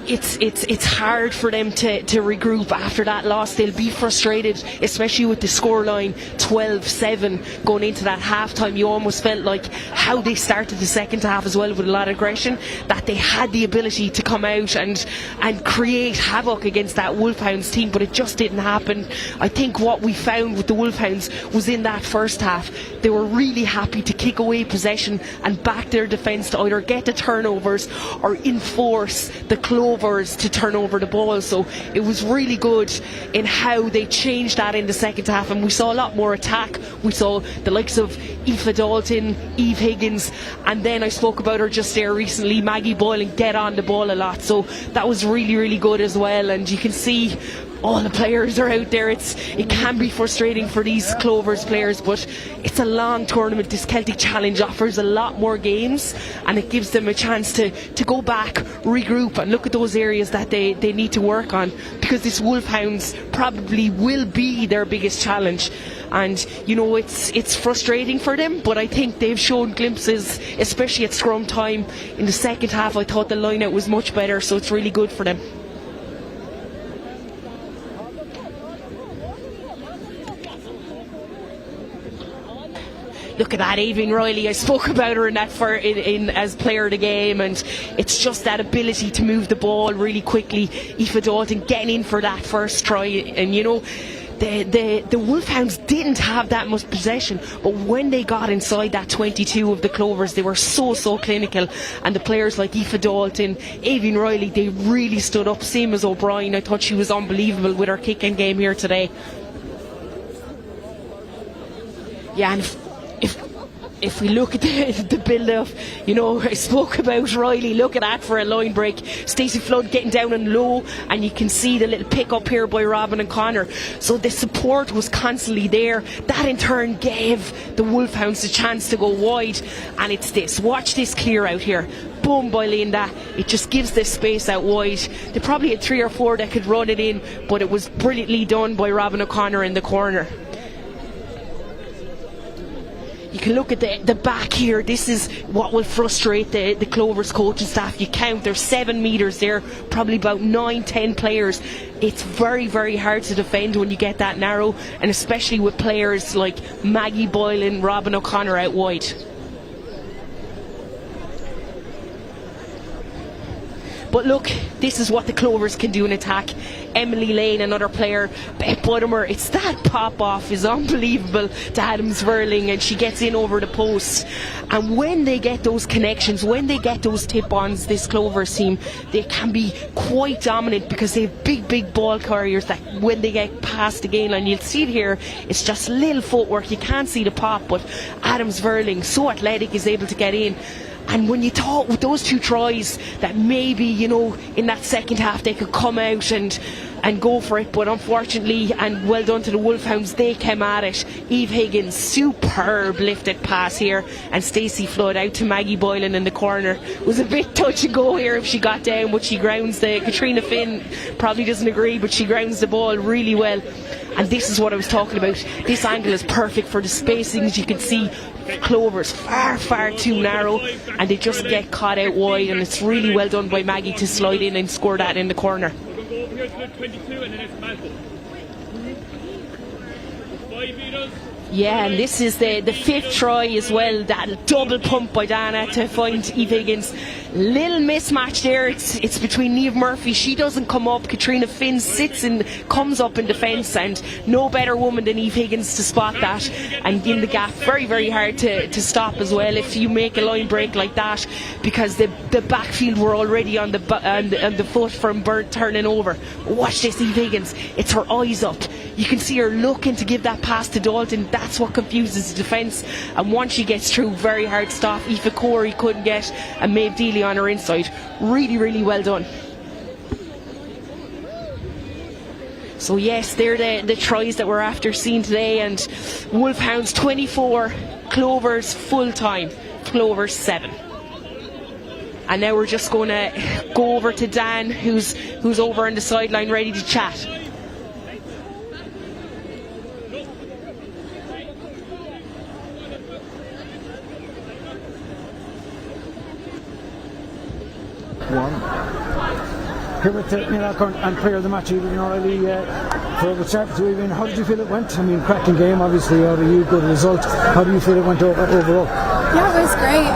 it's hard for them to regroup after that loss. They'll be frustrated, especially with the scoreline 12-7 going into that half time. You almost felt like how they started the second half as well, with a lot of aggression, that they had the ability to come out and create havoc against that Wolfhounds team, but it just didn't happen. I think what we found with the Wolfhounds was in that first half, they were really happy to kick away possession and back their defence to either get the turnovers or enforce the Clovers to turn over the ball. So it was really good in how they changed that in the second half, and we saw a lot more attack. We saw the likes of Aoife Dalton, Eve Higgins, and then I spoke about her just there recently, Maggie Boylan, get on the ball a lot. So that was really, really good as well, and you can see all the players are out there. It can be frustrating for these Clovers players, but it's a long tournament. This Celtic Challenge offers a lot more games, and it gives them a chance to go back, regroup, and look at those areas that they need to work on, because this Wolfhounds probably will be their biggest challenge. And it's frustrating for them, but I think they've shown glimpses, especially at scrum time in the second half. I thought the line out was much better, so it's really good for them. Look at that, Aoibhinn Riley. I spoke about her in that as player of the game, and it's just that ability to move the ball really quickly. Aoife Dalton getting in for that first try, and the Wolfhounds didn't have that much possession, but when they got inside that 22 of the Clovers, they were so clinical, and the players like Aoife Dalton, Aoibhinn Riley, they really stood up, same as O'Brien. I thought she was unbelievable with her kicking game here today. Yeah, and if we look at the build-up, I spoke about Riley. Look at that for a line break. Stacey Flood getting down and low, and you can see the little pick-up here by Robin and Connor. So the support was constantly there. That in turn gave the Wolfhounds a chance to go wide, and it's this. Watch this clear out here. Boom by Linda. It just gives this space out wide. They probably had 3 or 4 that could run it in, but it was brilliantly done by Robin O'Connor in the corner. You can look at the back here. This is what will frustrate the Clovers coaching staff. You count, there's 7 metres there, probably about 9-10 players. It's very, very hard to defend when you get that narrow, and especially with players like Maggie Boyle and Robin O'Connor out wide. But look, this is what the Clovers can do in attack. Emily Lane, another player, Beth Buttimer, it's that pop-off is unbelievable to Adams Verling, and she gets in over the post. And when they get those connections, when they get those tip-ons, this Clovers team, they can be quite dominant, because they have big ball carriers that when they get past the gain line, you'll see it here, it's just little footwork, you can't see the pop, but Adams Verling, so athletic, is able to get in. And when you thought with those 2 tries that maybe, in that second half they could come out and go for it, but unfortunately, and well done to the Wolfhounds, they came at it. Eve Higgins, superb lifted pass here, and Stacey Flood out to Maggie Boylan in the corner. It was a bit touch and go here if she got down, but she grounds Katrina Finn probably doesn't agree, but she grounds the ball really well. And this is what I was talking about. This angle is perfect for the spacings. You can see Clovers far too narrow, and they just get caught out wide, and it's really well done by Maggie to slide in and score that in the corner. Yeah, and this is the 5th try as well. That double pump by Dana to find Eve Higgins. Little mismatch there. It's between Niamh Murphy. She doesn't come up. Katrina Finn sits and comes up in defence, and no better woman than Eve Higgins to spot that and in the gap. Very, very hard to stop as well if you make a line break like that, because the backfield were already on the foot from Bert turning over. Watch this, Eve Higgins. It's her eyes up. You can see her looking to give that pass to Dalton. That's what confuses the defence, and once she gets through, very hard to stop. Aoife Corey couldn't get, and Maeve Dealey on her inside. Really well done. So yes, they're the tries that we're after seeing today, and Wolfhounds 24, Clovers full time, Clovers 7. And now we're just going to go over to Dan, who's over on the sideline ready to chat. Here with the and player of the match, Riley. For the start to Aoibhinn, how did you feel it went? I mean, cracking game, obviously, out of you, good result. How do you feel it went overall? Yeah, it was great.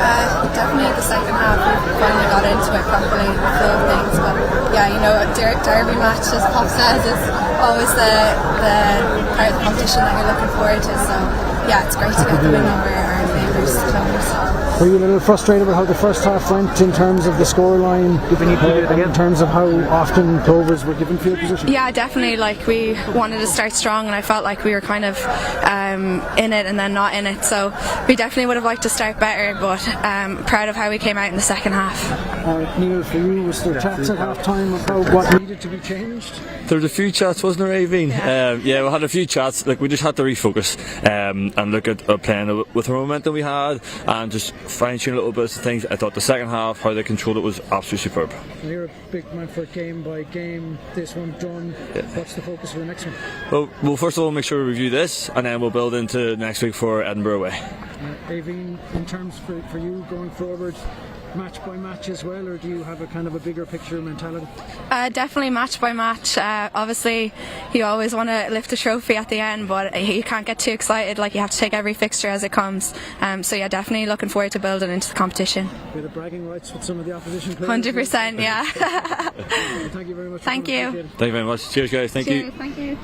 Definitely the second half, we finally got into it properly, the flow of things. But yeah, a derby match, as Pop says, is always the part of the competition that you're looking forward to. So yeah, it's great to get the win over our neighbours, Clovers. Were you a little frustrated with how the first half went in terms of the scoreline, in terms of how often Clovers were given field position? Yeah, definitely. Like, we wanted to start strong, and I felt like we were kind of in it and then not in it. So we definitely would have liked to start better, but proud of how we came out in the second half. Neil, for you, was there chats at half time about what needed to be changed? There was a few chats, wasn't there, Aveen? Yeah, we had a few chats. Like, we just had to refocus and look at playing with the momentum we had and just fine-tune a little bit of things. I thought the second half, how they controlled it, was absolutely superb. You're a big man for game by game. This one done. Yeah. What's the focus for the next one? Well, first of all, make sure we review this, and then we'll build into next week for Edinburgh away. Aveen, in terms for you going forward, match by match as well, or do you have a kind of a bigger picture mentality? Definitely match by match. Obviously, you always want to lift the trophy at the end, but you can't get too excited. Like, you have to take every fixture as it comes. So yeah, definitely looking forward to building into the competition. A bit of bragging rights with some of the opposition players. 100%, yeah. Thank you very much. Thank you. Thank you very much. Cheers, guys. Thank you. Thank you.